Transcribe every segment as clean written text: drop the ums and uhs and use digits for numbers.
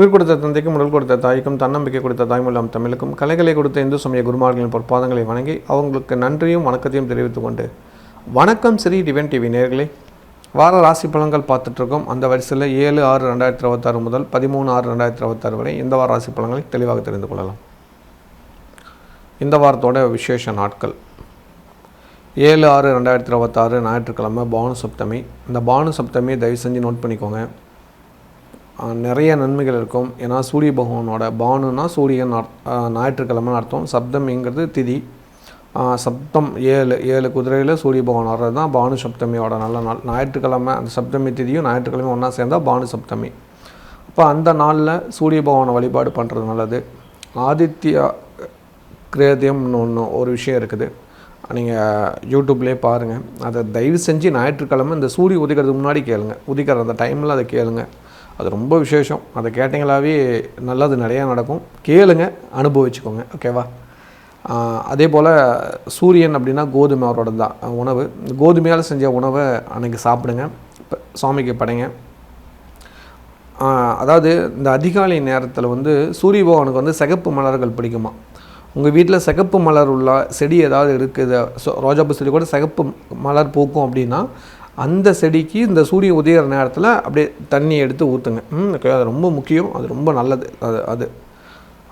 உயிர் கொடுத்த தந்தைக்கும் உடல் கொடுத்த தாய்க்கும் தன்னம்பிக்கை கொடுத்த தாய்மொழியாம் தமிழுக்கும் கலைகளை கொடுத்த இந்து சமய குருமார்களின் பொற்பாதங்களை வணங்கி அவங்களுக்கு நன்றியும் வணக்கத்தையும் தெரிவித்துக் கொண்டு வணக்கம் ஸ்ரீ டிவைன் டிவி நேயர்களே, வார ராசி பலன்கள் பார்த்துட்ருக்கோம். அந்த வரிசையில் 7/6/2026 முதல் 13/6/2026 வரை இந்த வார ராசி பலன்களை தெளிவாக தெரிந்து கொள்ளலாம். இந்த வாரத்தோட விசேஷ நாட்கள் 7/6/2026 ஞாயிற்றுக்கிழமை பானு சப்தமி. இந்த பானு சப்தமியை தயவு செஞ்சு நோட் பண்ணிக்கோங்க. நிறைய நன்மைகள் இருக்கும். ஏன்னா சூரிய பகவானோட பானுனா சூரியன் ஞாயிற்றுக்கிழமைன்னு அர்த்தம். சப்தமிங்கிறது திதி. சப்தம் 7 குதிரையில் சூரிய பகவான் வர்றது தான் பானு சப்தமியோட நல்ல நாள். ஞாயிற்றுக்கிழமை அந்த சப்தமி திதியும் ஞாயிற்றுக்கிழமை ஒன்றா சேர்ந்தால் பானு சப்தமி. அப்போ அந்த நாளில் சூரிய பகவானை வழிபாடு பண்ணுறது நல்லது. ஆதித்ய கிரேதியம்னு ஒரு விஷயம் இருக்குது, நீங்கள் யூடியூப்லேயே பாருங்கள். அதை தயவு செஞ்சு ஞாயிற்றுக்கிழமை இந்த சூரிய உதிக்கிறதுக்கு முன்னாடி கேளுங்க. உதிக்கிற அந்த டைமில் அதை கேளுங்க. அது ரொம்ப விசேஷம். அதை கேட்டிங்களாவே நல்லது நிறையா நடக்கும். கேளுங்க, அனுபவிச்சுக்கோங்க. ஓகேவா? அதே போல் சூரியன் அப்படின்னா கோதுமை அவரோட தான் உணவு. கோதுமையால் செஞ்ச உணவை அன்றைக்கி சாப்பிடுங்க, சுவாமிக்கு படைங்க. அதாவது இந்த அதிகாலை நேரத்தில் சூரிய பகவானுக்கு சிகப்பு மலர்கள் பிடிக்குமா. உங்கள் வீட்டில் சிகப்பு மலர் உள்ள செடி ஏதாவது இருக்குது, ரோஜாப்பூ செடி கூட சிகப்பு மலர் பூக்கும் அப்படின்னா அந்த செடிக்கு இந்த சூரிய உதய நேரத்தில் அப்படியே தண்ணி எடுத்து ஊற்றுங்க. அது ரொம்ப முக்கியம். அது ரொம்ப நல்லது.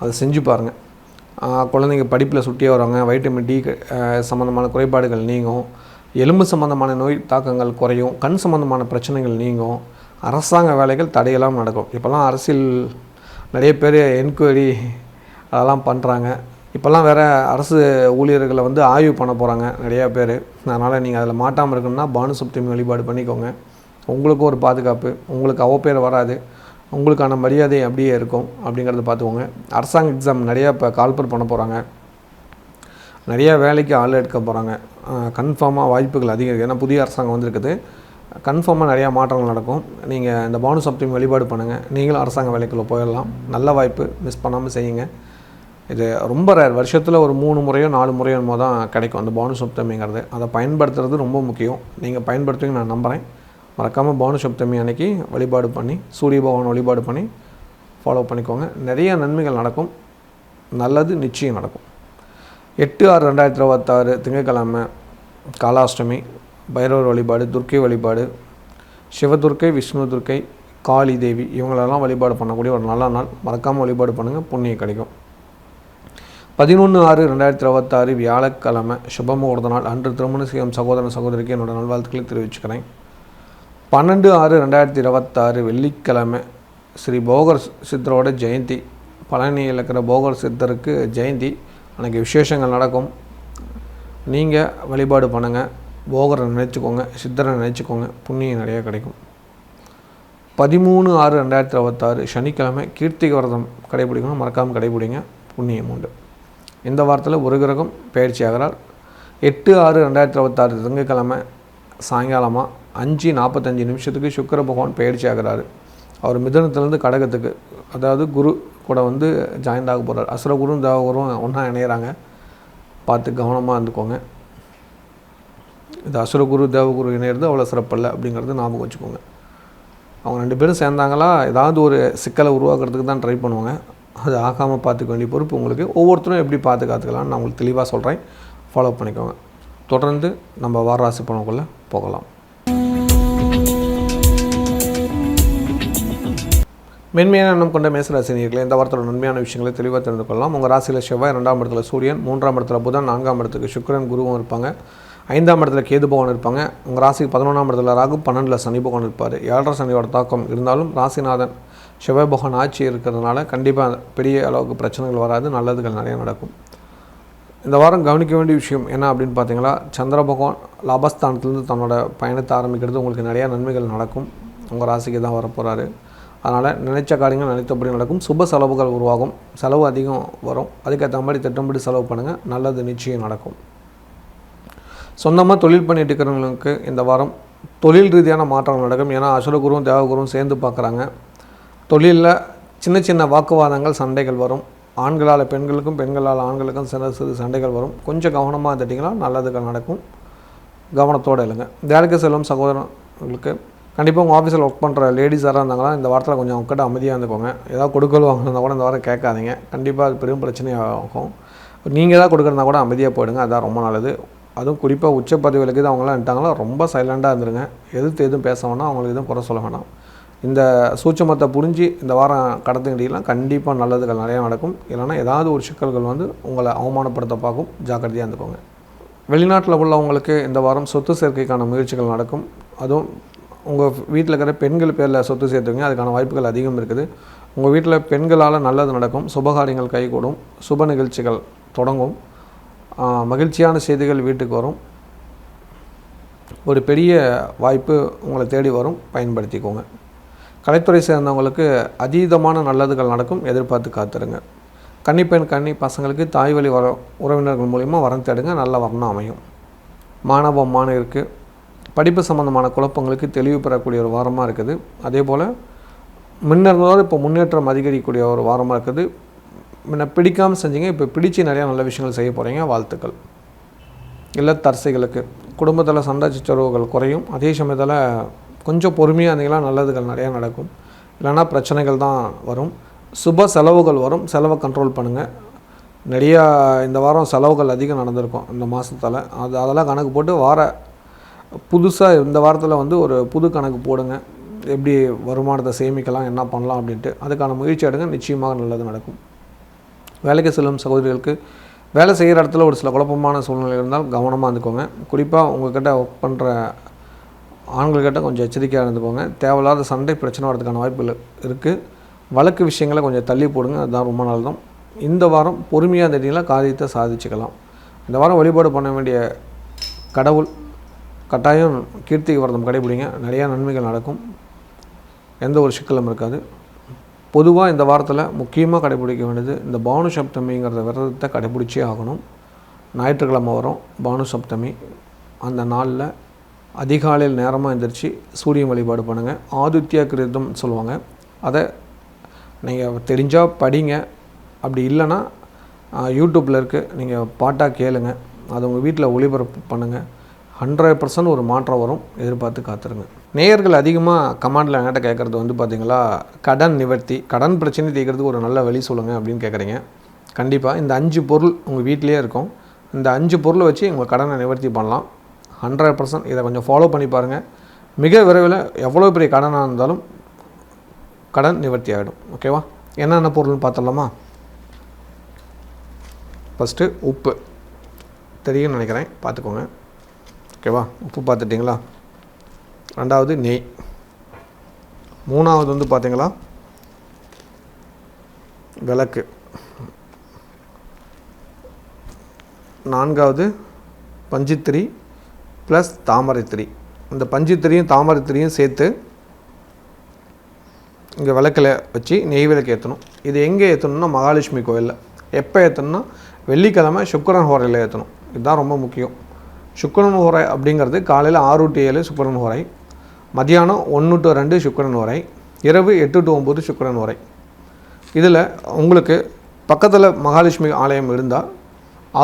அது செஞ்சு பாருங்கள். குழந்தைங்க படிப்பில் சுட்டியாக வருவாங்க. வைட்டமின் டி சம்மந்தமான குறைபாடுகள் நீங்கும். எலும்பு சம்மந்தமான நோய் தாக்கங்கள் குறையும். கண் சம்மந்தமான பிரச்சனைகள் நீங்கும். அரசாங்க வேலைகள் தடையெல்லாம் நடக்கும். இப்போல்லாம் அரசியல் நிறைய பேர் என்கொயரி அதெல்லாம் பண்ணுறாங்க. இப்போல்லாம் வேறு அரசு ஊழியர்களை ஆய்வு பண்ண போகிறாங்க நிறையா பேர். அதனால் நீங்கள் அதில் மாட்டாமல் இருக்கணும்னா பானு சப்தமி வழிபாடு பண்ணிக்கோங்க. உங்களுக்கும் ஒரு பாதுகாப்பு, உங்களுக்கு அவப்பேர் வராது, உங்களுக்கான மரியாதை அப்படியே இருக்கும் அப்படிங்கிறத பார்த்துக்கோங்க. அரசாங்க எக்ஸாம் நிறையா இப்போ கால்பர் பண்ண போகிறாங்க. நிறையா வேலைக்கு ஆள் எடுக்க போகிறாங்க. கன்ஃபார்மாக வாய்ப்புகள் அதிகம் இருக்குது. ஏன்னா புதிய அரசாங்கம் வந்திருக்குது. கன்ஃபார்மாக நிறையா மாற்றங்கள் நடக்கும். நீங்கள் இந்த பானு சப்தமி வழிபாடு பண்ணுங்கள். நீங்களும் அரசாங்க வேலைக்குள்ளே போயிடலாம். நல்ல வாய்ப்பு, மிஸ் பண்ணாமல் செய்யுங்க. இது ரொம்ப ரேர். வருஷத்தில் ஒரு 3 முறையோ 4 முறையோ என்னமோ தான் கிடைக்கும் அந்த பானு சப்தமிங்கிறது. அதை பயன்படுத்துறது ரொம்ப முக்கியம். நீங்கள் பயன்படுத்துவீங்க நான் நம்புகிறேன். மறக்காமல் பானு சப்தமி அன்றைக்கி வழிபாடு பண்ணி சூரிய பகவான் வழிபாடு பண்ணி ஃபாலோ பண்ணிக்கோங்க. நிறைய நன்மைகள் நடக்கும். நல்லது நிச்சயம் நடக்கும். 8/6/2026 திங்கட்கிழமை காலாஷ்டமி. பைரவர் வழிபாடு, துர்க்கை வழிபாடு, சிவதுர்க்கை, விஷ்ணு துர்க்கை, காளி தேவி இவங்களெல்லாம் வழிபாடு பண்ணக்கூடிய ஒரு நல்ல நாள். மறக்காமல் வழிபாடு பண்ணுங்கள், புண்ணியம் கிடைக்கும். 11/6/2026 வியாழக்கிழமை சுபமுகூர்த்த நாள். அன்று திருமணம் செய்யும் சகோதரன் சகோதரிக்கு என்னோட நல்வாழ்த்துக்களை தெரிவிச்சுக்கிறேன். 12/6/2026 வெள்ளிக்கிழமை ஸ்ரீ போகர் சித்தரோட ஜெயந்தி. பழனியில் இருக்கிற போகர் சித்தருக்கு ஜெயந்தி. அன்றைக்கி விசேஷங்கள் நடக்கும். நீங்கள் வழிபாடு பண்ணுங்கள். போகரை நினச்சிக்கோங்க, சித்தரை நினச்சிக்கோங்க, புண்ணியம் நிறையா கிடைக்கும். 13/6/2026 சனிக்கிழமை கீர்த்திகை விரதம் கடைபிடிக்கணும். மறக்காமல் கடைபிடிங்க, புண்ணியம் உண்டு. இந்த வாரத்தில் ஒரு கிரகம் பயிற்சி ஆகிறார். 8/6/2026 திங்கட்கிழமை சாயங்காலமாக 5:45 சுக்கிர பகவான் பயிற்சி ஆகிறார். அவர் மிதுனத்திலேருந்து கடகத்துக்கு, அதாவது குரு கூட ஜாயின்ட் ஆக போகிறார். அசுரகுரும் தேவகுரும் ஒன்றா இணையிறாங்க. பார்த்து கவனமாக இருந்துக்கோங்க. இது அசுரகுரு தேவகுரு இணையிறது அவ்வளோ சிறப்பில்லை அப்படிங்கிறது ஞாபகம் வச்சுக்கோங்க. அவங்க 2 பேரும் சேர்ந்தாங்களா ஏதாவது ஒரு சிக்கலை உருவாக்குறதுக்கு தான் ட்ரை பண்ணுவாங்க. அது ஆகாமல் பார்த்துக்க வேண்டிய பொறுப்பு உங்களுக்கு. ஒவ்வொருத்தரும் எப்படி பாதுகாத்துக்கலாம்னு நான் உங்களுக்கு தெளிவாக சொல்கிறேன். ஃபாலோ பண்ணிக்கோங்க. தொடர்ந்து நம்ம வாராசி பலனுக்குள்ளே போகலாம். மென்மையான எண்ணம் கொண்ட மேசராசினியர்களே, இந்த வாரத்தோட நன்மையான விஷயங்களை தெளிவாக தெரிந்து கொள்ளலாம். உங்கள் ராசியில் செவ்வாய், 2ஆம் இடத்துல சூரியன், 3ஆம் இடத்துல புதன், 4ஆம் இடத்துக்கு சுக்கிரன் குருவும் இருப்பாங்க. 5ஆம் இடத்துல கேது பகவான் இருப்பாங்க. உங்கள் ராசிக்கு 11ஆம் இடத்துல ராகு, 12 சனி பகவான் இருப்பார். 7.5 சனியோட தாக்கம் இருந்தாலும் ராசிநாதன் செவ்வாய் பகவான் ஆட்சி இருக்கிறதுனால கண்டிப்பாக பெரிய அளவுக்கு பிரச்சனைகள் வராது. நல்லதுகள் நிறையா நடக்கும். இந்த வாரம் கவனிக்க வேண்டிய விஷயம் என்ன அப்படின்னு பார்த்தீங்கன்னா, சந்திர பகவான் லாபஸ்தானத்துலேருந்து தன்னோட பயணத்தை ஆரம்பிக்கிறது. உங்களுக்கு நிறையா நன்மைகள் நடக்கும். உங்கள் ராசிக்கு தான் வரப்போகிறாரு. அதனால் நினைச்ச காரியங்கள் நினைத்தபடி நடக்கும். சுப செலவுகள் உருவாகும். செலவு அதிகம் வரும். அதுக்கேற்ற மாதிரி திட்டமிட்டு செலவு பண்ணுங்கள். நல்லது நிச்சயம் நடக்கும். சொந்தமாக தொழில் பண்ணிட்டு இருக்கிறவங்களுக்கு இந்த வாரம் தொழில் ரீதியான மாற்றங்கள் நடக்கும். ஏன்னா அசுரகுருவும் தேவகுருவும் சேர்ந்து பார்க்குறாங்க. தொழிலில் சின்ன சின்ன வாக்குவாதங்கள், சண்டைகள் வரும். ஆண்களால் பெண்களுக்கும், பெண்களால் ஆண்களுக்கும் சிறு சண்டைகள் வரும். கொஞ்சம் கவனமாக இருந்துட்டிங்கன்னா நல்லதுகள் நடக்கும். கவனத்தோடு இல்லைங்க. வேலைக்கு செல்லும் சகோதரர்களுக்கு கண்டிப்பாக உங்கள் ஆஃபீஸில் ஒர்க் பண்ணுற லேடிஸாக இருந்தாங்கன்னா இந்த வாரத்தில் கொஞ்சம் அவங்ககிட்ட அமைதியாக இருந்துக்கோங்க. ஏதாவது கொடுக்கல் வாங்கினா கூட இந்த வாரம் கேட்காதீங்க. கண்டிப்பாக அது பெரும் பிரச்சனையாகும். நீங்கள் ஏதாவது கொடுக்குறதா கூட அமைதியாக போயிடுங்க. அதுதான் ரொம்ப நல்லது. அதுவும் குறிப்பாக உச்ச பதவிகளுக்கு அவங்களாம் நின்ட்டாங்களா ரொம்ப சைலண்டாக இருந்துருங்க. எதுவும் பேச வேணாம், அவங்களுக்கு எதுவும் குறை சொல்ல வேணாம். இந்த சூட்சமத்தை புரிஞ்சு இந்த வாரம் கடந்துக்கிட்டீங்கன்னா கண்டிப்பாக நல்லதுகள் நிறையா நடக்கும். இல்லைனா ஏதாவது ஒரு சிக்கல்கள் உங்களை அவமானப்படுத்த பார்க்கும். ஜாக்கிரதையாக இருந்துக்கோங்க. வெளிநாட்டில் உள்ளவங்களுக்கு இந்த வாரம் சொத்து சேர்க்கைக்கான முயற்சிகள் நடக்கும். அதுவும் உங்கள் வீட்டில் இருக்கிற பெண்கள் பேரில் சொத்து சேர்த்துவீங்க. அதுக்கான வாய்ப்புகள் அதிகம் இருக்குது. உங்கள் வீட்டில் பெண்களால் நல்லது நடக்கும். சுபகாரியங்கள் கைகூடும். சுப நிகழ்ச்சிகள் தொடங்கும். மகிழ்ச்சியான செய்திகள் வீட்டுக்கு வரும். ஒரு பெரிய வாய்ப்பு உங்களை தேடி வரும். பயன்படுத்திக்கோங்க. கலைத்துறை சேர்ந்தவங்களுக்கு அதீதமான நல்லதுகள் நடக்கும். எதிர்பார்த்து காத்துருங்க. கன்னிப்பெண் கன்னி பசங்களுக்கு தாய் வழி உறவினர்கள் மூலிமா வரம் தேடுங்க. நல்ல வரணும் அமையும். மாணவருக்கு படிப்பு சம்மந்தமான குழப்பங்களுக்கு தெளிவு பெறக்கூடிய ஒரு வாரமாக இருக்குது. அதே போல் முன்னேறதோடு இப்போ முன்னேற்றம் அதிகரிக்கக்கூடிய ஒரு வாரமாக இருக்குது. முன்ன பிடிக்காமல் செஞ்சீங்க, இப்போ பிடிச்சி நிறையா நல்ல விஷயங்கள் செய்ய போகிறீங்க. வாழ்த்துக்கள். இல்லத்தரசிகளுக்கு குடும்பத்தில் சண்டை சச்சரவுகள் குறையும். அதே சமயத்தில் கொஞ்சம் பொறுமையாக இருந்தீங்களா நல்லதுகள் நிறையா நடக்கும். இல்லைனா பிரச்சனைகள் தான் வரும். சுப செலவுகள் வரும். செலவை கண்ட்ரோல் பண்ணுங்கள். நிறையா இந்த வாரம் செலவுகள் அதிகம் நடந்திருக்கும் இந்த மாதத்தில். அதெல்லாம் கணக்கு போட்டு புதுசாக இந்த வாரத்தில் ஒரு புது கணக்கு போடுங்க. எப்படி வருமானத்தை சேமிக்கலாம், என்ன பண்ணலாம் அப்படின்ட்டு அதுக்கான முயற்சி எடுங்க. நிச்சயமாக நல்லது நடக்கும். வேலைக்கு செல்லும் சகோதரிகளுக்கு வேலை செய்கிற இடத்துல ஒரு சில குழப்பமான சூழ்நிலை இருந்தால் கவனமாக இருந்துக்கோங்க. குறிப்பாக உங்கள்கிட்ட ஒர்க் பண்ணுற ஆண்கள்கிட்ட கொஞ்சம் எச்சரிக்கையாக இருந்துக்கோங்க. தேவையில்லாத சண்டை பிரச்சனை வரதுக்கான வாய்ப்புகள் இருக்குது. வழக்கு விஷயங்களை கொஞ்சம் தள்ளி போடுங்க. அதுதான் ரொம்ப நல்லதும். இந்த வாரம் பொறுமையாக இருந்தீங்கன்னா காரியத்தை சாதிச்சுக்கலாம். இந்த வாரம் வழிபாடு பண்ண வேண்டிய கடவுள் கட்டாயம் கீர்த்திக்கு விரதம் கடைபிடிங்க. நிறையா நன்மைகள் நடக்கும். எந்த ஒரு சிக்கலும் இருக்காது. பொதுவாக இந்த வாரத்தில் முக்கியமாக கடைபிடிக்க வேண்டியது இந்த பானு சப்தமிங்கிற விரதத்தை கடைபிடிச்சே ஆகணும். ஞாயிற்றுக்கிழமை வரும் பானு சப்தமி. அந்த நாளில் அதிகாலையில் நேரமாக எழுந்திரிச்சு சூரியன் வழிபாடு பண்ணுங்கள். ஆதித்யா கிருதம் சொல்லுவாங்க. அதை நீங்கள் தெரிஞ்சால் படிங்க. அப்படி இல்லைன்னா யூடியூப்பில் இருக்குது, நீங்கள் பாட்டாக கேளுங்க. அதை உங்கள் வீட்டில் ஒளிபரப்பு பண்ணுங்கள். 100% ஒரு மாற்றம் வரும். எதிர்பார்த்து காத்துருங்க. நேயர்கள் அதிகமாக கமெண்டில் என்கிட்ட கேட்குறது பார்த்திங்களா, கடன் நிவர்த்தி, கடன் பிரச்சனை தீர்க்கிறதுக்கு ஒரு நல்ல வழி சொல்லுங்கள் அப்படின்னு கேட்குறீங்க. கண்டிப்பாக இந்த 5 பொருள் உங்கள் வீட்டிலே இருக்கும். இந்த 5 பொருளை வச்சு உங்கள் கடனை நிவர்த்தி பண்ணலாம். 100% இதை கொஞ்சம் ஃபாலோ பண்ணி பாருங்கள். மிக விரைவில் எவ்வளோ பெரிய கடனாக இருந்தாலும் கடன் நிவர்த்தி ஆகிடும். ஓகேவா? என்னென்ன பொருள்னு பார்த்துடலாமா? ஃபஸ்ட்டு உப்பு தெரியும்னு நினைக்கிறேன், பார்த்துக்கோங்க. ஓகேவா? உப்பு பார்த்துட்டிங்களா? ரெண்டாவது நெய். மூணாவது பார்த்தீங்களா விளக்கு. நான்காவது பஞ்சுத்திரி ப்ளஸ் தாமரைத்திரி. இந்த பஞ்சுத்திரியும் தாமரைத்திரியும் சேர்த்து இங்கே விளக்கில் வச்சு நெய் விளக்கு ஏற்றணும். இது எங்கே ஏற்றணும்னா மகாலட்சுமி கோயிலில். எப்போ ஏற்றணும்னா வெள்ளிக்கிழமை சுக்கிரன் ஹோரையில் ஏற்றணும். இதுதான் ரொம்ப முக்கியம். சுக்கிரன் ஹோரை அப்படிங்கிறது காலையில் 6 to 7 சுக்கிரன் ஹோரை, மதியானம் 1 to 2 சுக்கிரன் ஹோரை, இரவு 8 to 9 சுக்கிரன் ஹோரை. இதில் உங்களுக்கு பக்கத்தில் மகாலட்சுமி ஆலயம் இருந்தால்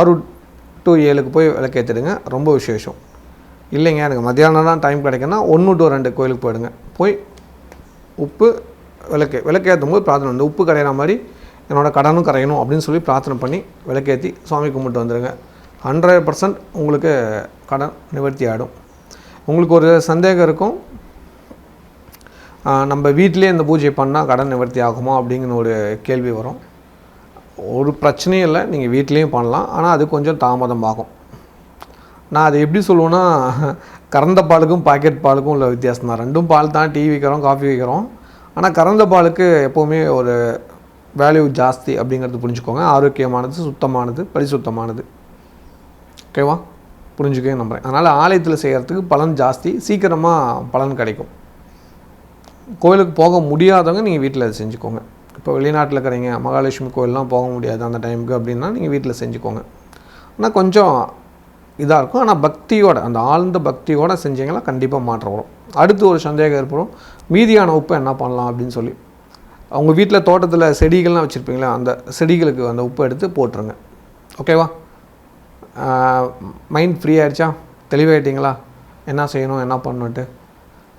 6 to 7 போய் விளக்கேற்றிடுங்க. ரொம்ப விசேஷம். இல்லைங்க எனக்கு மத்தியானம் தான் டைம் கிடைக்குன்னா 1 to 2 கோயிலுக்கு போயிடுங்க. போய் உப்பு விளக்கேற்றும் போது பிரார்த்தனை, இந்த உப்பு கரையிற மாதிரி என்னோடய கடனும் கரையணும் அப்படின்னு சொல்லி பிரார்த்தனை பண்ணி விளக்கேற்றி சுவாமி கும்பிட்டு வந்துடுங்க. 100% உங்களுக்கு கடன் நிவர்த்தி ஆகிடும். உங்களுக்கு ஒரு சந்தேகம் இருக்கும், நம்ம வீட்டிலே இந்த பூஜை பண்ணால் கடன் நிவர்த்தி ஆகுமா அப்படிங்கிற ஒரு கேள்வி வரும். ஒரு பிரச்சனையும் இல்லை, நீங்கள் வீட்லேயும் பண்ணலாம். ஆனால் அது கொஞ்சம் தாமதம் ஆகும். நான் அதை எப்படி சொல்லுவேன்னா, கறந்த பாலுக்கும் பாக்கெட் பாலுக்கும் உள்ள வித்தியாசம் தான். ரெண்டும் பால் தான், டீ விற்கிறோம், காஃபி விற்கிறோம். ஆனால் கறந்த பாலுக்கு எப்போவுமே ஒரு வேல்யூ ஜாஸ்தி அப்படிங்கிறது புரிஞ்சுக்கோங்க. ஆரோக்கியமானது, சுத்தமானது, பரிசுத்தமானது. ஓகேவா? புரிஞ்சுக்கவே நம்புகிறேன். அதனால் ஆலயத்தில் செய்கிறதுக்கு பலன் ஜாஸ்தி, சீக்கிரமாக பலன் கிடைக்கும். கோயிலுக்கு போக முடியாதவங்க நீங்கள் வீட்டில் அதை செஞ்சுக்கோங்க. இப்போ வெளிநாட்டில் இருக்கிறீங்க, மகாலட்சுமி கோயிலெலாம் போக முடியாது அந்த டைமுக்கு அப்படின்னா நீங்கள் வீட்டில் செஞ்சுக்கோங்க. ஆனால் கொஞ்சம் இதாக இருக்கும். ஆனால் பக்தியோட, அந்த ஆழ்ந்த பக்தியோடு செஞ்சிங்கன்னா கண்டிப்பாக மாற்றம் வரும். அடுத்து ஒரு சந்தேகம் ஏற்படும், மீதியான உப்பு என்ன பண்ணலாம் அப்படின்னு சொல்லி. அவங்க வீட்டில் தோட்டத்தில் செடிகள்லாம் வச்சுருப்பீங்களா, அந்த செடிகளுக்கு அந்த உப்பு எடுத்து போட்டுருங்க. ஓகேவா? மைண்ட் ஃப்ரீ ஆகிடுச்சா? தெளிவாயிட்டிங்களா என்ன செய்யணும் என்ன பண்ணணுன்ட்டு?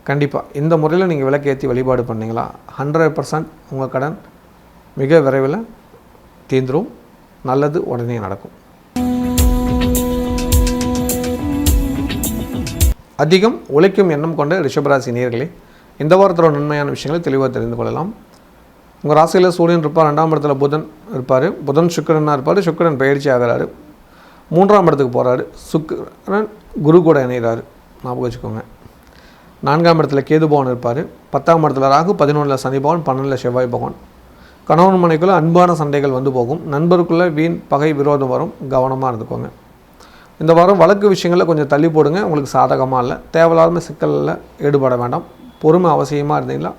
கண்டிப்பாக இந்த முறையில் நீங்கள் விளக்கேற்றி வழிபாடு பண்ணிங்களா 100% உங்கள் கடன் மிக விரைவில் தீர்ந்துடும். நல்லது உடனே நடக்கும். அதிகம் உழைக்கும் எண்ணம் கொண்ட ரிஷபராசி நேயர்களே, இந்த வாரத்தோட நன்மையான விஷயங்களை தெளிவாக தெரிந்து கொள்ளலாம். உங்கள் ராசியில் சூரியன் இருப்பார், 2ஆம் இடத்துல புதன் இருப்பார், புதன் சுக்கிரனாக இருப்பார், சுக்கிரன் பயிற்சி ஆகிறாரு, 3ஆம் இடத்துக்கு போகிறாரு, சுக்கிரன் குரு கூட இணைகிறாரு, ஞாபகம் வச்சுக்கோங்க. 4ஆம் இடத்துல கேது பகவான் இருப்பார், 10ஆம் இடத்துல ராகு, 11ல் சனி பகவான், 12ல் செவ்வாய் பகவான். கணவன் மனைக்குள்ளே அன்பான சண்டைகள் வந்து போகும், நண்பருக்குள்ளே வீண் பகை விரோதம் வரும், கவனமாக இருந்துக்கோங்க. இந்த வாரம் வழக்கு விஷயங்களில் கொஞ்சம் தள்ளி போடுங்க, உங்களுக்கு சாதகமாக இல்லை. தேவையில்லாத சிக்கலில் ஈடுபட வேண்டாம். பொறுமை அவசியமாக இருந்தீங்களா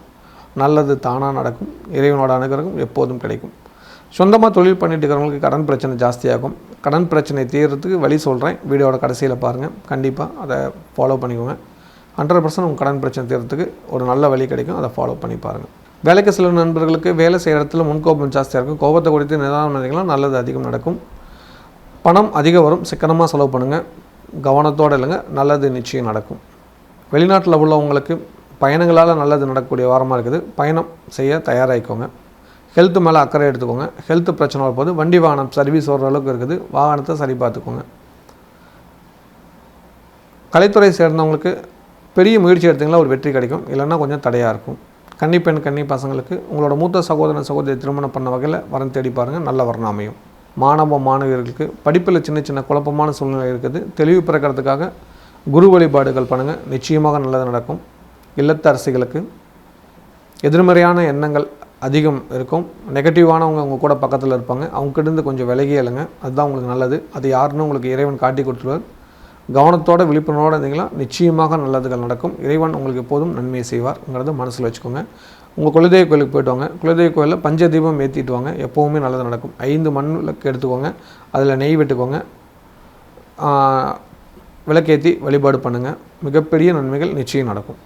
நல்லது தானாக நடக்கும். இறைவனோட அனுகிரகம் எப்போதும் கிடைக்கும். சொந்தமாக தொழில் பண்ணிட்டு இருக்கிறவங்களுக்கு கடன் பிரச்சனை ஜாஸ்தியாகும். கடன் பிரச்சனை தீர்றதுக்கு வழி சொல்கிறேன், வீடியோட கடைசியில் பாருங்கள். கண்டிப்பாக அதை ஃபாலோ பண்ணிக்கோங்க. 100% உங்கள் கடன் பிரச்சனை தீர்றதுக்கு ஒரு நல்ல வழி கிடைக்கும், அதை ஃபாலோ பண்ணி பாருங்கள். வேலைக்கு செல்லும் நண்பர்களுக்கு வேலை செய்கிற இடத்துல முன்கோபம் ஜாஸ்தியாக இருக்கும். கோபத்தை குறித்து நிதானம் பண்ணிக்கலாம், நல்லது அதிகம் நடக்கும். பணம் அதிகம் வரும், சிக்கனமாக செலவு பண்ணுங்கள், கவனத்தோடு இல்லைங்க, நல்லது நிச்சயம் நடக்கும். வெளிநாட்டில் உள்ளவங்களுக்கு பயணங்களால் நல்லது நடக்கக்கூடிய வாரமாக இருக்குது. பயணம் செய்ய தயாராகிக்கோங்க. ஹெல்த்து மேலே அக்கறை எடுத்துக்கோங்க. ஹெல்த்து பிரச்சனை வரும்போது வண்டி வாகனம் சர்வீஸ் வர அளவுக்கு இருக்குது, வாகனத்தை சரி பார்த்துக்கோங்க. கலைத்துறை சேர்ந்தவங்களுக்கு பெரிய முயற்சி எடுத்திங்களா ஒரு வெற்றி கிடைக்கும், இல்லைன்னா கொஞ்சம் தடையாக இருக்கும். கன்னிப்பெண் கன்னி பசங்களுக்கு உங்களோட மூத்த சகோதரன் சகோதரி திருமணம் பண்ண வகையில் வரன் தேடி பாருங்கள், நல்ல வரணம் அமையும். மாணவ மாணவியர்களுக்கு படிப்பில் சின்ன சின்ன குழப்பமான சூழ்நிலை இருக்குது, தெளிவு பிறக்கிறதுக்காக குரு வழிபாடுகள் பண்ணுங்கள், நிச்சயமாக நல்லது நடக்கும். இல்லத்தரசிகளுக்கு எதிர்மறையான எண்ணங்கள் அதிகம் இருக்கும், நெகட்டிவானவங்க உங்கள் கூட பக்கத்தில் இருப்பாங்க, அவங்ககிட்ட கொஞ்சம் விலகி எழுங்க, அதுதான் உங்களுக்கு நல்லது. அது யாருன்னு உங்களுக்கு இறைவன் காட்டி கொடுத்துருவார். கவனத்தோட விழிப்புணர்வோடு இருந்தீங்களா நிச்சயமாக நல்லதுகள் நடக்கும். இறைவன் உங்களுக்கு எப்போதும் நன்மையை செய்வார்ங்கிறத மனசில் வச்சுக்கோங்க. உங்கள் குலதெய்வ கோயிலுக்கு போய்ட்டு வாங்க, குலதெய்வ கோயிலில் பஞ்சதீபம் ஏற்றிட்டு வாங்க, எப்போவுமே நல்லது நடக்கும். 5 மண் விளக்கு எடுத்துக்கோங்க, அதில் நெய் விட்டுக்கோங்க, விளக்கேற்றி வழிபாடு பண்ணுங்கள், மிகப்பெரிய நன்மைகள் நிச்சயம் நடக்கும்.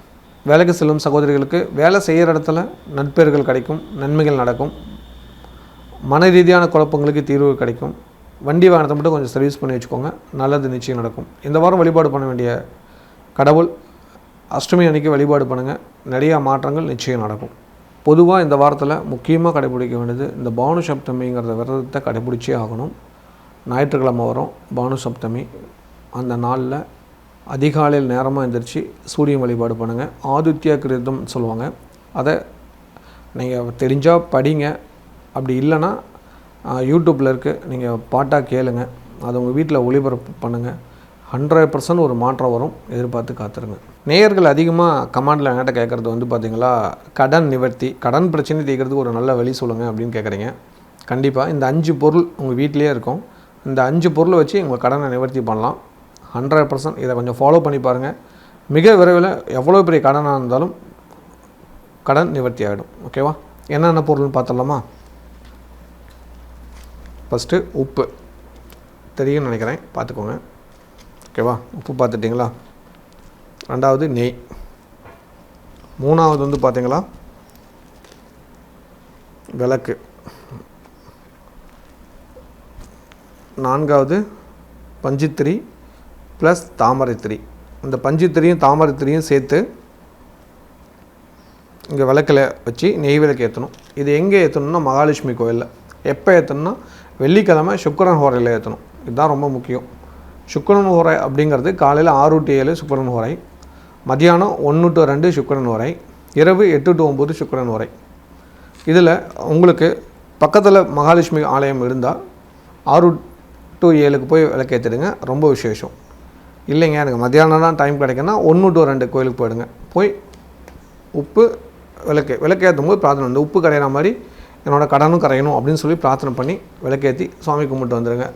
வேலைக்கு செல்லும் சகோதரிகளுக்கு வேலை செய்கிற இடத்துல நட்பெயர்கள் கிடைக்கும், நன்மைகள் நடக்கும், மன ரீதியான குழப்பங்களுக்கு தீர்வு கிடைக்கும். வண்டி வாகனத்தை மட்டும் கொஞ்சம் சர்வீஸ் பண்ணி வச்சுக்கோங்க, நல்லது நிச்சயம் நடக்கும். இந்த வாரம் வழிபாடு பண்ண வேண்டிய கடவுள் அஷ்டமி அன்றைக்கி வழிபாடு பண்ணுங்கள், நிறையா மாற்றங்கள் நிச்சயம் நடக்கும். பொதுவாக இந்த வாரத்தில் முக்கியமாக கடைபிடிக்க வேண்டியது இந்த பானு சப்தமிங்கிறத விரதத்தை கடைபிடிச்சே ஆகணும். ஞாயிற்றுக்கிழமை வரும் பானு சப்தமி, அந்த நாளில் அதிகாலையில் நேரமாக எழுந்திரிச்சு சூரியன் வழிபாடு பண்ணுங்கள். ஆதித்யா கிருதம் சொல்லுவாங்க, அதை நீங்கள் தெரிஞ்சால் படிங்க, அப்படி இல்லைன்னா யூடியூப்பில் இருக்குது, நீங்கள் பாட்டாக கேளுங்க, அதை உங்கள் வீட்டில் ஒளிபரப்பு பண்ணுங்கள். 100% ஒரு மாற்றம் வரும், எதிர்பார்த்து காத்துருங்க. நேயர்கள் அதிகமாக கமெண்டில் என்கிட்ட கேட்குறது வந்து பார்த்திங்களா, கடன் நிவர்த்தி, கடன் பிரச்சனை தீர்க்கிறதுக்கு ஒரு நல்ல வழி சொல்லுங்கள் அப்படின்னு கேட்குறீங்க. கண்டிப்பாக இந்த 5 பொருள் உங்கள் வீட்டிலே இருக்கும், இந்த 5 பொருளை வச்சு உங்கள் கடனை நிவர்த்தி பண்ணலாம். 100% இதை கொஞ்சம் ஃபாலோ பண்ணி பாருங்கள். மிக விரைவில் எவ்வளோ பெரிய கடனாக இருந்தாலும் கடன் நிவர்த்தி ஆகிடும். ஓகேவா? என்னென்ன பொருள்னு பார்த்துடலாமா? ஃபஸ்ட்டு உப்பு தெரியும்னு நினைக்கிறேன், பார்த்துக்கோங்க. ஓகேவா? உப்பு பார்த்துட்டிங்களா? 2வது நெய், 3வது வந்து பார்த்தீங்களா விளக்கு, 4வது பஞ்சுத்திரி ப்ளஸ் தாமரைத்திரி. இந்த பஞ்சுத்திரியும் தாமரைத்திரியும் சேர்த்து இங்கே விளக்கில் வச்சு நெய் விளக்கு ஏற்றணும். இது எங்கே ஏற்றணும்னா மகாலட்சுமி கோயிலில். எப்போ ஏற்றணும்னா வெள்ளிக்கிழமை சுக்கிரன் ஹோரையில் ஏற்றணும். இதுதான் ரொம்ப முக்கியம். சுக்கிரன் ஹோரை அப்படிங்கிறது காலையில் 6 to 7 சுக்கிரன் ஹோரை, மதியானம் 1 to 2 சுக்கிரன் ஹோரை, இரவு 8 to 9 சுக்கிரன் ஹோரை. இதில் உங்களுக்கு பக்கத்தில் மகாலட்சுமி ஆலயம் இருந்தால் 6 to 7 போய் விளக்கேற்றிடுங்க, ரொம்ப விசேஷம். இல்லைங்க எனக்கு மத்தியானம் தான் டைம் கிடைக்குன்னா 1 to 2 கோயிலுக்கு போயிடுங்க. போய் உப்பு விளக்கேற்றும் போது பிரார்த்தனை, இந்த உப்பு கரையிற மாதிரி என்னோடய கடனும் கரையணும் அப்படின்னு சொல்லி பிரார்த்தனை பண்ணி விளக்கேற்றி சுவாமி கும்பிட்டு வந்துடுங்க.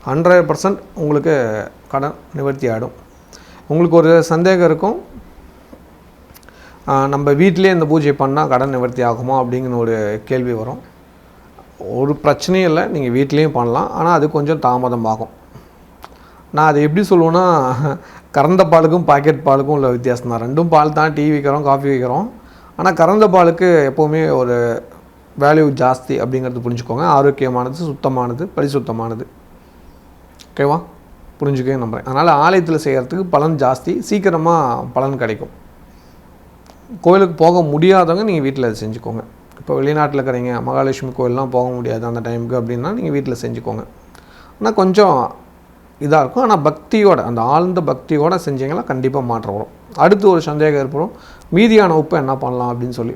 100% உங்களுக்கு கடன் நிவர்த்தி ஆகிடும். உங்களுக்கு ஒரு சந்தேகம் இருக்கும், நம்ம வீட்டிலே இந்த பூஜை பண்ணால் கடன் நிவர்த்தி ஆகுமா அப்படிங்கிற ஒரு கேள்வி வரும். ஒரு பிரச்சனையும் இல்லை, நீங்கள் வீட்லேயும் பண்ணலாம், ஆனால் அது கொஞ்சம் தாமதம் ஆகும். நான் அதை எப்படி சொல்லுவேன்னா, கறந்த பாலுக்கும் பாக்கெட் பாலுக்கும் உள்ள வித்தியாசம் தான். ரெண்டும் பால் தான், டீ விற்கிறோம், காஃபி விற்கிறோம், ஆனால் கறந்த பாலுக்கு எப்போவுமே ஒரு வேல்யூ ஜாஸ்தி அப்படிங்கிறது புரிஞ்சுக்கோங்க. ஆரோக்கியமானது, சுத்தமானது, பரிசுத்தமானது. ஓகேவா? புரிஞ்சுக்கவே நம்புகிறேன். அதனால் ஆலயத்தில் செய்கிறதுக்கு பலன் ஜாஸ்தி, சீக்கிரமாக பலன் கிடைக்கும். கோயிலுக்கு போக முடியாதவங்க நீங்கள் வீட்டில் அதை செஞ்சுக்கோங்க. இப்போ வெளிநாட்டில் இருக்கிறீங்க, மகாலட்சுமி கோயிலெலாம் போக முடியாது அந்த டைமுக்கு அப்படின்னா நீங்கள் வீட்டில் செஞ்சுக்கோங்க. ஆனால் கொஞ்சம் இதாக இருக்கும். ஆனால் பக்தியோட, அந்த ஆழ்ந்த பக்தியோடு செஞ்சிங்கன்னா கண்டிப்பாக மாற்றம் வரும். அடுத்து ஒரு சந்தேகம் ஏற்படும், மீதியான உப்பை என்ன பண்ணலாம் அப்படின்னு சொல்லி.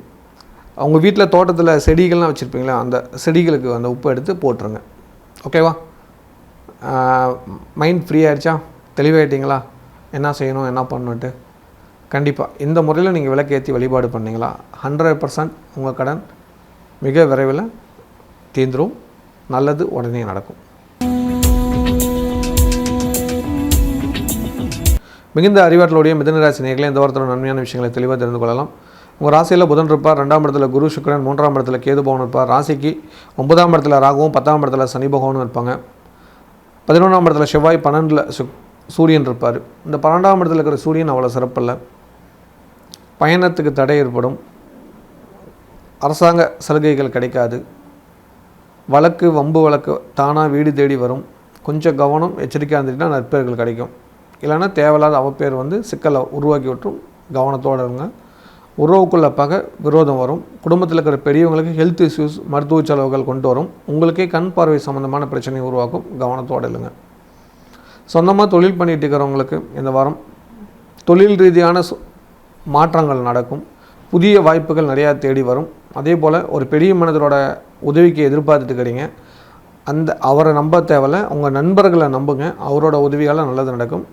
அவங்க வீட்டில் தோட்டத்தில் செடிகள்லாம் வச்சுருப்பீங்களா, அந்த செடிகளுக்கு அந்த உப்பை எடுத்து போட்டுருங்க. ஓகேவா? மைண்ட் ஃப்ரீ ஆகிடுச்சா? தெளிவாயிட்டீங்களா என்ன செய்யணும் என்ன பண்ணணுன்ட்டு? கண்டிப்பாக இந்த முறையில் நீங்கள் விளக்கேற்றி வழிபாடு பண்ணிங்களா 100% உங்கள் கடன் மிக விரைவில் தீர்ந்துடும். நல்லது உடனே நடக்கும். மிகுந்த அறிவாற்றலுடைய மிதுன ராசி நேயர்களே, இந்த வாரத்தோட நன்மையான விஷயங்களை தெளிவாக தெரிந்து கொள்ளலாம். உங்கள் ராசியில் புதன் இருப்பார், 2ஆம் இடத்துல குரு சுக்கிரன், 3ஆம் இடத்துல கேது பகவான் இருப்பார். ராசிக்கு 9ஆம் இடத்துல ராகுவும், 10ஆம் இடத்துல சனி பகவானும் இருப்பாங்க. 11ஆம் இடத்துல செவ்வாய், 12ல் சூரியன் இருப்பார். இந்த 12ஆம் இடத்துல இருக்கிற சூரியன் அவ்வளோ சிறப்பில்லை. பயணத்துக்கு தடை ஏற்படும், அரசாங்க சலுகைகள் கிடைக்காது, வழக்கு வம்பு வழக்கு தானாக வீடு தேடி வரும். கொஞ்சம் கவனம் எச்சரிக்கையாக இருந்துட்டுனா நற்பெயர்கள் கிடைக்கும். இல்லைன்னா தேவையில்லாத அவப்பேர் சிக்கலை உருவாக்கி விட்ரும். கவனத்தோடு இருங்க. உறவுக்குள்ள பகை விரோதம் வரும். குடும்பத்தில் இருக்கிற பெரியவங்களுக்கு ஹெல்த் இஷ்யூஸ், மருத்துவ செலவுகள் கொண்டு வரும். உங்களுக்கே கண் பார்வை சம்மந்தமான பிரச்சனையை உருவாக்கும். கவனத்தோடு இல்லைங்க. சொந்தமாக தொழில் பண்ணிட்டு இருக்கிறவங்களுக்கு இந்த வாரம் தொழில் ரீதியான மாற்றங்கள் நடக்கும். புதிய வாய்ப்புகள் நிறையா தேடி வரும். அதே போல் ஒரு பெரிய மனிதரோட உதவிக்கு எதிர்பார்த்துட்டு இருக்கிறீங்க, அவரை நம்ப தேவையில்ல, உங்கள் நண்பர்களை நம்புங்க. அவரோட உதவியால் நல்லது நடக்கும்.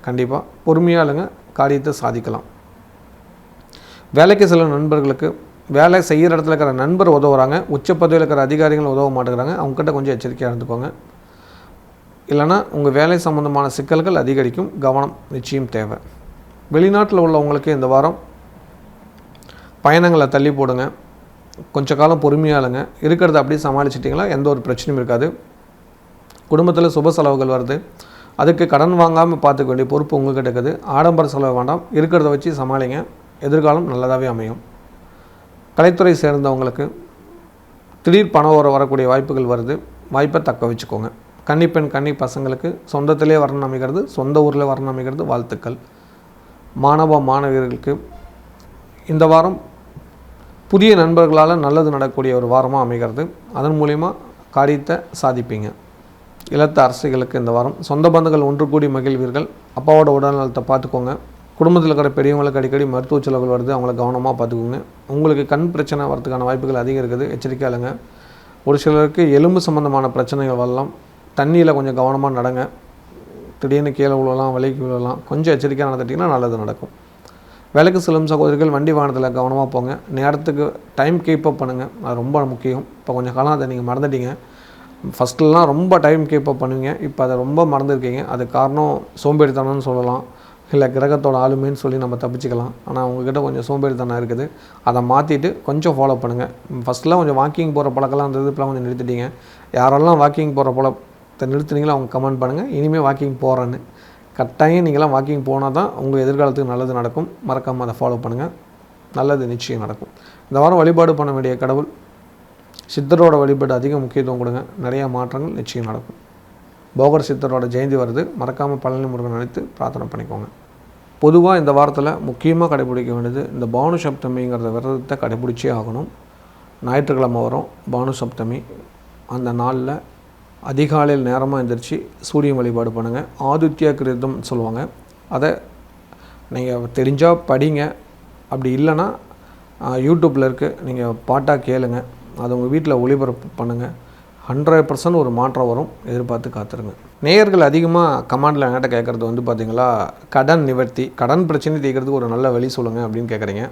கண்டிப்பாக பொறுமையாக இல்லைங்க, காரியத்தை சாதிக்கலாம். வேலைக்கு செல்லும் நண்பர்களுக்கு வேலை செய்கிற இடத்துல இருக்கிற நண்பர் உதவுறாங்க, உச்ச பதவியில் இருக்கிற அதிகாரிகள் உதவ மாட்டேங்கிறாங்க. அவங்ககிட்ட கொஞ்சம் எச்சரிக்கையாக இருந்துக்கோங்க. இல்லைனா உங்கள் வேலை சம்பந்தமான சிக்கல்கள் அதிகரிக்கும். கவனம் நிச்சயம் தேவை. வெளிநாட்டில் உள்ளவங்களுக்கு இந்த வாரம் பயணங்களை தள்ளி போடுங்க. கொஞ்ச காலம் பொறுமையாக இல்லைங்க. இருக்கிறத அப்படியே சமாளிச்சிட்டிங்களா எந்த ஒரு பிரச்சனையும் இருக்காது. குடும்பத்தில் சுப செலவுகள் வருது, அதுக்கு கடன் வாங்காமல் பார்த்துக்க வேண்டிய பொறுப்பு உங்கள்கிட்ட இருக்குது. ஆடம்பர செலவு வேண்டாம், இருக்கிறத வச்சு சமாளிங்க. எதிர்காலம் நல்லதாகவே அமையும். கலைத்துறை சேர்ந்தவங்களுக்கு திடீர் பண வரக்கூடிய வாய்ப்புகள் வருது. வாய்ப்பை தக்க வச்சுக்கோங்க. கன்னிப்பெண் கன்னி பசங்களுக்கு சொந்தத்திலே வரணும் அமைகிறது, சொந்த ஊரில் வரணும் அமைகிறது. வாழ்த்துக்கள். மாணவ மாணவியர்களுக்கு இந்த வாரம் புதிய நண்பர்களால் நல்லது நடக்கக்கூடிய ஒரு வாரமாக அமைகிறது. அதன் மூலிமா காரியத்தை சாதிப்பீங்க. இல்லத்த அரசிகளுக்கு இந்த வாரம் சொந்த பந்துகள் ஒன்று கூடி மகிழ்வீர்கள். அப்பாவோட உடல்நலத்தை பார்த்துக்கோங்க. குடும்பத்தில் இருக்கிற பெரியவங்களுக்கு அடிக்கடி மருத்துவ செலவுகள் வருது, அவங்கள கவனமாக பார்த்துக்கோங்க. உங்களுக்கு கண் பிரச்சனை வரதுக்கான வாய்ப்புகள் அதிகம் இருக்குது. எச்சரிக்கையாக இல்லைங்க. ஒரு சிலருக்கு எலும்பு சம்மந்தமான பிரச்சனைகள் வரலாம். தண்ணியில் கொஞ்சம் கவனமாக நடங்க. திடீர்னு கீழே விழலாம், விலைக்கு விழலாம். கொஞ்சம் எச்சரிக்கையாக நடந்துட்டிங்கன்னா நல்லது நடக்கும். வேலைக்கு செல்லும் சகோதரிகள் வண்டி வாகனத்தில் கவனமாக போங்க. நேரத்துக்கு டைம் கீப் அப் பண்ணுங்கள், அது ரொம்ப முக்கியம். இப்போ கொஞ்சம் காலம் அதை நீங்கள் மறந்துட்டீங்க. ஃபஸ்ட்டுலாம் ரொம்ப டைம் கீப் அப் பண்ணுவீங்க, இப்போ அதை ரொம்ப மறந்துருக்கீங்க. அது காரணம் சோம்பேறித்தனம்னு சொல்லலாம், இல்லை கிரகத்தோட ஆளுமைன்னு சொல்லி நம்ம தப்பிச்சிக்கலாம். ஆனால் உங்கள்கிட்ட கொஞ்சம் சோம்பேறித்தனம் இருக்குது. அதை மாற்றிட்டு கொஞ்சம் ஃபாலோ பண்ணுங்கள். ஃபஸ்ட்டெலாம் கொஞ்சம் வாக்கிங் போகிற பழக்கெல்லாம் இருந்தது, இப்போலாம் கொஞ்சம் நிறுத்திட்டீங்க. யாரெல்லாம் வாக்கிங் போகிற பழக்கத்தை நிறுத்துனீங்களோ அவங்க கமெண்ட் பண்ணுங்கள். இனிமேல் வாக்கிங் போகிறேன்னு. கட்டாயம் நீங்களாம் வாக்கிங் போனால் தான் உங்கள் எதிர்காலத்துக்கு நல்லது நடக்கும். மறக்காமல் அதை ஃபாலோ பண்ணுங்கள். நல்லது நிச்சயம் நடக்கும். இந்த வாரம் வழிபாடு பண்ண வேண்டிய கடவுள் சித்தரோட வழிபாடு அதிக முக்கியத்துவம் கொடுங்க. நிறையா மாற்றங்கள் நிச்சயம் நடக்கும். போகர் சித்தரோட ஜெயந்தி வருது, மறக்காமல் பழனி முருகன் நினைத்து பிரார்த்தனை பண்ணிக்கோங்க. பொதுவாக இந்த வாரத்தில் முக்கியமாக கடைபிடிக்க வேண்டியது இந்த பானு சப்தமிங்கிறத விரதத்தை கடைபிடிச்சே ஆகணும். ஞாயிற்றுக்கிழமை வரும் பானு சப்தமி. அந்த நாளில் அதிகாலையில் நேரமாக எழுந்திரிச்சு சூரியன் வழிபாடு பண்ணுங்கள். ஆதித்ய கிருதம் சொல்லுவாங்க, அதை நீங்கள் தெரிஞ்சால் படிங்க. அப்படி இல்லைன்னா யூடியூப்பில் இருக்குது, நீங்கள் பாட்டாக கேளுங்க. அதை உங்கள் வீட்டில் ஒளிபரப்பு பண்ணுங்கள். 100% ஒரு மாற்றம் வரும். எதிர்பார்த்து காத்துருங்க. நேயர்கள் அதிகமாக கமாண்டில் என்கிட்ட கேட்குறது பார்த்திங்களா, கடன் நிவர்த்தி, கடன் பிரச்சனை தீர்க்கிறதுக்கு ஒரு நல்ல வழி சொல்லுங்கள் அப்படின்னு கேட்குறீங்க.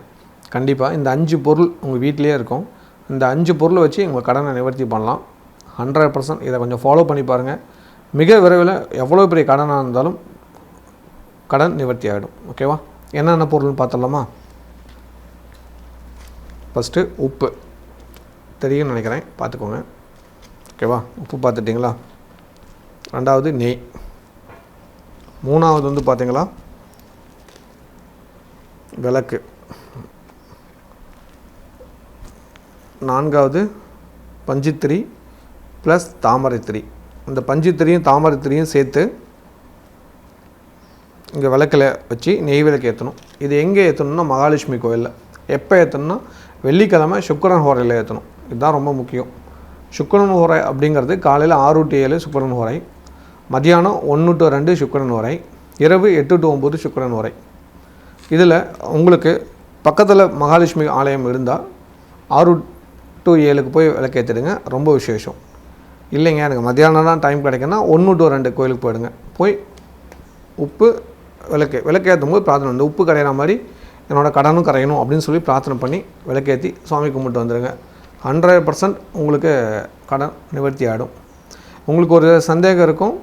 கண்டிப்பாக இந்த 5 பொருள் உங்கள் வீட்டிலே இருக்கும். இந்த 5 பொருளை வச்சு உங்கள் கடனை நிவர்த்தி பண்ணலாம். 100% இதை கொஞ்சம் ஃபாலோ பண்ணி பாருங்கள். மிக விரைவில் எவ்வளோ பெரிய கடனாக இருந்தாலும் கடன் நிவர்த்தி ஆகிடும். ஓகேவா? என்னென்ன பொருள்னு பார்த்துடலாமா? ஃபஸ்ட்டு உப்பு தெரியும்னு நினைக்கிறேன், பார்த்துக்கோங்க. ஓகேவா? உப்பு பார்த்துட்டிங்களா? 2வது நெய். 3வது பார்த்தீங்களா விளக்கு. 4வது பஞ்சுத்திரி ப்ளஸ் தாமரைத்திரி. இந்த பஞ்சுத்திரியும் தாமரைத்திரியும் சேர்த்து இங்கே விளக்கில் வச்சு நெய் விளக்கு ஏற்றணும். இது எங்கே ஏற்றணும்னா மகாலட்சுமி கோயிலில். எப்போ ஏற்றணும்னா வெள்ளிக்கிழமை சுக்கிரன் ஹோரையில் ஏற்றணும். இதுதான் ரொம்ப முக்கியம். சுக்கிரன் ஹோரை அப்படிங்கிறது காலையில் 6 to 7 சுக்கிரன் ஹோரை, மதியானம் 1 to 2 சுக்கிரன் ஹோரை, இரவு 8 to 9 சுக்கிரன் ஹோரை. இதில் உங்களுக்கு பக்கத்தில் மகாலட்சுமி ஆலயம் இருந்தால் 6 to 7 போய் விளக்கேற்றிடுங்க, ரொம்ப விசேஷம். இல்லைங்க எனக்கு மத்தியானம் தான் டைம் கிடைக்குன்னா 1 to 2 கோயிலுக்கு போயிடுங்க. போய் உப்பு விளக்கேற்றும் போது பிரார்த்தனை, இந்த உப்பு கரையிற மாதிரி என்னோடய கடனும் கரையணும் அப்படின்னு சொல்லி பிரார்த்தனை பண்ணி விளக்கேற்றி சுவாமி கும்பிட்டு வந்துடுங்க. 100% உங்களுக்கு கடன் நிவர்த்தி ஆகிடும். உங்களுக்கு ஒரு சந்தேகம் இருக்கும்,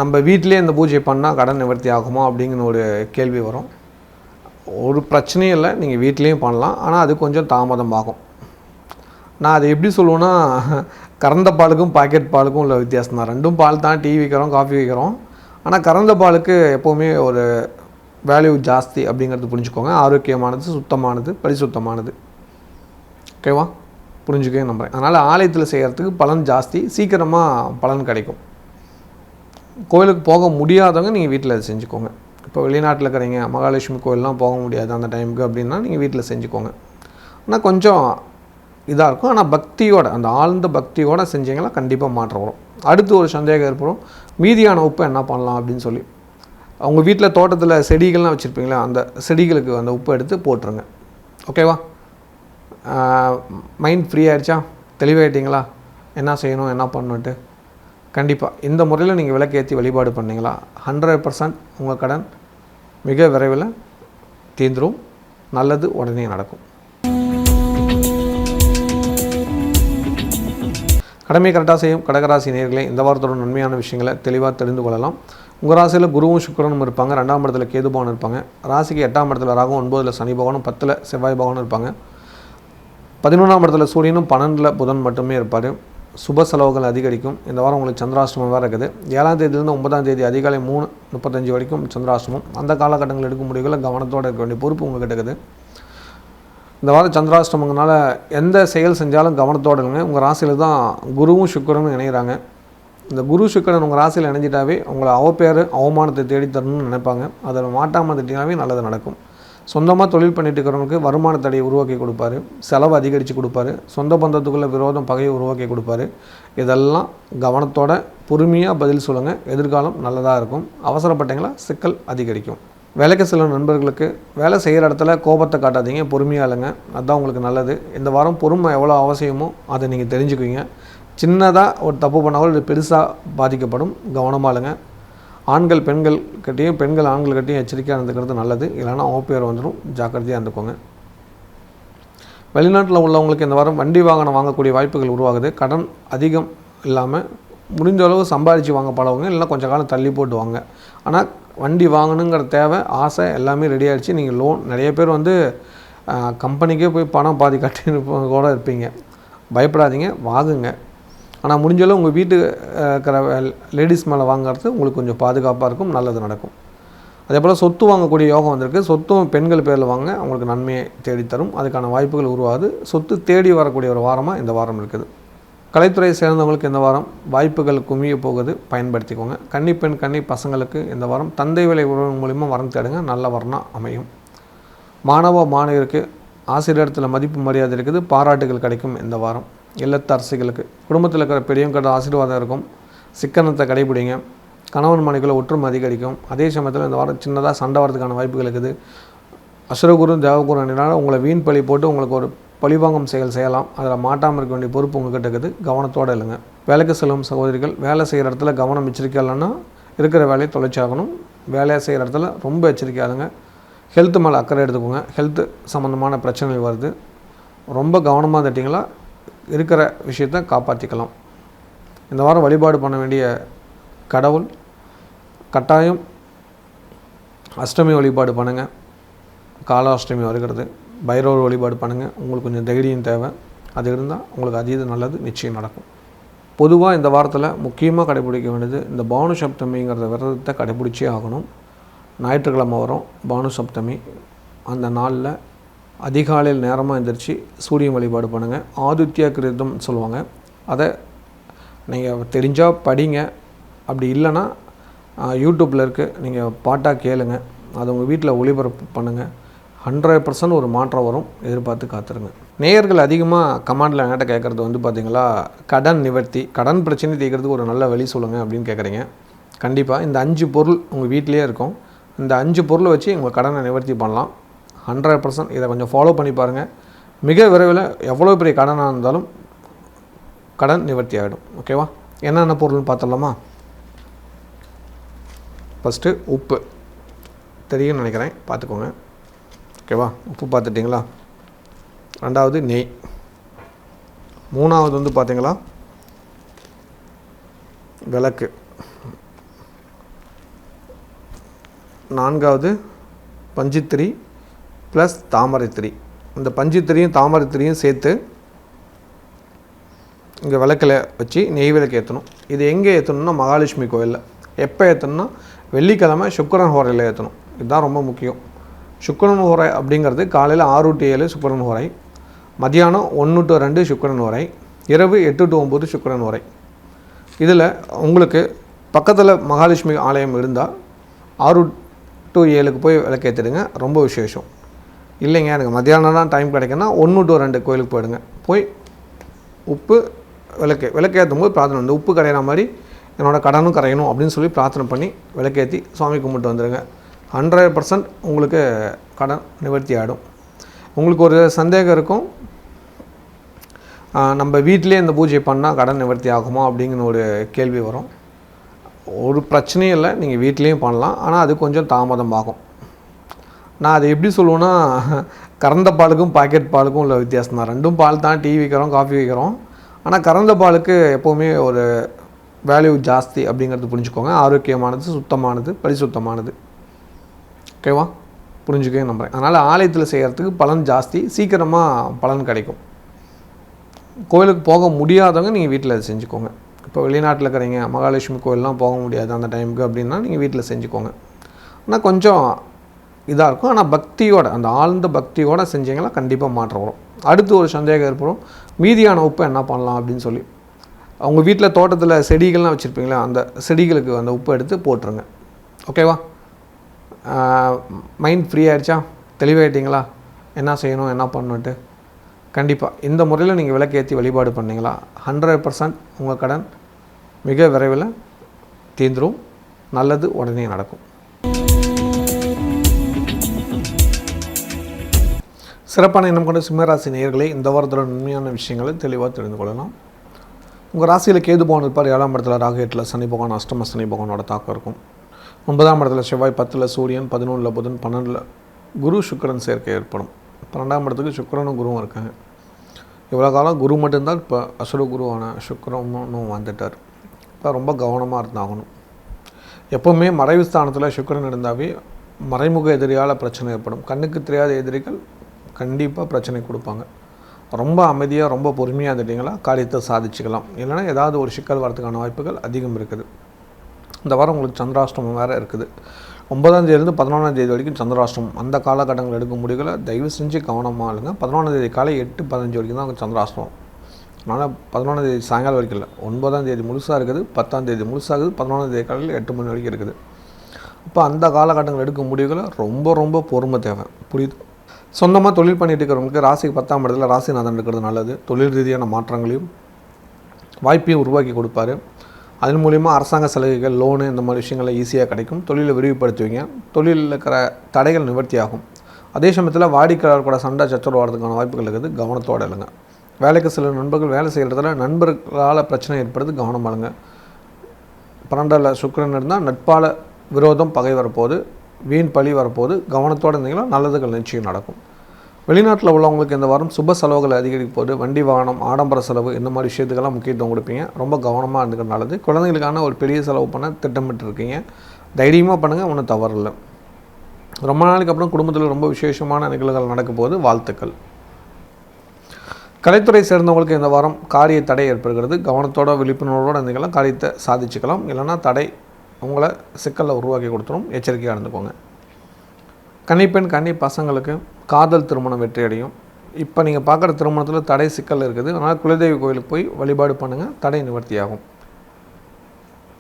நம்ம வீட்டிலே இந்த பூஜை பண்ணால் கடன் நிவர்த்தி ஆகுமா அப்படிங்கிற ஒரு கேள்வி வரும். ஒரு பிரச்சனையும் இல்லை, நீங்கள் வீட்லேயும் பண்ணலாம். ஆனால் அது கொஞ்சம் தாமதம் ஆகும். நான் அதை எப்படி சொல்லுவேன்னா, கறந்த பாலுக்கும் பாக்கெட் பாலுக்கும் உள்ள வித்தியாசம் தான். ரெண்டும் பால் தான், டீ விற்கிறோம், காஃபி விற்கிறோம். ஆனால் கறந்த பாலுக்கு எப்போவுமே ஒரு வேல்யூ ஜாஸ்தி அப்படிங்கிறது புரிஞ்சுக்கோங்க. ஆரோக்கியமானது, சுத்தமானது, பரிசுத்தமானது. ஓகேவா? புரிஞ்சுக்கவே நம்புகிறேன். அதனால் ஆலயத்தில் செய்கிறதுக்கு பலன் ஜாஸ்தி, சீக்கிரமாக பலன் கிடைக்கும். கோயிலுக்கு போக முடியாதவங்க நீங்கள் வீட்டில் அதை செஞ்சுக்கோங்க. இப்போ வெளிநாட்டில் இருக்கிறீங்க, மகாலட்சுமி கோயிலெலாம் போக முடியாது அந்த டைமுக்கு அப்படின்னா நீங்கள் வீட்டில் செஞ்சுக்கோங்க. ஆனால் கொஞ்சம் இதாக இருக்கும். ஆனால் பக்தியோட, அந்த ஆழ்ந்த பக்தியோடு செஞ்சீங்கன்னா கண்டிப்பாக மாற்றம் வரும். அடுத்து ஒரு சந்தேகம் ஏற்படும், மீதியான உப்பை என்ன பண்ணலாம் அப்படின்னு சொல்லி. அவங்க வீட்டில் தோட்டத்தில் செடிகள்லாம் வச்சுருப்பீங்களா, அந்த செடிகளுக்கு அந்த உப்பை எடுத்து போட்டுருங்க. ஓகேவா? மைண்ட் ஃப்ரீ ஆகிடுச்சா? தெளிவாயிட்டீங்களா என்ன செய்யணும் என்ன பண்ணணுன்ட்டு? கண்டிப்பாக இந்த முறையில் நீங்கள் விளக்கேற்றி வழிபாடு பண்ணிங்களா 100% உங்கள் கடன் மிக விரைவில் தீர்ந்துடும். நல்லது உடனே நடக்கும். கடமை கரெக்டாக செய்யும் கடகராசி நேயர்களே, இந்த வாரத்தோட நன்மையான விஷயங்களை தெளிவாக தெரிந்து கொள்ளலாம். உங்கள் ராசியில் குருவும் சுக்கிரனும் இருப்பாங்க, 2ஆம் இடத்துல கேது பகவான் இருப்பாங்க, ராசிக்கு 8ஆம் இடத்துல ராகும், 9ல் சனி பகவானும், 10ல் செவ்வாய் பகவானும் இருப்பாங்க, 11ஆம் இடத்துல சூரியனும், 12ல் புதன் மட்டுமே இருப்பார். சுப செலவுகள் அதிகரிக்கும். இந்த வாரம் உங்களுக்கு சந்திராஷ்டமம் வேறு இருக்குது. 7ஆம் தேதியிலேருந்து 9ஆம் தேதி அதிகாலை 3:35 வரைக்கும் சந்திராஷ்டமம். அந்த காலகட்டங்கள் எடுக்கும் முடிவுகளை கவனத்தோடு இருக்க வேண்டிய பொறுப்பு உங்களுக்கு இருக்குது. இந்த வாரம் சந்திராஷ்டமங்கனால எந்த செயல் செஞ்சாலும் கவனத்தோடு இருங்க. உங்கள் ராசியில் தான் குருவும் சுக்கிரனும் இணைகிறாங்க. இந்த குரு சுக்கிரன் உங்கள் ராசியில் இணைஞ்சிட்டாவே உங்களை அவப்பேர் அவமானத்தை தேடித்தரணும்னு நினைப்பாங்க. அதை மாட்டாமல் திட்டினாவே நல்லது நடக்கும். சொந்தமாக தொழில் பண்ணிட்டு இருக்கிறவங்களுக்கு வருமான தடையை உருவாக்கி கொடுப்பாரு, செலவு அதிகரித்து கொடுப்பாரு, சொந்த பந்தத்துக்குள்ளே விரோதம் பகையை உருவாக்கி கொடுப்பாரு. இதெல்லாம் கவனத்தோட பொறுமையாக பதில் சொல்லுங்கள். எதிர்காலம் நல்லதாக இருக்கும். அவசரப்பட்டீங்களா சிக்கல் அதிகரிக்கும். வேலைக்கு செல்லும் நண்பர்களுக்கு வேலை செய்கிற இடத்துல கோபத்தை காட்டாதீங்க, பொறுமையாக இல்லைங்க, அதுதான் உங்களுக்கு நல்லது. இந்த வாரம் பொறுமை எவ்வளோ அவசியமோ அதை நீங்கள் தெரிஞ்சுக்குவீங்க. சின்னதாக ஒரு தப்பு பண்ணாலும் இது பெருசாக பாதிக்கப்படும். கவனமாக இல்லைங்க. ஆண்கள் பெண்கள் கிட்டேயும், பெண்கள் ஆண்கள் கிட்டேயும் எச்சரிக்கையாக இருந்துக்கிறது நல்லது. இல்லைனா பேர் வந்துடும், ஜாக்கிரதையாக இருந்துக்கோங்க. வெளிநாட்டில் உள்ளவங்களுக்கு இந்த வாரம் வண்டி வாகனம் வாங்கக்கூடிய வாய்ப்புகள் உருவாகுது. கடன் அதிகம் இல்லாமல் முடிஞ்ச அளவு சம்பாதிச்சு வாங்க பழகுங்க, இல்லைனா கொஞ்சம் காலம் தள்ளி போட்டு வாங்க. ஆனால் வண்டி வாங்கணுங்கிற தேவை, ஆசை எல்லாமே ரெடி ஆகிடுச்சு. நீங்கள் லோன் நிறைய பேர் கம்பெனிக்கே போய் பணம் பாதி கட்டி கூட இருப்பீங்க. பயப்படாதீங்க, வாங்குங்க. ஆனால் முடிஞ்சளவு உங்கள் வீட்டு இருக்கிற லேடிஸ் மேலே வாங்குறது உங்களுக்கு கொஞ்சம் பாதுகாப்பாக இருக்கும், நல்லது நடக்கும். அதே போல் சொத்து வாங்கக்கூடிய யோகம் வந்திருக்கு. சொத்தும் பெண்கள் பேரில் வாங்க அவங்களுக்கு நன்மையை தேடித்தரும். அதுக்கான வாய்ப்புகள் உருவாகுது. சொத்து தேடி வரக்கூடிய ஒரு வாரமாக இந்த வாரம் இருக்குது. கலைத்துறையை சேர்ந்தவங்களுக்கு இந்த வாரம் வாய்ப்புகள் குமிய போகுது, பயன்படுத்திக்கோங்க. கன்னி பெண் கன்னி பசங்களுக்கு இந்த வாரம் தந்தை வழி உறவு மூலிமா வரம் தேடுங்க, நல்ல வரணம் அமையும். மாணவ மாணவியருக்கு ஆசிரியத்தில் மதிப்பு மரியாதை இருக்குது, பாராட்டுகள் கிடைக்கும். இந்த வாரம் இல்லத்தரசிகளுக்கு குடும்பத்தில் இருக்கிற பெரியவங்க ஆசீர்வாதம் இருக்கும். சிக்கனத்தை கடைபிடிங்க. கணவன் மனைவிக்குள்ள ஒற்றுமை அதிகரிக்கும். அதே சமயத்தில் இந்த வாரம் சின்னதாக சண்டை வரதுக்கான வாய்ப்புகள் இருக்குது. அசுரகுரு தேவகுரு என்னால் உங்களை வீண் பழி போட்டு உங்களுக்கு ஒரு பழிவாங்கும் செயல் செய்யலாம். அதில் மாட்டாமல் இருக்க வேண்டிய பொறுப்பு உங்கள்கிட்ட இருக்குது. கவனத்தோடு இல்லைங்க. வேலைக்கு செல்லும் சகோதரிகள் வேலை செய்கிற இடத்துல கவனம் எச்சரிக்கை இல்லைன்னா இருக்கிற வேலையை தொலைச்சாகணும். வேலையை செய்கிற இடத்துல ரொம்ப எச்சரிக்கையாளுங்க. ஹெல்த்து மேலே அக்கறை எடுத்துக்கோங்க. ஹெல்த்து சம்மந்தமான பிரச்சனைகள் வருது, ரொம்ப கவனமாக தட்டிங்களா இருக்கிற விஷயத்தை காப்பாற்றிக்கலாம். இந்த வாரம் வழிபாடு பண்ண வேண்டிய கடவுள் கட்டாயம் அஷ்டமி வழிபாடு பண்ணுங்கள். காலாஷ்டமி வருகிறது, பைரவர் வழிபாடு பண்ணுங்கள். உங்களுக்கு கொஞ்சம் தைரியம் தேவை, அது இருந்தால் உங்களுக்கு அதீத நல்லது நிச்சயம் நடக்கும். பொதுவாக இந்த வாரத்தில் முக்கியமாக கடைபிடிக்க வேண்டியது இந்த பானு சப்தமிங்கிறத விரதத்தை கடைபிடிச்சே ஆகணும். ஞாயிற்றுக்கிழமை வரும் பானு சப்தமி. அந்த நாளில் அதிகாலையில் நேரமாக எழுந்திரிச்சு சூரியன் வழிபாடு பண்ணுங்கள். ஆதித்ய கிருதம் சொல்லுவாங்க, அதை நீங்கள் தெரிஞ்சால் படிங்க. அப்படி இல்லைன்னா யூடியூப்பில் இருக்குது, நீங்கள் பாட்டாக கேளுங்க. அதை உங்கள் வீட்டில் ஒளிபரப்பு பண்ணுங்கள். 100% ஒரு மாற்றம் வரும். எதிர்பார்த்து காத்துருங்க. நேயர்கள் அதிகமாக கமெண்டில் என்கிட்ட கேட்குறது வந்து பார்த்திங்களா, கடன் நிவர்த்தி, கடன் பிரச்சனை தீர்க்கிறதுக்கு ஒரு நல்ல வழி சொல்லுங்கள் அப்படின்னு கேட்குறீங்க. கண்டிப்பாக இந்த 5 பொருள் உங்கள் வீட்டிலே இருக்கும். இந்த 5 பொருளை வச்சு உங்கள் கடனை நிவர்த்தி பண்ணலாம். 100% இதை கொஞ்சம் ஃபாலோ பண்ணி பாருங்கள். மிக விரைவில் எவ்வளோ பெரிய கடனாக இருந்தாலும் கடன் நிவர்த்தி ஆகிடும். ஓகேவா? என்னென்ன பொருள்னு பார்த்துடலாமா? ஃபஸ்ட்டு உப்பு தெரியும்னு நினைக்கிறேன், பார்த்துக்கோங்க. ஓகேவா? உப்பு பார்த்துட்டிங்களா? ரெண்டாவது நெய். மூணாவது வந்து பார்த்தீங்களா விளக்கு. நான்காவது பஞ்சுத்திரி ப்ளஸ் தாமரைத்திரி. இந்த பஞ்சுத்திரியும் தாமரைத்திரியும் சேர்த்து இங்கே விளக்கில் வச்சு நெய் விளக்கு ஏற்றணும். இது எங்கே ஏற்றணும்னா மகாலட்சுமி கோயிலில். எப்போ ஏற்றணும்னா வெள்ளிக்கிழமை சுக்கிரன் ஹோரையில் ஏற்றணும். இதுதான் ரொம்ப முக்கியம். சுக்கிரன் ஹோரை அப்படிங்கிறது காலையில் 6 to 7 சுக்கிரன் ஹோரை, மதியானம் 1 to 2 சுக்கிரன் ஹோரை, இரவு 8 to 9 சுக்கிரன் ஹோரை. இதில் உங்களுக்கு பக்கத்தில் மகாலட்சுமி ஆலயம் இருந்தால் 6 to 7 போய் விளக்கேற்றிடுங்க. ரொம்ப விசேஷம். இல்லைங்க எனக்கு மத்தியானம் தான் டைம் கிடைக்குன்னா 1 to 2 கோயிலுக்கு போயிடுங்க. போய் உப்பு விளக்கேற்றும் போது பிரார்த்தனை, இந்த உப்பு கரையிற மாதிரி என்னோடய கடனும் கரையணும் அப்படின்னு சொல்லி பிரார்த்தனை பண்ணி விளக்கேற்றி சுவாமி கும்பிட்டு வந்துடுங்க. 100% உங்களுக்கு கடன் நிவர்த்தி ஆகிடும். உங்களுக்கு ஒரு சந்தேகம் இருக்கும், நம்ம வீட்டிலே இந்த பூஜை பண்ணால் கடன் நிவர்த்தி ஆகுமா அப்படிங்கிற ஒரு கேள்வி வரும். ஒரு பிரச்சனையும் இல்லை, நீங்கள் வீட்லேயும் பண்ணலாம். ஆனால் அது கொஞ்சம் தாமதமாகும். நான் அதை எப்படி சொல்லுவேன்னா, கறந்த பாலுக்கும் பாக்கெட் பாலுக்கும் உள்ள வித்தியாசம் தான். ரெண்டும் பால் தான், டீ விற்கிறோம், காஃபி விற்கிறோம். ஆனால் கறந்த பாலுக்கு எப்போவுமே ஒரு வேல்யூ ஜாஸ்தி அப்படிங்கிறது புரிஞ்சுக்கோங்க. ஆரோக்கியமானது, சுத்தமானது, பரிசுத்தமானது. ஓகேவா? புரிஞ்சுக்கவே நம்புகிறேன். அதனால் ஆலயத்தில் செய்கிறதுக்கு பலன் ஜாஸ்தி, சீக்கிரமாக பலன் கிடைக்கும். கோயிலுக்கு போக முடியாதவங்க நீங்கள் வீட்டில் அதை செஞ்சுக்கோங்க. இப்போ வெளிநாட்டில் இருக்கிறீங்க, மகாலட்சுமி கோயிலெலாம் போக முடியாது அந்த டைமுக்கு அப்படின்னா நீங்கள் வீட்டில் செஞ்சுக்கோங்க. ஆனால் கொஞ்சம் இதாக இருக்கும். ஆனால் பக்தியோட, அந்த ஆழ்ந்த பக்தியோடு செஞ்சிங்கன்னா கண்டிப்பாக மாற்றம் வரும். அடுத்து ஒரு சந்தேகம் ஏற்படும், மீதியான உப்பை என்ன பண்ணலாம் அப்படின்னு சொல்லி. அவங்க வீட்டில் தோட்டத்தில் செடிகள்லாம் வச்சுருப்பீங்களா, அந்த செடிகளுக்கு அந்த உப்பை எடுத்து போட்டுருங்க. ஓகேவா? மைண்ட் ஃப்ரீ ஆகிடுச்சா? தெளிவாயிட்டிங்களா என்ன செய்யணும் என்ன பண்ணணுன்ட்டு? கண்டிப்பாக இந்த முறையில் நீங்கள் விளக்கேற்றி வழிபாடு பண்ணிங்களா 100% உங்கள் கடன் மிக விரைவில் தீர்ந்துடும். நல்லது உடனே நடக்கும். சிறப்பான எண்ணம் கொண்ட சிம்மராசி நேயர்களே, இந்த வாரத்தோட உண்மையான விஷயங்களை தெளிவாக தெரிந்து கொள்ளலாம். உங்கள் ராசியில் கேது பகவான் இருப்பார். 7ஆம் இடத்துல ராகு, 8ல் சனி பகவான், அஷ்டம சனி பகவானோட தாக்கம் இருக்கும். 9ஆம் இடத்துல செவ்வாய், 10ல் சூரியன், 11ல் புதன், 12ல் குரு சுக்கிரன் சேர்க்கை ஏற்படும். 12ஆம் இடத்துக்கு சுக்கிரனும் குருவும் இருக்காங்க. இவ்வளோ காலம் குரு மட்டும்தான், இப்போ அசுர குருவான சுக்கிரனும் வந்துட்டார். இப்போ ரொம்ப கவனமாக இருந்தாகணும். எப்போவுமே மறைவு ஸ்தானத்தில் சுக்கிரன் இருந்தாவே மறைமுக எதிரியால் பிரச்சனை ஏற்படும். கண்ணுக்கு தெரியாத எதிரிகள் கண்டிப்பாக பிரச்சனை கொடுப்பாங்க. ரொம்ப அமைதியாக, ரொம்ப பொறுமையாக இருந்துட்டிங்களா காரியத்தை சாதிச்சுக்கலாம். இல்லைனா ஏதாவது ஒரு சிக்கல் வரதுக்கான வாய்ப்புகள் அதிகம் இருக்குது. இந்த வாரம் உங்களுக்கு சந்திராஷ்டமம் வேறு இருக்குது. 9ஆம் தேதியிலேருந்து 11ஆம் தேதி வரைக்கும் சந்திராஷ்டமம். அந்த காலகட்டங்கள் எடுக்கும் முடிவுகளை தயவு செஞ்சு கவனமாக இல்லைங்க. 11ஆம் தேதி காலை 8:15 வரைக்கும் தான் உங்களுக்கு சந்திராஷ்டமம். அதனால் 11ஆம் தேதி சாயங்காலம் வரைக்கும் இல்லை, 9ஆம் தேதி முழுசாக இருக்குது, 10ஆம் தேதி முழுசாகுது, 11ஆம் தேதி காலையில் 8 மணி வரைக்கும் இருக்குது. அப்போ அந்த காலகட்டங்கள் எடுக்கும் முடிவுகளை ரொம்ப ரொம்ப பொறுமை தேவை. புரியுது? சொந்தமாக தொழில் பண்ணிட்டு இருக்கிறவங்களுக்கு ராசிக்கு 10ஆம் இடத்துல ராசிநாதன் இருக்கிறது நல்லது. தொழில் ரீதியான மாற்றங்களையும் வாய்ப்பையும் உருவாக்கி கொடுப்பாரு. அதன் மூலிமா அரசாங்க சலுகைகள், லோனு, இந்த மாதிரி விஷயங்களை ஈஸியாக கிடைக்கும். தொழிலை விரிவுபடுத்துவீங்க. தொழிலில் இருக்கிற தடைகள் நிவர்த்தி ஆகும். அதே சமயத்தில் வாடிக்கையாளர் கூட சண்டை சச்சரவு வரதுக்கான வாய்ப்புகள் இருக்குது. கவனத்தோடு இல்லைங்க. வேலைக்கு சில நண்பர்கள் வேலை செய்கிறதுல நண்பர்களால் பிரச்சனை ஏற்படுது. கவனமாக இல்லைங்க. 12ல் சுக்கிரன் இருந்தால் நட்பால் விரோதம், பகை வரப்போகுது, வீண் பழி வரப்போகுது. கவனத்தோடு இருந்தீங்கன்னா நல்லதுகள் நிச்சயம் நடக்கும். வெளிநாட்டில் உள்ளவங்களுக்கு இந்த வாரம் சுப செலவுகள் அதிகரிக்க போது. வண்டி வாகனம், ஆடம்பர செலவு, இந்த மாதிரி விஷயத்துக்கெல்லாம் முக்கியத்துவம் கொடுப்பீங்க. ரொம்ப கவனமாக இருந்துக்கிற நல்லது. குழந்தைங்களுக்கான ஒரு பெரிய செலவு பண்ண திட்டமிட்டு இருக்கீங்க. தைரியமாக பண்ணுங்கள், ஒன்றும் தவறில்லை. ரொம்ப நாளைக்கு அப்புறம் குடும்பத்தில் ரொம்ப விசேஷமான நிகழ்வுகள் நடக்க போது. வாழ்த்துக்கள். கலைத்துறை சேர்ந்தவங்களுக்கு இந்த வாரம் காரிய தடை ஏற்படுகிறது. கவனத்தோட விழிப்புணர்வோடு இருந்தீங்கன்னா காரியத்தை சாதிச்சுக்கலாம். இல்லைனா தடை உங்களை சிக்கலில் உருவாக்கி கொடுத்துரும். எச்சரிக்கையாக இருந்துக்கோங்க. கன்னிப்பெண், கன்னி பசங்களுக்கு காதல் திருமணம் வெற்றி அடையும். இப்போ நீங்கள் பார்க்குற திருமணத்தில் தடை சிக்கல் இருக்குது. அதனால் குலதெய்வ கோயிலுக்கு போய் வழிபாடு பண்ணுங்கள், தடை நிவர்த்தியாகும்.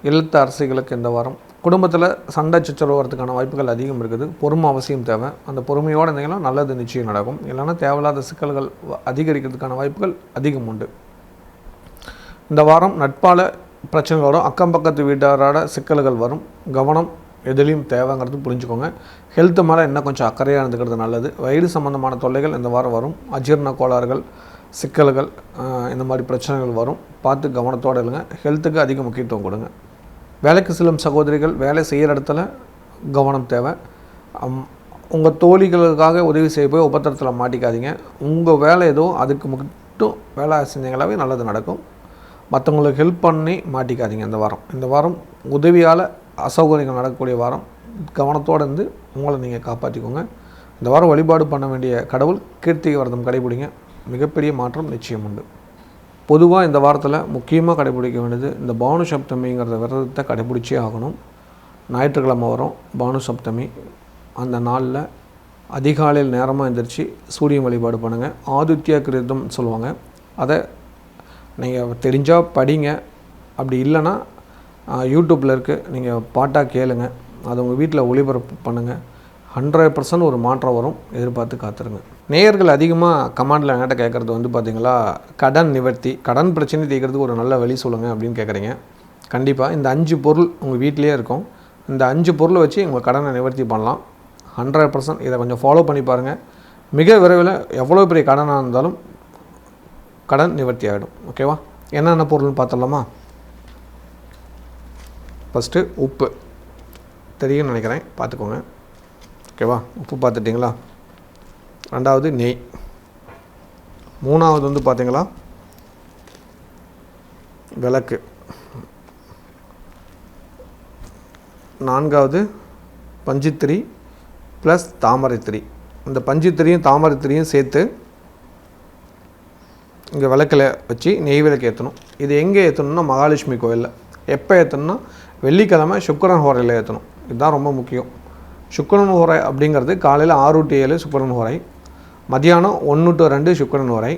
இல்லத்து அரசிகளுக்கு இந்த வாரம் குடும்பத்தில் சண்டை சச்சரவு வரதுக்கான வாய்ப்புகள் அதிகம் இருக்குது. பொறுமை அவசியம் தேவை. அந்த பொறுமையோடு இருந்தீங்கன்னா நல்லது நிச்சயம் நடக்கும். இல்லைன்னா தேவையில்லாத சிக்கல்கள் அதிகரிக்கிறதுக்கான வாய்ப்புகள் அதிகம் உண்டு. இந்த வாரம் நட்பால் பிரச்சனைகள் வரும். அக்கம் பக்கத்து வீட்டாரோட சிக்கல்கள் வரும். கவனம் எதுலேயும் தேவைங்கிறது புரிஞ்சுக்கோங்க. ஹெல்த்து மேலே இன்னும் கொஞ்சம் அக்கறையாக இருந்துக்கிறது நல்லது. வயிறு சம்மந்தமான தொல்லைகள் இந்த வாரம் வரும். அஜீரண கோளாறுகள், சிக்கல்கள், இந்த மாதிரி பிரச்சனைகள் வரும். பார்த்து கவனத்தோடு இருங்க. ஹெல்த்துக்கு அதிக முக்கியத்துவம் கொடுங்க. வேலைக்கு செல்லும் சகோதரிகள் வேலை செய்கிற இடத்துல கவனம் தேவை. உங்கள் தோழிகளுக்காக உதவி செய்ய போய் உபத்திரத்தில் மாட்டிக்காதீங்க. உங்கள் வேலை ஏதோ அதுக்கு மட்டும் வேலை செஞ்சீங்களாவே நல்லது நடக்கும். மற்றவங்களுக்கு ஹெல்ப் பண்ணி மாட்டிக்காதீங்க. இந்த வாரம் உதவியால் அசௌகரியங்கள் நடக்கக்கூடிய வாரம். கவனத்தோடு இருந்து உங்களை நீங்கள் காப்பாற்றிக்கோங்க. இந்த வாரம் வழிபாடு பண்ண வேண்டிய கடவுள் கீர்த்திகை விரதம் கடைபிடிங்க. மிகப்பெரிய மாற்றம் நிச்சயம் உண்டு. பொதுவாக இந்த வாரத்தில் முக்கியமாக கடைபிடிக்க வேண்டியது இந்த பானு சப்தமிங்கிறத விரதத்தை கடைபிடிச்சே ஆகணும். ஞாயிற்றுக்கிழமை வரும் பானு சப்தமி. அந்த நாளில் அதிகாலையில் நேரமாக எழுந்திரிச்சு சூரியன் வழிபாடு பண்ணுங்கள். ஆதித்ய கிருதம் சொல்லுவாங்க. அதை நீங்கள் தெரிஞ்சால் படிங்க. அப்படி இல்லைன்னா யூடியூப்பில் இருக்குது, நீங்கள் பாட்டாக கேளுங்க. அதை உங்கள் வீட்டில் ஒளிபரப்பு பண்ணுங்கள். 100% ஒரு மாற்றம் வரும். எதிர்பார்த்து காத்துருங்க. நேயர்கள் அதிகமாக கமாண்டில் என்கிட்ட கேட்குறது வந்து பார்த்திங்களா, கடன் நிவர்த்தி, கடன் பிரச்சனை தீர்க்கிறதுக்கு ஒரு நல்ல வழி சொல்லுங்கள் அப்படின்னு கேட்குறீங்க. கண்டிப்பாக இந்த 5 பொருள் உங்கள் வீட்டிலே இருக்கும். இந்த 5 பொருளை வச்சு உங்கள் கடனை நிவர்த்தி பண்ணலாம். 100% இதை கொஞ்சம் ஃபாலோ பண்ணி பாருங்கள். மிக விரைவில் எவ்வளோ பெரிய கடனாக இருந்தாலும் கடன் நிவர்த்தி ஆகிடும். ஓகேவா? என்னென்ன பொருள்னு பார்த்துடலாமா? ஃபஸ்ட்டு உப்பு தெரியும்னு நினைக்கிறேன், பார்த்துக்கோங்க. ஓகேவா? உப்பு பார்த்துட்டிங்களா? 2வது நெய். 3வது வந்து பார்த்தீங்களா விளக்கு. 4வது பஞ்சுத்திரி ப்ளஸ் தாமரைத்திரி. இந்த பஞ்சுத்திரியும் தாமரைத்திரியும் சேர்த்து இங்கே விளக்கில் வச்சு நெய் விளக்கு ஏற்றணும். இது எங்கே ஏற்றணும்னா மகாலட்சுமி கோயிலில். எப்போ ஏற்றணும்னா வெள்ளிக்கிழமை சுக்கிரன் ஹோரையில் ஏற்றணும். இதுதான் ரொம்ப முக்கியம். சுக்கிரன் ஹோரை அப்படிங்கிறது காலையில் 6 to 7 சுக்கிரன் ஹோரை, மதியானம் 1 to 2 சுக்கிரன் ஹோரை,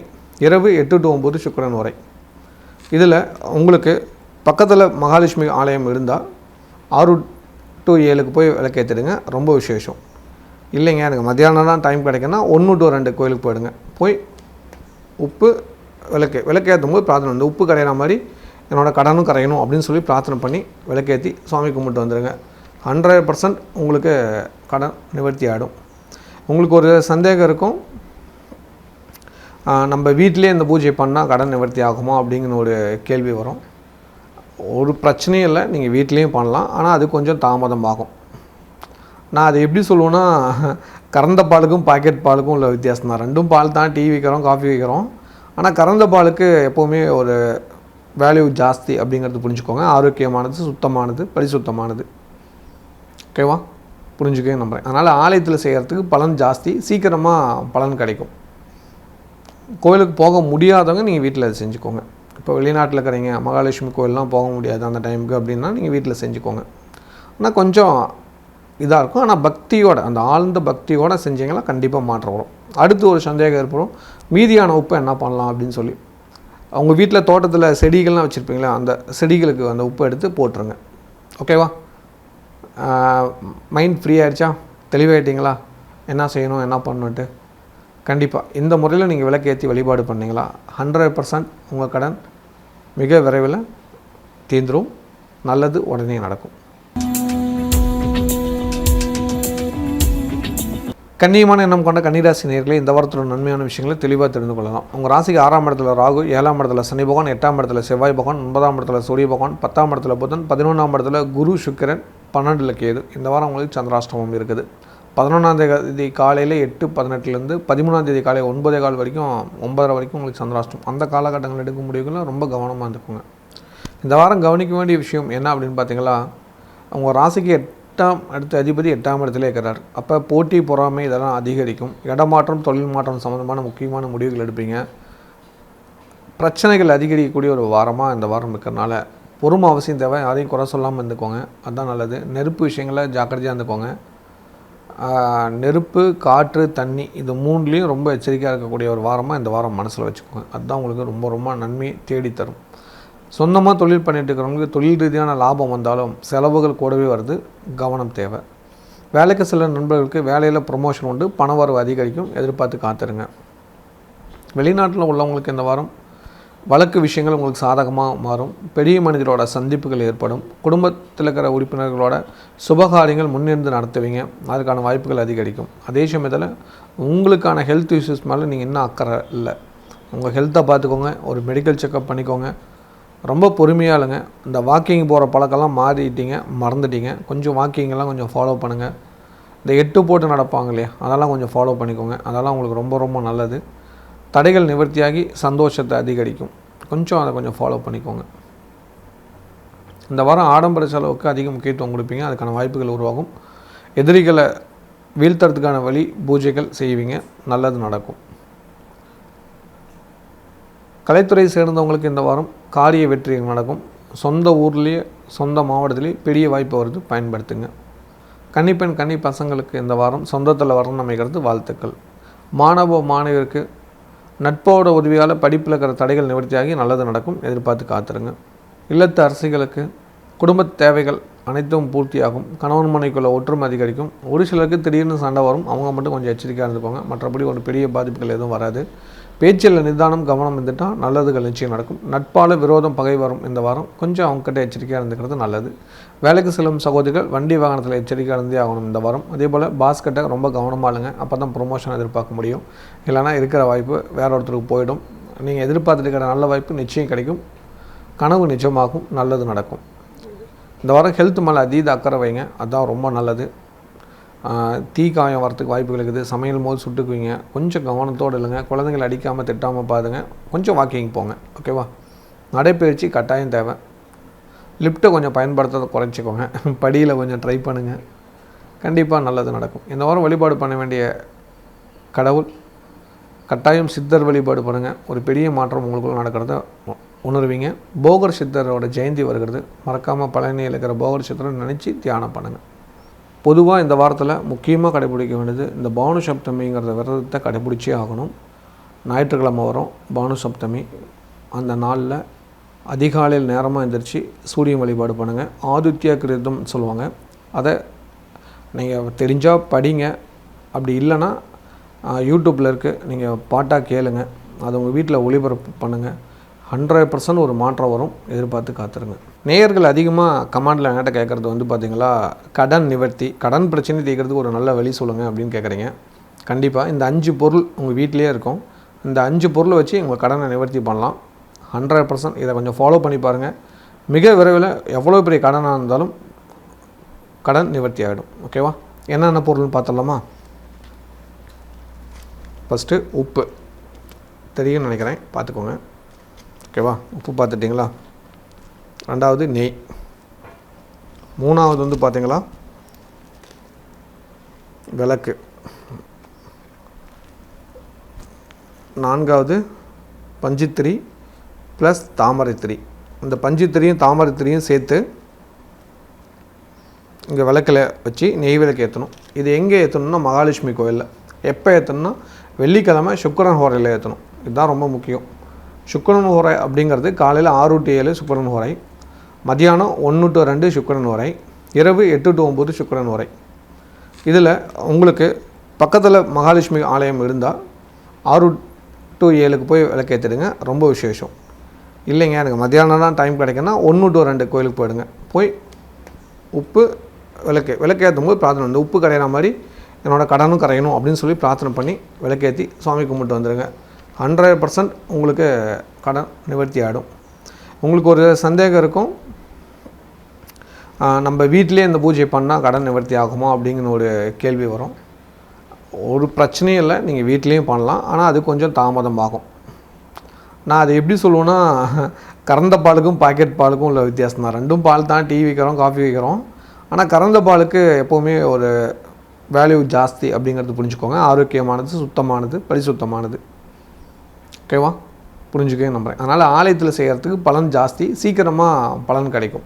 இரவு 8 to 9 சுக்கிரன் ஹோரை. இதில் உங்களுக்கு பக்கத்தில் மகாலட்சுமி ஆலயம் இருந்தால் 6 to 7 போய் விளக்கேற்றிடுங்க. ரொம்ப விசேஷம். இல்லைங்க எனக்கு மத்தியானம் தான் டைம் கிடைக்குன்னா 1 to 2 கோயிலுக்கு போயிடுங்க. போய் உப்பு விளக்கேற்றும் போது பிரார்த்தனை, இந்த உப்பு கரையிற மாதிரி என்னோடய கடனும் கரையணும் அப்படின்னு சொல்லி பிரார்த்தனை பண்ணி விளக்கேற்றி சுவாமி கும்பிட்டு வந்துடுங்க. 100% உங்களுக்கு கடன் நிவர்த்தி ஆகிடும். உங்களுக்கு ஒரு சந்தேகம் இருக்கும், நம்ம வீட்டிலே இந்த பூஜை பண்ணால் கடன் நிவர்த்தி ஆகுமா அப்படிங்கிற ஒரு கேள்வி வரும். ஒரு பிரச்சனையும் இல்லை, நீங்கள் வீட்லேயும் பண்ணலாம். ஆனால் அது கொஞ்சம் தாமதம் ஆகும். நான் அதை எப்படி சொல்லுவேன்னா, கறந்த பாலுக்கும் பாக்கெட் பாலுக்கும் உள்ள வித்தியாசம் தான். 2ம் பால் தான், டீ விற்கிறோம், காஃபி விற்கிறோம். ஆனால் கறந்த பாலுக்கு எப்போவுமே ஒரு வேல்யூ ஜாஸ்தி அப்படிங்கிறது புரிஞ்சுக்கோங்க. ஆரோக்கியமானது, சுத்தமானது, பரிசுத்தமானது. ஓகேவா? புரிஞ்சுக்கவே நம்புகிறேன். அதனால் ஆலயத்தில் செய்கிறதுக்கு பலன் ஜாஸ்தி, சீக்கிரமாக பலன் கிடைக்கும். கோயிலுக்கு போக முடியாதவங்க நீங்கள் வீட்டில் அதை செஞ்சுக்கோங்க. இப்போ வெளிநாட்டில் இருக்கிறீங்க, மகாலட்சுமி கோயிலெலாம் போக முடியாது அந்த டைமுக்கு அப்படின்னா நீங்கள் வீட்டில் செஞ்சுக்கோங்க. ஆனால் கொஞ்சம் இதாக இருக்கும். ஆனால் பக்தியோட, அந்த ஆழ்ந்த பக்தியோடு செஞ்சிங்கன்னா கண்டிப்பாக மாற்றம் வரும். அடுத்து ஒரு சந்தேகம் ஏற்படும், மீதியான உப்பை என்ன பண்ணலாம் அப்படின்னு சொல்லி. அவங்க வீட்டில் தோட்டத்தில் செடிகள்லாம் வச்சுருப்பீங்களா, அந்த செடிகளுக்கு அந்த உப்பை எடுத்து போட்டுருங்க. ஓகேவா? மைண்ட் ஃப்ரீ ஆகிடுச்சா? தெளிவாயிட்டிங்களா என்ன செய்யணும் என்ன பண்ணணுன்ட்டு? கண்டிப்பாக இந்த முறையில் நீங்கள் விளக்கேற்றி வழிபாடு பண்ணிங்களா 100% உங்கள் கடன் மிக விரைவில் தீர்ந்துடும். நல்லது உடனே நடக்கும். கண்ணியமான எண்ணம் கொண்ட கன்னிராசி நேயர்களே, இந்த வாரத்தோட நன்மையான விஷயங்களை தெளிவாக தெரிந்து கொள்ளலாம். உங்கள் ராசிக்கு 6ஆம் இடத்துல ராகு, 7ஆம் இடத்துல சனி பகவான், 8ஆம் இடத்துல செவ்வாய் பகவான், 9ஆம் இடத்துல சூரிய பகவான், 10ஆம் இடத்துல புதன், 11ஆம் இடத்துல குரு சுக்கிரன், 12ல் கேது. இந்த வாரம் உங்களுக்கு சந்திராஷ்டமம் இருக்குது. 11ஆம் தேதி காலையில் 8:18 13ஆம் தேதி காலை 9:15 வரைக்கும் 9:30 வரைக்கும் உங்களுக்கு சந்திராஷ்டம். அந்த காலகட்டங்கள் எடுக்கும் முடிவுகளில் ரொம்ப கவனமாக இருந்துக்குங்க. இந்த வாரம் கவனிக்க வேண்டிய விஷயம் என்ன அப்படின்னு பார்த்தீங்களா, உங்கள் ராசிக்கு 8ஆம் அடுத்த அதிபதி 8ஆம் இடத்துல இருக்கிறார். அப்போ போட்டி, பொறாமை இதெல்லாம் அதிகரிக்கும். இடமாற்றம், தொழில் மாற்றம் சம்மந்தமான முக்கியமான முடிவுகள் எடுப்பீங்க. பிரச்சனைகள் அதிகரிக்கக்கூடிய ஒரு வாரமாக இந்த வாரம் இருக்கிறனால பொறுமை அவசியம் தேவை. யாரையும் குறை சொல்லாமல் இருந்துக்கோங்க, அதுதான் நல்லது. நெருப்பு விஷயங்களை ஜாக்கிரதையாக இருந்துக்கோங்க. நெருப்பு, காற்று, தண்ணி இது 3லேயும் ரொம்ப எச்சரிக்கையாக இருக்கக்கூடிய ஒரு வாரமாக இந்த வாரம் மனசில் வச்சுக்கோங்க. அதுதான் உங்களுக்கு ரொம்ப ரொம்ப நன்மை தேடித்தரும். சொந்தமாக தொழில் பண்ணிட்டு இருக்கிறவங்களுக்கு தொழில் ரீதியான லாபம் வந்தாலும் செலவுகள் கூடவே வருது, கவனம் தேவை. வேலைக்கு சில நண்பர்களுக்கு வேலையில் ப்ரொமோஷன் உண்டு, பணவரவு அதிகரிக்கும், எதிர்பார்த்து காத்துருங்க. வெளிநாட்டில் உள்ளவங்களுக்கு இந்த வாரம் வழக்கு விஷயங்கள் உங்களுக்கு சாதகமாக மாறும். பெரிய மனிதரோட சந்திப்புகள் ஏற்படும். குடும்பத்தில் இருக்கிற உறுப்பினர்களோட சுபகாரியங்கள் முன்னிருந்து நடத்துவீங்க, அதுக்கான வாய்ப்புகள் அதிகரிக்கும். அதே சமயத்தில் உங்களுக்கான ஹெல்த் இஷ்யூஸ் மேலே நீங்கள் இன்னும் அக்கறை இல்லை. உங்கள் ஹெல்த்தை பார்த்துக்கோங்க, ஒரு மெடிக்கல் செக்கப் பண்ணிக்கோங்க. ரொம்ப பொறுமையாளுங்க. இந்த வாக்கிங் போகிற பழக்கம்லாம் மாறிட்டீங்க, மறந்துட்டீங்க. கொஞ்சம் வாக்கிங்கெல்லாம் கொஞ்சம் ஃபாலோ பண்ணுங்கள். இந்த 8 போட்டு நடப்பாங்க இல்லையா, அதெல்லாம் கொஞ்சம் ஃபாலோ பண்ணிக்கோங்க. அதெல்லாம் உங்களுக்கு ரொம்ப ரொம்ப நல்லது. தடைகள் நிவர்த்தியாகி சந்தோஷத்தை அதிகரிக்கும். கொஞ்சம் அதை கொஞ்சம் ஃபாலோ பண்ணிக்கோங்க. இந்த வாரம் ஆடம்பர செலவுக்கு அதிக முக்கியத்துவம் கொடுப்பீங்க, அதுக்கான வாய்ப்புகள் உருவாகும். எதிரிகளை வீழ்த்துறதுக்கான வழி பூஜைகள் செய்வீங்க, நல்லது நடக்கும். கலைத்துறை சேர்ந்தவங்களுக்கு இந்த வாரம் காரிய வெற்றிகள் நடக்கும். சொந்த ஊர்லேயே சொந்த மாவட்டத்திலேயே பெரிய வாய்ப்பு வருது, பயன்படுத்துங்க. கன்னிப்பெண் கன்னி பசங்களுக்கு இந்த வாரம் சொந்தத்தில் வரணும் அமைக்கிறது வாழ்த்துக்கள். மாணவ மாணவியருக்கு நட்போட உதவியால் படிப்பில் இருக்கிற தடைகள் நிவர்த்தியாகி நல்லது நடக்கும், எதிர்பார்த்து காத்துருங்க. இல்லத்து அரசிகளுக்கு குடும்ப தேவைகள் அனைத்தும் பூர்த்தியாகும். கணவன் மனைக்குள்ள ஒற்றுமை அதிகரிக்கும். ஒரு சிலருக்கு திடீர்னு சண்டை வரும், அவங்க மட்டும் கொஞ்சம் எச்சரிக்கையாக இருந்துக்கோங்க. மற்றபடி ஒரு பெரிய பாதிப்புகள் எதுவும் வராது. பேச்சில் நிதானம் கவனம் இருந்துட்டால் நல்லதுகள் நிச்சயம் நடக்கும். நட்பால் விரோதம் பகை வரும் இந்த வாரம், கொஞ்சம் அவங்ககிட்ட எச்சரிக்கையாக இருந்துக்கிறது நல்லது. வேலைக்கு செல்லும் சகோதரிகள் வண்டி வாகனத்தில் எச்சரிக்கையாக இருந்தே ஆகணும் இந்த வாரம். அதே போல் பாஸ்கெட்டை ரொம்ப கவனமாக இல்லைங்க, அப்போ தான் ப்ரொமோஷன் எதிர்பார்க்க முடியும். இல்லைனா இருக்கிற வாய்ப்பு வேற ஒருத்தருக்கு போயிடும். நீங்கள் எதிர்பார்த்துட்டு இருக்கிற நல்ல வாய்ப்பு நிச்சயம் கிடைக்கும், கனவு நிச்சயமாகும், நல்லது நடக்கும். இந்த வாரம் ஹெல்த் மேலே அதீத அக்கறை வைங்க, அதுதான் ரொம்ப நல்லது. தீ காயம் வரத்துக்கு வாய்ப்புகள் இருக்குது. சமையல் போது சுட்டுக்குவீங்க, கொஞ்சம் கவனத்தோடு இல்லைங்க. குழந்தைங்களை அடிக்காமல் திட்டாமல் பாருங்க. கொஞ்சம் வாக்கிங் போங்க, ஓகேவா. நடைப்பயிற்சி கட்டாயம் தேவை. லிஃப்ட்டை கொஞ்சம் பயன்படுத்துறதை குறைச்சிக்கோங்க. படியில் கொஞ்சம் ட்ரை பண்ணுங்கள், கண்டிப்பாக நல்லது நடக்கும். இந்த வாரம் வழிபாடு பண்ண வேண்டிய கடவுள் கட்டாயம் சித்தர் வழிபாடு பண்ணுங்கள். ஒரு பெரிய மாற்றம் உங்களுக்குள்ள நடக்கிறத உணர்வீங்க. போகர் சித்தரோட ஜெயந்தி வருகிறது, மறக்காமல் பழனியில் இருக்கிற போகர் சித்தரை நினச்சி தியானம் பண்ணுங்கள். பொதுவாக இந்த வாரத்தில் முக்கியமாக கடைபிடிக்க வேண்டியது இந்த பானு சப்தமிங்கிறத விரதத்தை கடைபிடிச்சே ஆகணும். ஞாயிற்றுக்கிழமை வரும் பானு சப்தமி. அந்த நாளில் அதிகாலையில் நேரமாக எழுந்திரிச்சு சூரியன் வழிபாடு பண்ணுங்கள். ஆதித்ய கிருதம்னு சொல்லுவாங்க, அதை நீங்கள் தெரிஞ்சால் படிங்க. அப்படி இல்லைன்னா யூடியூப்பில் இருக்குது, நீங்கள் பாட்டாக கேளுங்க. அதை உங்கள் வீட்டில் ஒளிபரப்பு பண்ணுங்கள். 100% ஒரு மாற்றம் வரும், எதிர்பார்த்து காத்துருங்க. நேயர்கள் அதிகமாக கமெண்டில் என்கிட்ட கேட்குறது வந்து பார்த்திங்களா, கடன் நிவர்த்தி, கடன் பிரச்சனை தீர்க்கிறதுக்கு ஒரு நல்ல வழி சொல்லுங்கள் அப்படின்னு கேட்குறீங்க. கண்டிப்பாக இந்த 5 பொருள் உங்கள் வீட்டிலே இருக்கும். இந்த 5 பொருளை வச்சு உங்கள் கடனை நிவர்த்தி பண்ணலாம். 100% இதை கொஞ்சம் ஃபாலோ பண்ணி பாருங்கள். மிக விரைவில் எவ்வளோ பெரிய கடனாக இருந்தாலும் கடன் நிவர்த்தி ஆகிடும், ஓகேவா. என்னென்ன பொருள்னு பார்த்துடலாமா. ஃபஸ்ட்டு உப்பு தெரியும்னு நினைக்கிறேன், பார்த்துக்கோங்க, ஓகேவா. உப்பு பார்த்துட்டிங்களா. ரெண்டாவது நெய். மூணாவது வந்து பார்த்தீங்களா விளக்கு. நான்காவது பஞ்சுத்திரி ப்ளஸ் தாமரைத்திரி. இந்த பஞ்சுத்திரியும் தாமரைத்திரியும் சேர்த்து இங்கே விளக்கில் வச்சு நெய் விளக்கு ஏற்றணும். இது எங்கே ஏற்றணும்னா மகாலட்சுமி கோயிலில். எப்போ ஏற்றணும்னா வெள்ளிக்கிழமை சுக்கிரன் ஹோரையில் ஏற்றணும். இதுதான் ரொம்ப முக்கியம். சுக்கிரன் ஹோரை அப்படிங்கிறது காலையில் 6 to 7 சுக்கிரன் ஹோரை, மதியானம் 1 to 2 சுக்கிரன் ஹோரை, இரவு 8 to 9 சுக்கிரன் ஹோரை. இதில் உங்களுக்கு பக்கத்தில் மகாலட்சுமி ஆலயம் இருந்தால் 6 to 7 போய் விளக்கேற்றிடுங்க, ரொம்ப விசேஷம். இல்லைங்க எனக்கு மத்தியானம் தான் டைம் கிடைக்குன்னா 1 to 2 கோயிலுக்கு போயிடுங்க. போய் உப்பு விளக்கேற்றும் போது பிரார்த்தனை, இந்த உப்பு கரையிற மாதிரி என்னோடய கடனும் கரையணும் அப்படின்னு சொல்லி பிரார்த்தனை பண்ணி விளக்கேற்றி சுவாமி கும்பிட்டு வந்துடுங்க. 100% உங்களுக்கு கடன் நிவர்த்தி ஆகிடும். உங்களுக்கு ஒரு சந்தேகம் இருக்கும், நம்ம வீட்டிலே இந்த பூஜை பண்ணால் கடன் நிவர்த்தி ஆகுமா அப்படிங்கிற ஒரு கேள்வி வரும். ஒரு பிரச்சனையும் இல்லை, நீங்கள் வீட்லேயும் பண்ணலாம், ஆனால் அது கொஞ்சம் தாமதமாகும். நான் அதை எப்படி சொல்லுவேன்னா, கறந்த பாலுக்கும் பாக்கெட் பாலுக்கும் உள்ள வித்தியாசம் தான். ரெண்டும் பால் தான், டீ விற்கிறோம், காஃபி விற்கிறோம். ஆனால் கறந்த பாலுக்கு எப்போவுமே ஒரு வேல்யூ ஜாஸ்தி அப்படிங்கிறது புரிஞ்சுக்கோங்க. ஆரோக்கியமானது, சுத்தமானது, பரிசுத்தமானது, ஓகேவா. புரிஞ்சுக்கவே நம்புகிறேன். அதனால் ஆலயத்தில் செய்கிறதுக்கு பலன் ஜாஸ்தி, சீக்கிரமாக பலன் கிடைக்கும்.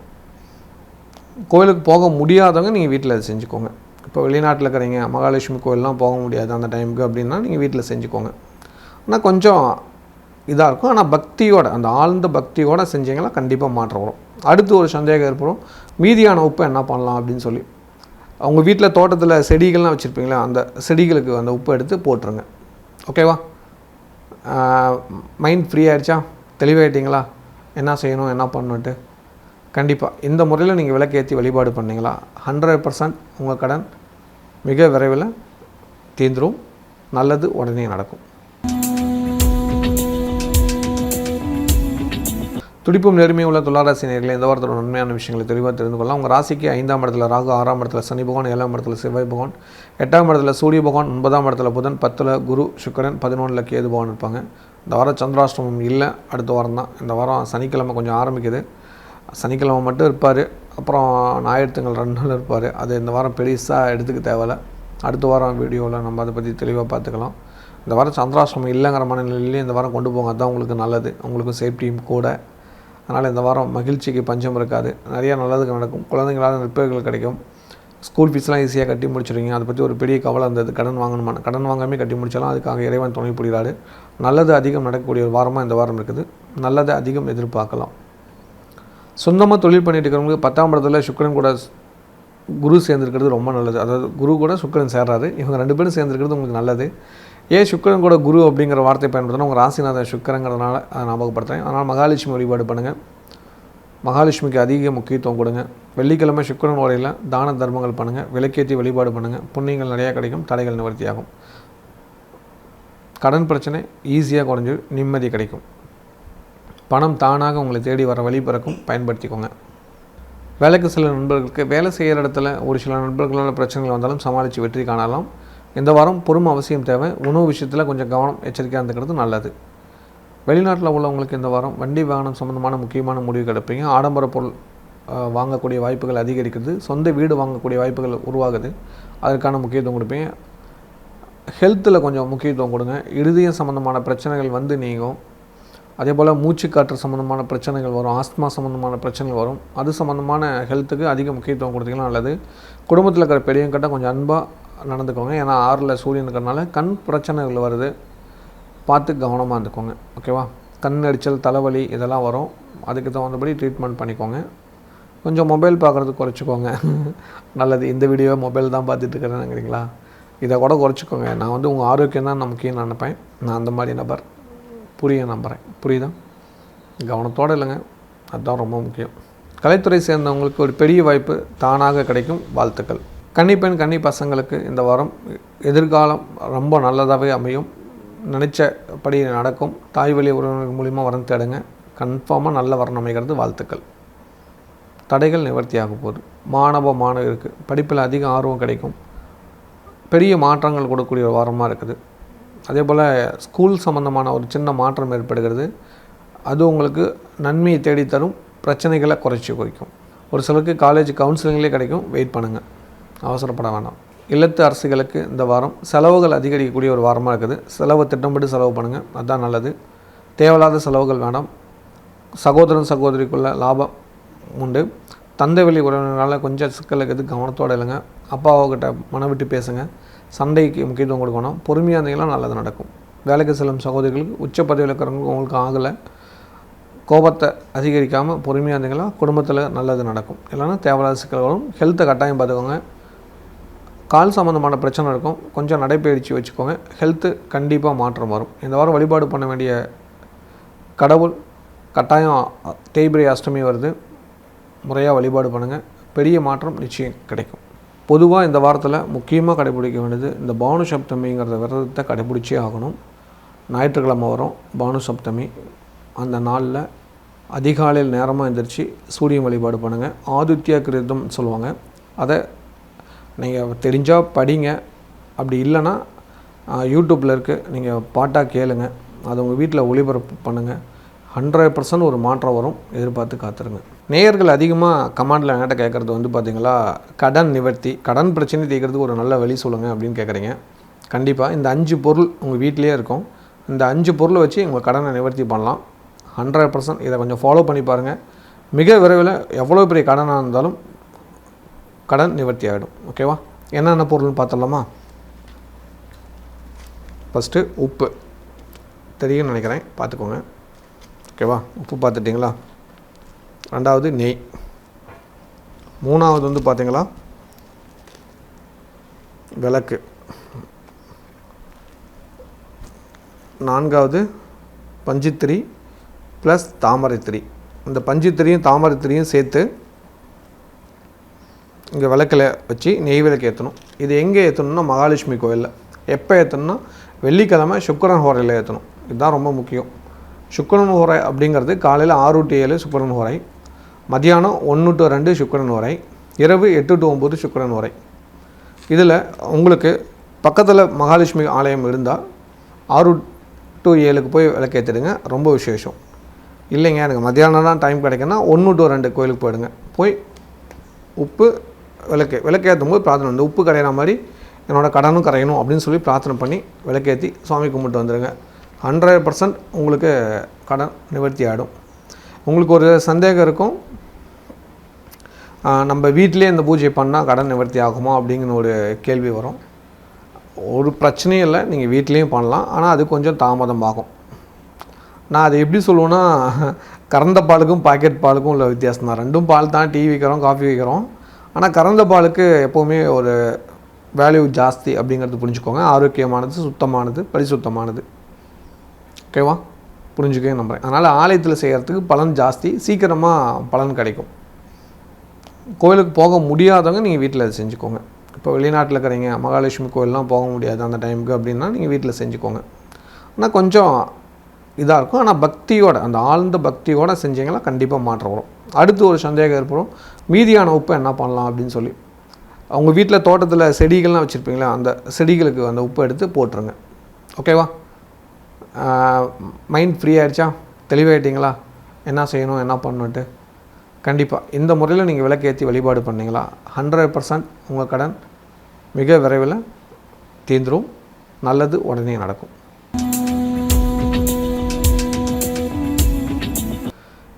கோயிலுக்கு போக முடியாதவங்க நீங்கள் வீட்டில் அதை செஞ்சுக்கோங்க. இப்போ வெளிநாட்டில் இருக்கிறீங்க, மகாலட்சுமி கோயிலெலாம் போக முடியாது அந்த டைமுக்கு அப்படின்னா நீங்கள் வீட்டில் செஞ்சுக்கோங்க. ஆனால் கொஞ்சம் இதாக இருக்கும். ஆனால் பக்தியோட, அந்த ஆழ்ந்த பக்தியோடு செஞ்சீங்கன்னா கண்டிப்பாக மாற்றம் வரும். அடுத்து ஒரு சந்தேகம் ஏற்படும், மீதியான உப்பை என்ன பண்ணலாம் அப்படின்னு சொல்லி. அவங்க வீட்டில் தோட்டத்தில் செடிகள்லாம் வச்சுருப்பீங்களா, அந்த செடிகளுக்கு அந்த உப்பை எடுத்து போட்டுருங்க. ஓகேவா? மைண்ட் ஃப்ரீ ஆகிடுச்சா? தெளிவாயிட்டீங்களா என்ன செய்யணும் என்ன பண்ணணுன்ட்டு? கண்டிப்பாக இந்த முறையில் நீங்கள் விளக்கேற்றி வழிபாடு பண்ணிங்களா 100% உங்கள் கடன் மிக விரைவில் தீர்ந்துடும். நல்லது உடனே நடக்கும். துடிப்பும் நேர்மையும் உள்ள துளாராசி நேயர்களே, இந்த வாரத்தோட உண்மையான விஷயங்களை தெளிவாக தெரிந்து கொள்ளலாம். உங்கள் ராசிக்கு 5ஆம் இடத்துல ராகு, 6ஆம் இடத்துல சனி பகவான், 7ஆம் இடத்துல செவ்வாய் பகவான், 8ஆம் இடத்துல சூரிய பகவான், 9ஆம் இடத்துல புதன், 10ல் குரு சுக்கிரன், 11ல் கேது பகவான் இருப்பாங்க. இந்த வாரம் சந்திராஷ்டமம் இல்லை, அடுத்த வாரம் தான். இந்த வாரம் சனிக்கிழமை கொஞ்சம் ஆரம்பிக்குது. சனிக்கிழமை மட்டும் இருப்பார், அப்புறம் ஞாயிற்றுங்கள் 2 நாள் இருப்பார். அது இந்த வாரம் பெருசாக எடுத்துக்க தேவையில்லை. அடுத்த வாரம் வீடியோவில் நம்ம அதை பற்றி தெளிவாக பார்த்துக்கலாம். இந்த வாரம் சந்திராஷ்டமம் இல்லைங்கிற மனநிலையிலேயே இந்த வாரம் கொண்டு போங்க, அதுதான் உங்களுக்கு நல்லது, உங்களுக்கு சேஃப்டியும் கூட. அதனால் இந்த வாரம் மகிழ்ச்சிக்கு பஞ்சம் இருக்காது, நிறையா நல்லதுக்கு நடக்கும். குழந்தைங்களால் நற்பெயர்கள் கிடைக்கும். ஸ்கூல் ஃபீஸ்லாம் ஈஸியாக கட்டி முடிச்சிடுங்க. அதை பற்றி ஒரு பெரிய கவலை இருந்தது, கடன் வாங்கணுமான, கடன் வாங்காமே கட்டி முடிச்சாலும் அதுக்காக இறைவன் துணை புரிகிறாரு. நல்லது அதிகம் நடக்கக்கூடிய ஒரு வாரமாக இந்த வாரம் இருக்குது. நல்லதை அதிகம் எதிர்பார்க்கலாம். சொந்தமாக தொழில் பண்ணிட்டு இருக்கிறவங்களுக்கு 10ஆம் இடத்துல சுக்கிரன் கூட குரு சேர்ந்துருக்கிறது ரொம்ப நல்லது. அதாவது குரு கூட சுக்கிரன் சேர்றாரு, இவங்க 2 பேரும் சேர்ந்துருக்கிறது உங்களுக்கு நல்லது. ஏன் சுக்கிரன் கூட குரு அப்படிங்கிற வார்த்தை பயன்படுத்தினா, உங்கள் ராசிநாதன் சுக்கிரங்கிறதுனால அதை ஞாபகப்படுத்துகிறேன். அதனால் மகாலட்சுமி வழிபாடு பண்ணுங்கள். மகாலட்சுமிக்கு அதிக முக்கியத்துவம் கொடுங்க. வெள்ளிக்கிழமை சுக்கிரன் உரையில் தான தர்மங்கள் பண்ணுங்கள், விளக்கேற்றி வழிபாடு பண்ணுங்கள். புண்ணியங்கள் நிறையா கிடைக்கும், தடைகள் நிவர்த்தியாகும். கடன் பிரச்சனை ஈஸியாக குறைஞ்சி நிம்மதி கிடைக்கும். பணம் தானாக உங்களை தேடி வர வழி பிறக்கும், பயன்படுத்திக்கோங்க. வேலைக்கு சில நண்பர்களுக்கு வேலை செய்கிற இடத்துல ஒரு சில நண்பர்களால் பிரச்சனைகள் வந்தாலும் சமாளித்து வெற்றி காணலாம். இந்த வாரம் பொறுமை அவசியம் தேவை. உணவு விஷயத்தில் கொஞ்சம் கவனம் எச்சரிக்கையாக இருந்துக்கிறது நல்லது. வெளிநாட்டில் உள்ளவங்களுக்கு இந்த வாரம் வண்டி வாகனம் சம்மந்தமான முக்கியமான முடிவு எடுப்பீங்க. ஆடம்பர பொருள் வாங்கக்கூடிய வாய்ப்புகள் அதிகரிக்கிறது. சொந்த வீடு வாங்கக்கூடிய வாய்ப்புகள் உருவாகுது, அதற்கான முக்கியத்துவம் கொடுப்பீங்க. ஹெல்த்தில் கொஞ்சம் முக்கியத்துவம் கொடுங்க. இருதயம் சம்மந்தமான பிரச்சனைகள் வந்து நீங்கும். அதே போல் மூச்சுக்காற்று சம்மந்தமான பிரச்சனைகள் வரும், ஆஸ்துமா சம்மந்தமான பிரச்சனைகள் வரும். அது சம்மந்தமான ஹெல்த்துக்கு அதிக முக்கியத்துவம் கொடுத்தீங்கன்னா நல்லது. குடும்பத்தில் இருக்கிற பெரியவங்கிட்ட கொஞ்சம் அன்பாக நடந்துக்கோங்க. ஏன்னா 6ல் சூரியன் இருக்கிறனால கண் பிரச்சனைகள் வருது, பார்த்து கவனமாக இருந்துக்கோங்க. ஓகேவா? கண் எரிச்சல், தலைவலி இதெல்லாம் வரும், அதுக்கு தகுந்தபடி ட்ரீட்மெண்ட் பண்ணிக்கோங்க. கொஞ்சம் மொபைல் பார்க்குறது குறைச்சிக்கோங்க, நல்லது. இந்த வீடியோவை மொபைல் தான் பார்த்துட்டு இருக்கிறேன்னுங்கிறீங்களா, இதை கூட குறைச்சிக்கோங்க. நான் வந்து உங்கள் ஆரோக்கியம் தான் நான் முக்கியம் நினைப்பேன். நான் அந்த மாதிரி நபர், நம்புகிறேன். புரியுதா? கவனத்தோடு இல்லைங்க, அதுதான் ரொம்ப முக்கியம். கலைத்துறை சேர்ந்தவங்களுக்கு ஒரு பெரிய வாய்ப்பு தானாக கிடைக்கும். வாழ்த்துக்கள். கன்னிப்பெண் கன்னி பசங்களுக்கு இந்த வாரம் எதிர்காலம் ரொம்ப நல்லதாகவே அமையும். நினச்சபடி நடக்கும். தாய் வழி உறவினர்கள் மூலிமா வரம் தேடுங்க, கன்ஃபார்மாக நல்ல வரம் அமைகிறது. வாழ்த்துக்கள். தடைகள் நிவர்த்தியாக போகுது. மாணவருக்கு படிப்பில் அதிக ஆர்வம் கிடைக்கும். பெரிய மாற்றங்கள் கொடுக்கக்கூடிய ஒரு வாரமாக இருக்குது. அதே போல் ஸ்கூல் சம்மந்தமான ஒரு சின்ன மாற்றம் ஏற்படுகிறது. அது உங்களுக்கு நன்மையை தேடித்தரும், பிரச்சனைகளை குறைக்கும். ஒரு சிலருக்கு காலேஜ் கவுன்சிலிங்லேயே கிடைக்கும், வெயிட் பண்ணுங்கள், அவசரப்பட வேண்டாம். இல்லத்து அரசுகளுக்கு இந்த வாரம் செலவுகள் அதிகரிக்கக்கூடிய ஒரு வாரமாக இருக்குது. செலவு திட்டமிட்டு செலவு பண்ணுங்கள், அதுதான் நல்லது. தேவையில்லாத செலவுகள் வேண்டாம். சகோதரன் சகோதரிக்குள்ள லாபம் உண்டு. தந்தை வழி உறவினரால் கொஞ்சம் சிக்கலுக்கு எது கவனத்தோடு இல்லைங்க. அப்பாவுக்கிட்ட மனம் விட்டு பேசுங்க. சண்டைக்கு முக்கியத்துவம் கொடுக்கணும். பொறுமையாக இருந்தீங்கன்னா நல்லது நடக்கும். வேலைக்கு செல்லும் சகோதரிகளுக்கு உச்ச பதவியில் இருக்கிறவங்களுக்கு உங்களுக்கு ஆகலை, கோபத்தை அதிகரிக்காமல் பொறுமையாக இருந்தீங்களா குடும்பத்தில் நல்லது நடக்கும். இல்லைன்னா தேவையில்லாத சிக்கல்களும். ஹெல்த்தை கட்டாயம் பார்த்துக்கோங்க. கால் சம்மந்தமான பிரச்சனை இருக்கும், கொஞ்சம் நடைப்பயிற்சி வச்சுக்கோங்க. ஹெல்த்து கண்டிப்பாக மாற்றம் வரும். இந்த வாரம் வழிபாடு பண்ண வேண்டிய கடவுள் கட்டாயம் தேய்பிரை அஷ்டமி வருது, முறையாக வழிபாடு பண்ணுங்கள். பெரிய மாற்றம் நிச்சயம் கிடைக்கும். பொதுவாக இந்த வாரத்தில் முக்கியமாக கடைபிடிக்க வேண்டியது இந்த பானு சப்தமிங்கிறத விரதத்தை கடைபிடிச்சே ஆகணும். ஞாயிற்றுக்கிழமை வரும் பானு சப்தமி. அந்த நாளில் அதிகாலையில் நேரமாக எழுந்திரிச்சு சூரியன் வழிபாடு பண்ணுங்கள். ஆதித்யா கிருதம் சொல்லுவாங்க, அதை நீங்கள் தெரிஞ்சால் படிங்க. அப்படி இல்லைன்னா யூடியூப்பில் இருக்குது, நீங்கள் பாட்டாக கேளுங்க. அதை உங்கள் வீட்டில் ஒளிபரப்பு பண்ணுங்கள். 100% ஒரு மாற்றம் வரும், எதிர்பார்த்து காத்துருங்க. நேயர்கள் அதிகமாக கமெண்டில் என்கிட்ட கேட்குறது வந்து பார்த்திங்களா, கடன் நிவர்த்தி, கடன் பிரச்சனை தீர்க்கிறதுக்கு ஒரு நல்ல வழி சொல்லுங்கள் அப்படின்னு கேட்குறீங்க. கண்டிப்பாக இந்த 5 பொருள் உங்கள் வீட்டிலே இருக்கும். இந்த 5 பொருளை வச்சு உங்கள் கடனை நிவர்த்தி பண்ணலாம். 100% இதை கொஞ்சம் ஃபாலோ பண்ணி பாருங்கள். மிக விரைவில் எவ்வளோ பெரிய கடனாக இருந்தாலும் கடன் நிவர்த்தி ஆகிடும். ஓகேவா? என்னென்ன பொருள்னு பார்த்துடலாமா? ஃபஸ்ட்டு உப்பு. தெரியும்னு நினைக்கிறேன், பார்த்துக்கோங்க. ஓகேவா? உப்பு பார்த்துட்டிங்களா? ரெண்டாவது நெய். மூணாவது வந்து பார்த்தீங்களா விளக்கு. நான்காவது பஞ்சுத்திரி ப்ளஸ் தாமரைத்திரி. இந்த பஞ்சுத்திரியும் தாமரைத்திரியும் சேர்த்து இங்கே விளக்கில் வச்சு நெய் விளக்கு ஏற்றணும். இது எங்கே ஏற்றணும்னா மகாலட்சுமி கோயிலில். எப்போ ஏற்றணும்னா வெள்ளிக்கிழமை சுக்கிரன் ஹோரையில் ஏற்றணும். இதுதான் ரொம்ப முக்கியம். சுக்கிரன் ஹோரை அப்படிங்கிறது காலையில் 6 to 7 சுக்கிரன் ஹோரை, மதியானம் 1 to 2 சுக்கிரன் ஹோரை, இரவு 8 to 9 சுக்கிரன் ஹோரை. இதில் உங்களுக்கு பக்கத்தில் மகாலட்சுமி ஆலயம் இருந்தால் 6 to 7 போய் விளக்கேற்றிடுங்க, ரொம்ப விசேஷம். இல்லைங்க எனக்கு மத்தியானம் தான் டைம் கிடைக்குன்னா 1 to 2 கோயிலுக்கு போயிடுங்க. போய் உப்பு விளக்கேற்றும் போது பிரார்த்தனை, இந்த உப்பு கரையிற மாதிரி என்னோடய கடனும் கரையணும் அப்படின்னு சொல்லி பிரார்த்தனை பண்ணி விளக்கேற்றி சுவாமி கும்பிட்டு வந்துடுங்க. 100% உங்களுக்கு கடன் நிவர்த்தி ஆகிடும். உங்களுக்கு ஒரு சந்தேகம் இருக்கும், நம்ம வீட்டிலே இந்த பூஜை பண்ணால் கடன் நிவர்த்தி ஆகுமா அப்படிங்கிற ஒரு கேள்வி வரும். ஒரு பிரச்சனையும் இல்லை, நீங்கள் வீட்லேயும் பண்ணலாம். ஆனால் அது கொஞ்சம் தாமதம் ஆகும். நான் அதை எப்படி சொல்லுவேன்னா, கறந்த பாலுக்கும் பாக்கெட் பாலுக்கும் உள்ள வித்தியாசம் தான். ரெண்டும் பால் தான், டீ விற்கிறோம், காஃபி விற்கிறோம். ஆனால் கறந்த பாலுக்கு எப்போவுமே ஒரு வேல்யூ ஜாஸ்தி அப்படிங்கிறது புரிஞ்சுக்கோங்க. ஆரோக்கியமானது, சுத்தமானது, பரிசுத்தமானது. ஓகேவா? புரிஞ்சுக்கவே நம்புகிறேன். அதனால் ஆலயத்தில் செய்கிறதுக்கு பலன் ஜாஸ்தி, சீக்கிரமாக பலன் கிடைக்கும். கோயிலுக்கு போக முடியாதவங்க நீங்கள் வீட்டில் அதை செஞ்சுக்கோங்க. இப்போ வெளிநாட்டில் இருக்கிறீங்க, மகாலட்சுமி கோயிலெலாம் போக முடியாது அந்த டைமுக்கு அப்படின்னா நீங்கள் வீட்டில் செஞ்சுக்கோங்க. ஆனால் கொஞ்சம் இதாக இருக்கும். ஆனால் பக்தியோட, அந்த ஆழ்ந்த பக்தியோடு செஞ்சிங்கன்னா கண்டிப்பாக மாற்றம் வரும். அடுத்து ஒரு சந்தேகம் ஏற்படும், மீதியான உப்பை என்ன பண்ணலாம் அப்படின்னு சொல்லி. அவங்க வீட்டில் தோட்டத்தில் செடிகள்லாம் வச்சுருப்பீங்களா, அந்த செடிகளுக்கு அந்த உப்பை எடுத்து போட்டுருங்க. ஓகேவா? மைண்ட் ஃப்ரீ ஆகிடுச்சா? தெளிவாயிட்டிங்களா என்ன செய்யணும் என்ன பண்ணணுன்ட்டு? கண்டிப்பாக இந்த முறையில் நீங்கள் விளக்கேற்றி வழிபாடு பண்ணிங்களா 100% உங்கள் கடன் மிக விரைவில் தீர்ந்துடும். நல்லது உடனே நடக்கும்.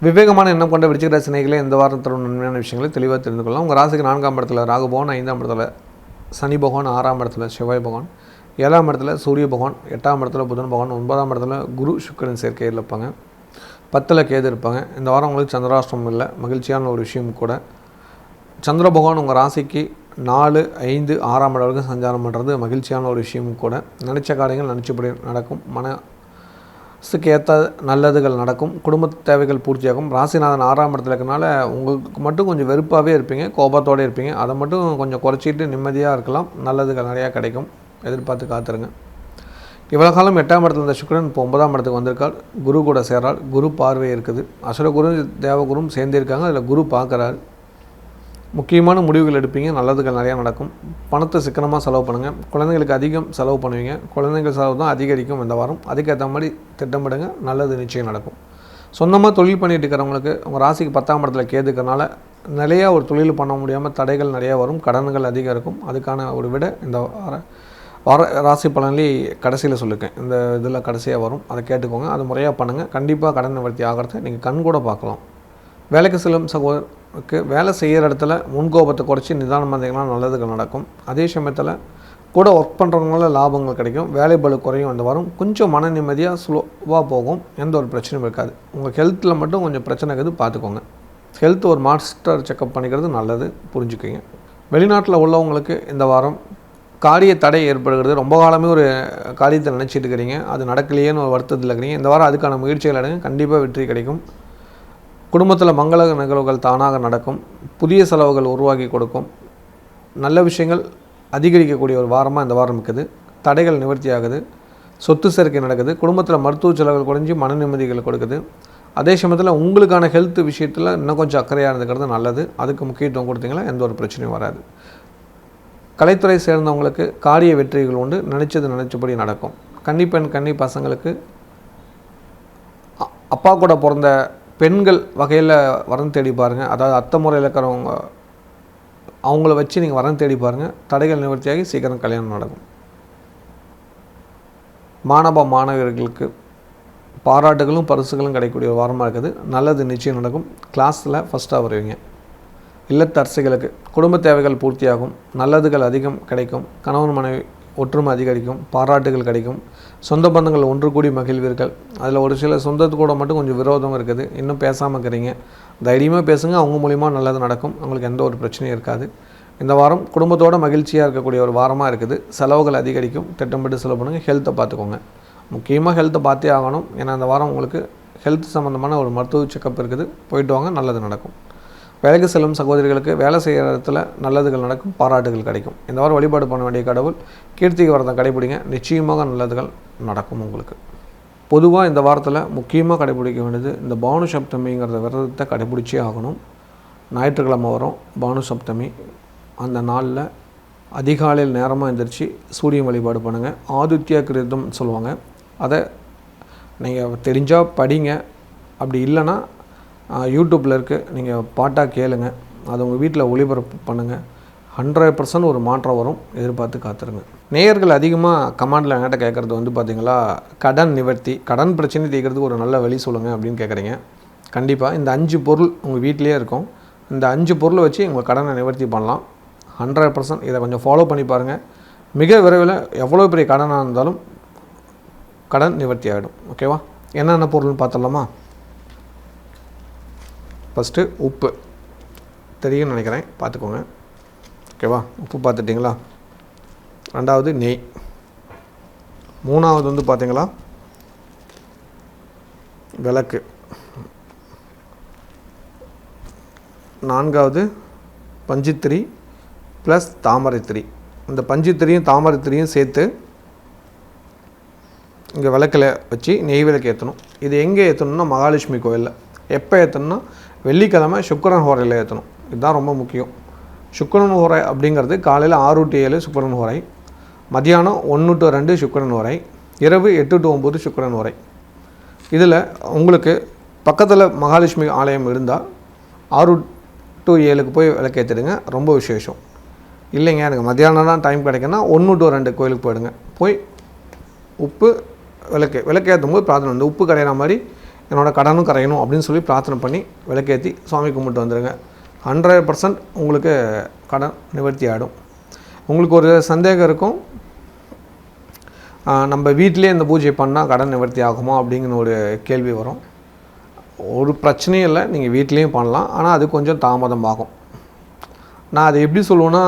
விவேகமான எண்ணம் கொண்ட விருச்சிக ராசினிகளே, இந்த வாரம் தரும் நன்மையான விஷயங்களை தெளிவாக தெரிந்து கொள்ளலாம். உங்கள் ராசிக்கு 4ஆம் இடத்துல ராகு பகவான், 5ஆம் இடத்துல சனி பகவான், 6ஆம் இடத்துல செவ்வாய் பகவான், 7ஆம் இடத்துல சூரிய பகவான், 8ஆம் இடத்துல புதன் பகவான், 9ஆம் இடத்துல குரு சுக்கிரன் சேர்க்கையில் இருப்பாங்க, 10ல் கேது இருப்பாங்க. இந்த வாரம் உங்களுக்கு சந்திராஷ்டிரமம் இல்லை, மகிழ்ச்சியான ஒரு விஷயம் கூட. சந்திர பகவான் உங்கள் ராசிக்கு 4, 5, 6ஆம் இடம் வரைக்கும் சஞ்சாரம் பண்ணுறது மகிழ்ச்சியான ஒரு விஷயம் கூட. நினச்ச காரியங்கள் நினச்சபடி நடக்கும். மனசுக்கு ஏற்ற நல்லதுகள் நடக்கும். குடும்ப தேவைகள் பூர்த்தியாகும். ராசிநாதன் 6ஆம் இடத்துல இருக்கனால உங்களுக்கு மட்டும் கொஞ்சம் வெறுப்பாகவே இருப்பீங்க, கோபத்தோடு இருப்பீங்க. அதை மட்டும் கொஞ்சம் குறைச்சிட்டு நிம்மதியாக இருக்கலாம். நல்லதுகள் நிறையா கிடைக்கும். எதிர்பார்த்து காத்துருங்க. இவ்வளோ காலம் 8ஆம் இடத்துல இருந்த சுக்கிரன் இப்போ 9ஆம் இடத்துக்கு வந்திருக்கார். குரு கூட சேரால். குரு பார்வை இருக்குது. அசுரகுரு தேவகுரும் சேர்ந்திருக்காங்க. அதில் குரு பார்க்குறாரு. முக்கியமான முடிவுகள் எடுப்பீங்க. நல்லதுகள் நிறையா நடக்கும். பணத்தை சிக்கனமாக செலவு பண்ணுங்கள். குழந்தைங்களுக்கு அதிகம் செலவு பண்ணுவீங்க. குழந்தைங்கள் செலவு தான் அதிகரிக்கும் இந்த வாரம். அதுக்கேற்ற மாதிரி திட்டமிடுங்க. நல்லது நிச்சயம் நடக்கும். சொந்தமாக தொழில் பண்ணிட்டு இருக்கிறவங்களுக்கு உங்கள் ராசிக்கு 10ஆம் இடத்துல கேதுக்கிறனால நிறையா ஒரு தொழில் பண்ண முடியாமல் தடைகள் நிறையா வரும். கடன்கள் அதிகம் இருக்கும். அதுக்கான ஒரு விட இந்த வார ராசி பலன்லேயே கடைசியில் சொல்லியிருக்கேன். இந்த இதில் கடைசியாக வரும். அதை கேட்டுக்கோங்க. அது முறையாக பண்ணுங்கள். கண்டிப்பாக கடன் நிவர்த்தி ஆகிறத நீங்கள் கண் கூட பார்க்கலாம். வேலைக்கு செல்லும் சகோதரருக்கு வேலை செய்கிற இடத்துல முன்கோபத்தை குறைச்சி நிதானமாக இருந்தீங்கன்னா நல்லதுகள் நடக்கும். அதே சமயத்தில் கூட ஒர்க் பண்ணுறவங்களால லாபங்கள் கிடைக்கும். வேலை பளு குறையும். இந்த வாரம் கொஞ்சம் மன நிம்மதியாக ஸ்லோவாக போகும். எந்த ஒரு பிரச்சனையும் இருக்காது. உங்கள் ஹெல்த்தில் மட்டும் கொஞ்சம் பிரச்சனை இருக்குது, பார்த்துக்கோங்க. ஹெல்த் ஒரு மாஸ்டர் செக்கப் பண்ணிக்கிறது நல்லது, புரிஞ்சுக்கோங்க. வெளிநாட்டில் உள்ளவங்களுக்கு இந்த வாரம் காரிய தடை ஏற்படுகிறது. ரொம்ப காலமே ஒரு காரியத்தை நினச்சிட்டு இருக்கிறீங்க, அது நடக்கலையேன்னு ஒரு வருத்தத்தில் இருக்கிறீங்க. இந்த வாரம் அதுக்கான முயற்சிகள் எடுங்க, கண்டிப்பாக வெற்றி கிடைக்கும். குடும்பத்தில் மங்கள நிகழ்வுகள் தானாக நடக்கும். புதிய செலவுகள் உருவாக்கி கொடுக்கும். நல்ல விஷயங்கள் அதிகரிக்கக்கூடிய ஒரு வாரமாக இந்த வாரம் இருக்குது. தடைகள் நிவர்த்தி ஆகுது. சொத்து சேர்க்கை நடக்குது. குடும்பத்தில் மருத்துவ செலவுகள் குறைஞ்சி மன நிம்மதிகள் கொடுக்குது. அதே சமயத்தில் உங்களுக்கான ஹெல்த் விஷயத்தில் இன்னும் கொஞ்சம் அக்கறையாக இருந்துக்கிறது நல்லது. அதுக்கு முக்கியத்துவம் கொடுத்தீங்கன்னா எந்த ஒரு பிரச்சனையும் வராது. கலைத்துறை சேர்ந்தவங்களுக்கு காரிய வெற்றிகள் உண்டு. நினச்சபடி நடக்கும். கன்னிப்பெண் கன்னி பசங்களுக்கு அப்பா கூட பிறந்த பெண்கள் வகையில் வரன் தேடி பாருங்கள். அதாவது அத்தை முறையில் இருக்கிறவங்க அவங்கள வச்சு நீங்கள் வரன் தேடி பாருங்கள். தடைகள் நிவர்த்தியாகி சீக்கிரம் கல்யாணம் நடக்கும். மாணவர்களுக்கு பாராட்டுகளும் பரிசுகளும் கிடைக்கக்கூடிய ஒரு வாரமாக இருக்குது. நல்லது நிச்சயம் நடக்கும். கிளாஸில் ஃபஸ்ட்டாக வருவீங்க. இல்லத்தரசிகளுக்கு குடும்ப தேவைகள் பூர்த்தியாகும். நல்லதுகள் அதிகம் கிடைக்கும். கணவன் மனைவி ஒற்றுமை அதிகரிக்கும், பாராட்டுகள் கிடைக்கும், சொந்த பந்தங்கள் ஒன்று கூடி மகிழ்வீர்கள். அதில் ஒரு சில சொந்தத்துக்கூட மட்டும் கொஞ்சம் விரோதம் இருக்குது, இன்னும் பேசாமல் இருக்கிறீங்க. தைரியமாக பேசுங்க, அவங்க மூலிமா நல்லது நடக்கும், உங்களுக்கு எந்த ஒரு பிரச்சனையும் இருக்காது. இந்த வாரம் குடும்பத்தோட மகிழ்ச்சியாக இருக்கக்கூடிய ஒரு வாரமாக இருக்குது. செலவுகள் அதிகரிக்கும், திட்டமிட்டு செலவு பண்ணுங்கள். ஹெல்த்தை பார்த்துக்கோங்க, முக்கியமாக ஹெல்த்தை பார்த்தே ஆகணும். ஏன்னா இந்த வாரம் உங்களுக்கு ஹெல்த் சம்மந்தமான ஒரு மருத்துவ செக்கப் இருக்குது, போயிட்டு வாங்க, நல்லது நடக்கும். வேலைக்கு செல்லும் சகோதரிகளுக்கு வேலை செய்கிற இடத்துல நல்லதுகள் நடக்கும், பாராட்டுகள் கிடைக்கும். இந்த வாரம் வழிபாடு பண்ண வேண்டிய கடவுள் கீர்த்திகை விரதம் கடைபிடிங்க, நிச்சயமாக நல்லதுகள் நடக்கும் உங்களுக்கு. பொதுவாக இந்த வாரத்தில் முக்கியமாக கடைபிடிக்க வேண்டியது இந்த பானு சப்தமிங்கிற விரதத்தை கடைபிடிச்சே ஆகணும். ஞாயிற்றுக்கிழமை வரும் பானு சப்தமி. அந்த நாளில் அதிகாலையில் நேரமாக எழுந்திரிச்சு சூரியன் வழிபாடு பண்ணுங்கள். ஆதித்யா கிருதம் சொல்லுவாங்க, அதை நீங்கள் தெரிஞ்சால் படிங்க, அப்படி இல்லைன்னா யூடியூப்பில் இருக்குது, நீங்கள் பாட்டாக கேளுங்க, அதை உங்கள் வீட்டில் ஒளிபரப்பு பண்ணுங்கள். 100% ஒரு மாற்றம் வரும், எதிர்பார்த்து காத்துருங்க. நேயர்கள் அதிகமாக கமெண்டில் என்கிட்ட கேட்குறது வந்து பார்த்திங்களா, கடன் நிவர்த்தி, கடன் பிரச்சனை தீர்க்கிறதுக்கு ஒரு நல்ல வழி சொல்லுங்கள் அப்படின்னு கேட்குறீங்க. கண்டிப்பாக இந்த 5 பொருள் உங்கள் வீட்டிலே இருக்கும். இந்த 5 பொருளை வச்சு உங்கள் கடனை நிவர்த்தி பண்ணலாம். 100% இதை கொஞ்சம் ஃபாலோ பண்ணி பாருங்கள். மிக விரைவில் எவ்வளோ பெரிய கடனாக இருந்தாலும் கடன் நிவர்த்தி ஆகிடும். ஓகேவா? என்னென்ன பொருள்னு பார்த்துடலாமா? ஃபஸ்ட்டு உப்பு தெரியும்னு நினைக்கிறேன், பார்த்துக்கோங்க. ஓகேவா? உப்பு பார்த்துட்டிங்களா? ரெண்டாவது நெய். மூணாவது வந்து பார்த்தீங்களா விளக்கு. நான்காவது பஞ்சுத்திரி ப்ளஸ் தாமரைத்திரி. இந்த பஞ்சுத்திரியும் தாமரைத்திரியும் சேர்த்து இங்கே விளக்கில் வச்சு நெய் விளக்கு ஏற்றணும். இது எங்கே ஏற்றணும்னா மகாலட்சுமி கோயிலில். எப்போ ஏற்றணும்னா வெள்ளிக்கிழமை சுக்கிரன் ஹோரையில் ஏற்றணும். இதுதான் ரொம்ப முக்கியம். சுக்கிரன் ஹோரை அப்படிங்கிறது காலையில் 6 to 7 சுக்கிரன் ஹோரை, மதியானம் 1 to 2 சுக்கிரன் ஹோரை, இரவு 8 to 9 சுக்கிரன் ஹோரை. இதில் உங்களுக்கு பக்கத்தில் மகாலட்சுமி ஆலயம் இருந்தால் 6 to 7 போய் விளக்கேற்றிடுங்க, ரொம்ப விசேஷம். இல்லைங்க எனக்கு மத்தியானம் தான் டைம் கிடைக்குன்னா 1 to 2 கோயிலுக்கு போயிடுங்க. போய் உப்பு விளக்கேற்றும் போது பிரார்த்தனை, இந்த உப்பு கரையிற மாதிரி என்னோடய கடனும் கரையணும் அப்படின்னு சொல்லி பிரார்த்தனை பண்ணி விளக்கேற்றி சுவாமி கும்பிட்டு வந்துடுங்க. 100% உங்களுக்கு கடன் நிவர்த்தி ஆகிடும். உங்களுக்கு ஒரு சந்தேகம் இருக்கும், நம்ம வீட்டிலே இந்த பூஜை பண்ணால் கடன் நிவர்த்தி ஆகுமா அப்படிங்கிற ஒரு கேள்வி வரும். ஒரு பிரச்சனையும் இல்லை, நீங்கள் வீட்லேயும் பண்ணலாம், ஆனால் அது கொஞ்சம் தாமதம் ஆகும். நான் அதை எப்படி சொல்லுவேன்னா,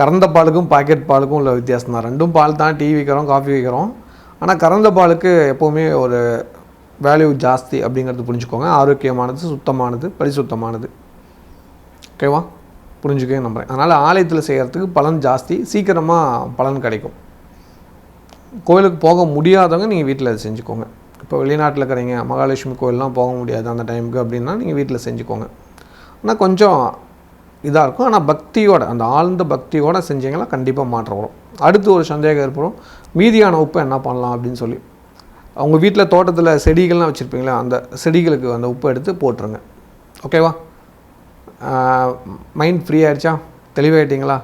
கறந்த பாலுக்கும் பாக்கெட் பாலுக்கும் உள்ள வித்தியாசம் தான். ரெண்டும் பால் தான், டீ விற்கிறோம், காஃபி விற்கிறோம். ஆனால் கறந்த பாலுக்கு எப்போவுமே ஒரு வேல்யூ ஜாஸ்தி அப்படிங்கிறது புரிஞ்சுக்கோங்க. ஆரோக்கியமானது, சுத்தமானது, பரிசுத்தமானது. ஓகேவா? புரிஞ்சுக்கவே நம்புகிறேன். அதனால் ஆலயத்தில் செய்கிறதுக்கு பலன் ஜாஸ்தி, சீக்கிரமாக பலன் கிடைக்கும். கோயிலுக்கு போக முடியாதவங்க நீங்கள் வீட்டில் அதை செஞ்சுக்கோங்க. இப்போ வெளிநாட்டில் இருக்கிறீங்க, மகாலட்சுமி கோயிலெலாம் போக முடியாது அந்த டைமுக்கு அப்படின்னா நீங்கள் வீட்டில் செஞ்சுக்கோங்க. ஆனால் கொஞ்சம் இதாக இருக்கும், ஆனால் பக்தியோட, அந்த ஆழ்ந்த பக்தியோடு செஞ்சீங்கன்னா கண்டிப்பாக மாற்றம் வரும். அடுத்து ஒரு சந்தேகம் ஏற்படும், மீதியான உப்பு என்ன பண்ணலாம் அப்படின்னு சொல்லி. அவங்க வீட்டில் தோட்டத்தில் செடிகள்லாம் வச்சுருப்பீங்களா, அந்த செடிகளுக்கு அந்த உப்பு எடுத்து போட்டுருங்க. ஓகேவா? மைண்ட் ஃப்ரீ ஆகிடுச்சா? தெளிவாயிட்டீங்களா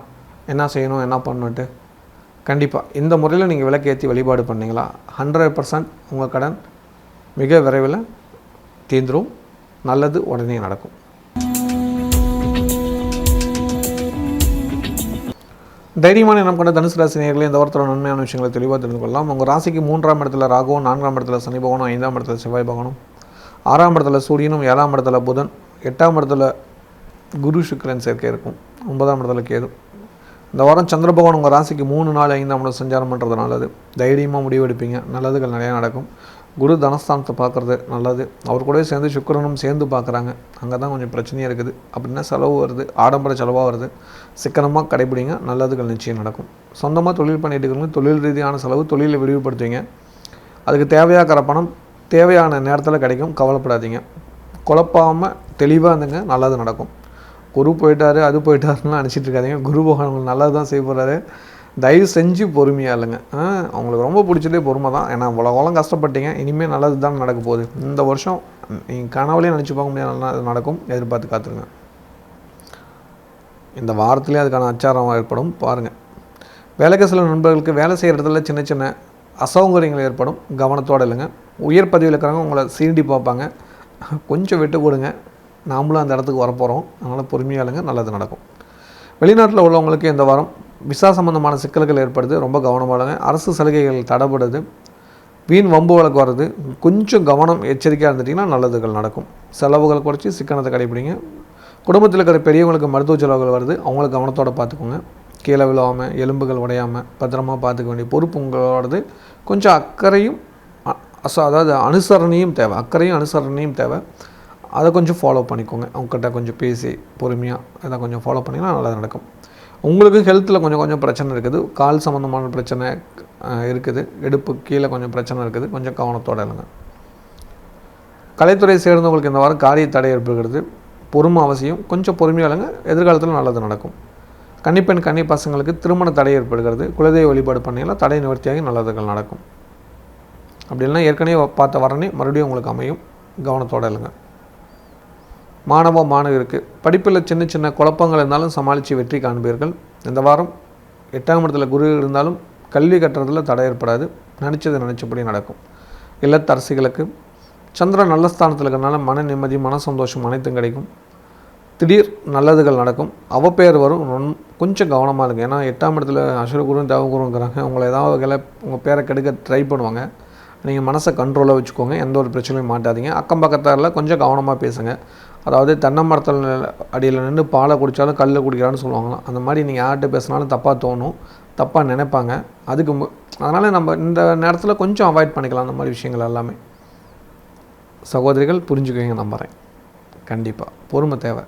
என்ன செய்யணும் என்ன பண்ணணுன்ட்டு? கண்டிப்பாக இந்த முறையில் நீங்கள் விளக்கேற்றி வழிபாடு பண்ணிங்களா 100% உங்கள் கடன் மிக விரைவில் தீர்ந்துடும். நல்லது உடனே நடக்கும். தைரியமான இனம் கொண்ட தனுசு ராசி நேயர்களே, இந்த வாரத்தோட நன்மையான விஷயங்களை தெளிவாக தெரிந்து கொள்ளலாம். உங்கள் ராசிக்கு 3ஆம் இடத்துல ராகுவும், 4ஆம் இடத்துல சனி பகவானும், 5ஆம் இடத்துல செவ்வாய் பகவானும், 6ஆம் இடத்துல சூரியனும், 7ஆம் இடத்துல புதன், 8ஆம் இடத்துல குரு சுக்கிரன் சேர்க்கை இருக்கும், 9ஆம் இடத்துல கேது. இந்த வாரம் சந்திர பகவான் உங்கள் ராசிக்கு 3, 4, 5ஆம் இடம் சஞ்சாரம் பண்ணுறது நல்லது. தைரியமாக முடிவெடுப்பீங்க, நல்லதுகள் நிறையா நடக்கும். குரு தனஸ்தானத்தை பார்க்குறது நல்லது. அவர் கூட சேர்ந்து சுக்கிரனும் சேர்ந்து பார்க்குறாங்க, அங்கே தான் கொஞ்சம் பிரச்சனையாக இருக்குது. அப்படின்னா செலவு வருது, ஆடம்பர செலவாக வருது. சிக்கனமாக கடைபிடிங்க, நல்லதுகள் நிச்சயம் நடக்கும். சொந்தமாக தொழில் பண்ணிட்டு இருக்கிறவங்க தொழில் ரீதியான செலவு, தொழிலை விரிவுபடுத்துவீங்க. அதுக்கு தேவையாகிற பணம் தேவையான நேரத்தில் கிடைக்கும், கவலைப்படாதீங்க. குழப்பாமல் தெளிவாக இருந்துங்க, நல்லது நடக்கும். குரு போயிட்டார் அது போயிட்டாருன்னு நினச்சிட்டு இருக்காதீங்க. குரு பகவான் உங்களுக்கு நல்லது தான் செய்ய போகிறாரு. தயவு செஞ்சு பொறுமையாக இல்லைங்க. அவங்களுக்கு ரொம்ப பிடிச்சதே பொறுமை தான். ஏன்னா உலகம் கஷ்டப்பட்டீங்க, இனிமேல் நல்லது தான் நடக்க போகுது. இந்த வருஷம் நீங்கள் கனவுலேயே நினச்சி பார்க்க முடியாது, நல்லா நடக்கும். எதிர்பார்த்து காத்துருங்க. இந்த வாரத்துலேயே அதுக்கான அச்சாரம் ஏற்படும், பாருங்கள். வேலைக்கு சில நண்பர்களுக்கு வேலை செய்கிற இடத்துல சின்ன சின்ன அசௌகரியங்கள் ஏற்படும், கவனத்தோடு இல்லைங்க. உயர் பதவியில் இருக்கிறவங்க உங்களை சீண்டி பார்ப்பாங்க, கொஞ்சம் விட்டு கொடுங்க. நாமளும் அந்த இடத்துக்கு வரப்போகிறோம், அதனால் பொறுமையாக இல்லைங்க, நல்லது நடக்கும். வெளிநாட்டில் உள்ளவங்களுக்கு இந்த வாரம் விசா சம்பந்தமான சிக்கல்கள் ஏற்படுது, ரொம்ப கவனமானங்க. அரசு சலுகைகள் தடைபடுது, வீண் வம்பு வழக்கு வர்றது, கொஞ்சம் கவனம் எச்சரிக்கையாக இருந்துட்டிங்கன்னா நல்லதுகள் நடக்கும். செலவுகள் குறைச்சி சிக்கனத்தை கடைப்பிடிங்க. குடும்பத்தில் இருக்கிற பெரியவங்களுக்கு மருத்துவ செலவுகள் வருது, அவங்கள கவனத்தோடு பார்த்துக்கோங்க. கீழே விழாமல் எலும்புகள் உடையாமல் பத்திரமா பார்த்துக்க வேண்டிய பொறுப்பு உங்களோடது. கொஞ்சம் அக்கறையும் அதாவது அனுசரணையும் தேவை, அக்கறையும் அனுசரணையும் தேவை. அதை கொஞ்சம் ஃபாலோ பண்ணிக்கோங்க. அவங்ககிட்ட கொஞ்சம் பேசி பொறுமையாக அதை கொஞ்சம் ஃபாலோ பண்ணிங்கன்னா நல்லா நடக்கும். உங்களுக்கு ஹெல்த்தில் கொஞ்சம் பிரச்சனை இருக்குது, கால் சம்மந்தமான பிரச்சனை இருக்குது, இடுப்பு கீழே கொஞ்சம் பிரச்சனை இருக்குது, கொஞ்சம் கவனத்தோடு இருங்க. கலைத்துறை சேர்ந்தவங்களுக்கு இந்த வாரம் காரிய தடை ஏற்படுகிறது, பொறுமை அவசியம், கொஞ்சம் பொறுமையாக இருங்க, எதிர்காலத்தில் நல்லது நடக்கும். கன்னிப்பெண் கன்னி பசங்களுக்கு திருமண தடை ஏற்படுகிறது, குலதெய்வ வழிபாடு பண்ணிங்கன்னா தடை நிவர்த்தியாகி நல்லதுகள் நடக்கும். அப்படி இல்லைனா ஏற்கனவே பார்த்த வரனே மறுபடியும் உங்களுக்கு அமையும், கவனத்தோடு இல்லைங்க. மாணவருக்கு படிப்பில் சின்ன சின்ன குழப்பங்கள் இருந்தாலும் சமாளித்து வெற்றி காண்பீர்கள். இந்த வாரம் 8ஆம் இடத்துல குரு இருந்தாலும் கல்வி கட்டுறதுல தடை ஏற்படாது, நினச்சபடி நடக்கும். இல்லத்தரசிகளுக்கு சந்திரன் நல்ல ஸ்தானத்தில் இருக்கிறனால மன நிம்மதி, மன சந்தோஷம் அனைத்தும் கிடைக்கும். திடீர் நல்லதுகள் நடக்கும், அவப்பெயர் வரும், கொஞ்சம் கவனமாக இருக்குது. ஏன்னா 8ஆம் இடத்துல அசுரகுரும் தேவகுருங்கிறாங்க, உங்களை ஏதாவது வகையில் உங்கள் பேரை கெடுக்க ட்ரை பண்ணுவாங்க. நீங்கள் மனசை கண்ட்ரோலாக வச்சுக்கோங்க, எந்த ஒரு பிரச்சனையும் மாட்டாதீங்க. அக்கம் பக்கத்தாரில் கொஞ்சம் கவனமாக பேசுங்க. அதாவது தென்னை மரத்தில் அடியில் நின்று பாலை குடித்தாலும் கல்லில் குடிக்கிறான்னு சொல்லுவாங்களாம், அந்த மாதிரி நீங்கள் யார்கிட்ட பேசினாலும் தப்பாக தோணும், தப்பாக நினைப்பாங்க. அதனால் நம்ம இந்த நேரத்தில் கொஞ்சம் அவாய்ட் பண்ணிக்கலாம் அந்த மாதிரி விஷயங்கள் எல்லாமே. சகோதரிகள் புரிஞ்சுக்குவீங்க நம்புகிறேன். கண்டிப்பாக பொறுமை தேவை.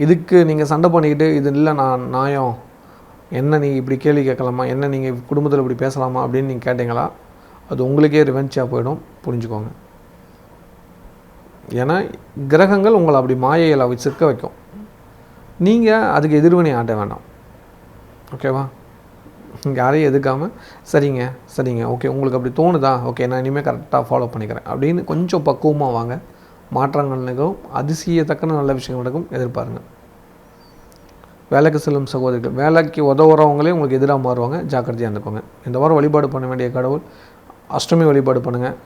இதுக்கு நீங்கள் சண்டை பண்ணிக்கிட்டு இது இல்லை நான் நியாயம், என்ன நீங்கள் இப்படி கேள்வி கேட்கலாமா, என்ன நீங்கள் குடும்பத்தில் இப்படி பேசலாமா அப்படின்னு நீங்கள் கேட்டிங்களா, அது உங்களுக்கே ரிவென்ச்சாக போயிடும், புரிஞ்சுக்கோங்க. ஏன்னா கிரகங்கள் உங்களை அப்படி மாயையில் சிக்க வைக்கும், நீங்கள் அதுக்கு எதிர்வினை ஆட்ட வேண்டாம். ஓகேவா? யாரையும் எதுக்காமல் சரிங்க ஓகே உங்களுக்கு அப்படி தோணுதா, ஓகே நான் இனிமேல் கரெக்டாக ஃபாலோ பண்ணிக்கிறேன் அப்படின்னு கொஞ்சம் பக்குவமாக வாங்க. மாற்றங்கள் நிகழும், அதிசயத்தக்கன நல்ல விஷயங்கள் நடக்கும், எதிர்பாருங்க. வேலைக்கு செல்லும் சகோதரிகள், வேலைக்கு உதவுறவங்களே உங்களுக்கு எதிராக மாறுவாங்க, ஜாக்கிரதையாக இருந்துக்கோங்க. இந்த வாரம் வழிபாடு பண்ண வேண்டிய கடவுள் அஷ்டமி வழிபாடு பண்ணுங்கள்,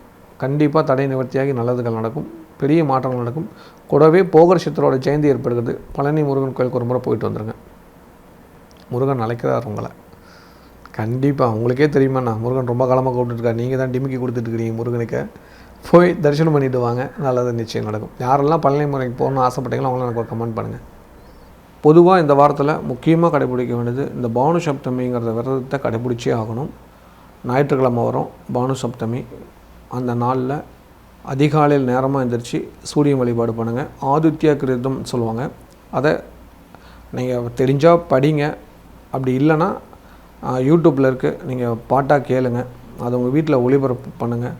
கண்டிப்பாக தடை நிவர்த்தியாகி நல்லதுகள் நடக்கும், பெரிய மாற்றங்கள் நடக்கும். கூடவே போகர்ஷத்தரோட ஜெயந்தி ஏற்படுகிறது, பழனி முருகன் கோயிலுக்கு ஒரு முறை போயிட்டு வந்துடுங்க. முருகன் அழைக்கிறார் உங்களை, கண்டிப்பாக. உங்களுக்கே தெரியுமாண்ணா, முருகன் ரொம்ப காலமாக கூப்பிட்டுருக்காரு, நீங்கள் தான் டிமிக்கி கொடுத்துட்ருக்கிறீங்க முருகனுக்கு. போய் தரிசனம் பண்ணிவிட்டு வாங்க, நல்லது நிச்சயம் நடக்கும். யாரெல்லாம் பழனி முறைக்கு போகணும்னு ஆசைப்பட்டீங்களோ அவங்களாம் எனக்கு ஒரு கமெண்ட் பண்ணுங்கள். பொதுவாக இந்த வாரத்தில் முக்கியமாக கடைபிடிக்க வேண்டியது இந்த பானு சப்தமிங்கிறத விரதத்தை கடைபிடிச்சே ஆகணும். ஞாயிற்றுக்கிழமை வரும் பானு சப்தமி, அந்த நாளில் அதிகாலையில் நேரமாக எழுந்திரிச்சு சூரியன் வழிபாடு பண்ணுங்கள். ஆதித்யா கிருதம் சொல்லுவாங்க, அதை நீங்கள் தெரிஞ்சால் படிங்க, அப்படி இல்லைன்னா யூடியூப்பில் இருக்குது, நீங்கள் பாட்டாக கேளுங்க, அதை உங்கள் வீட்டில் ஒளிபரப்பு பண்ணுங்கள்.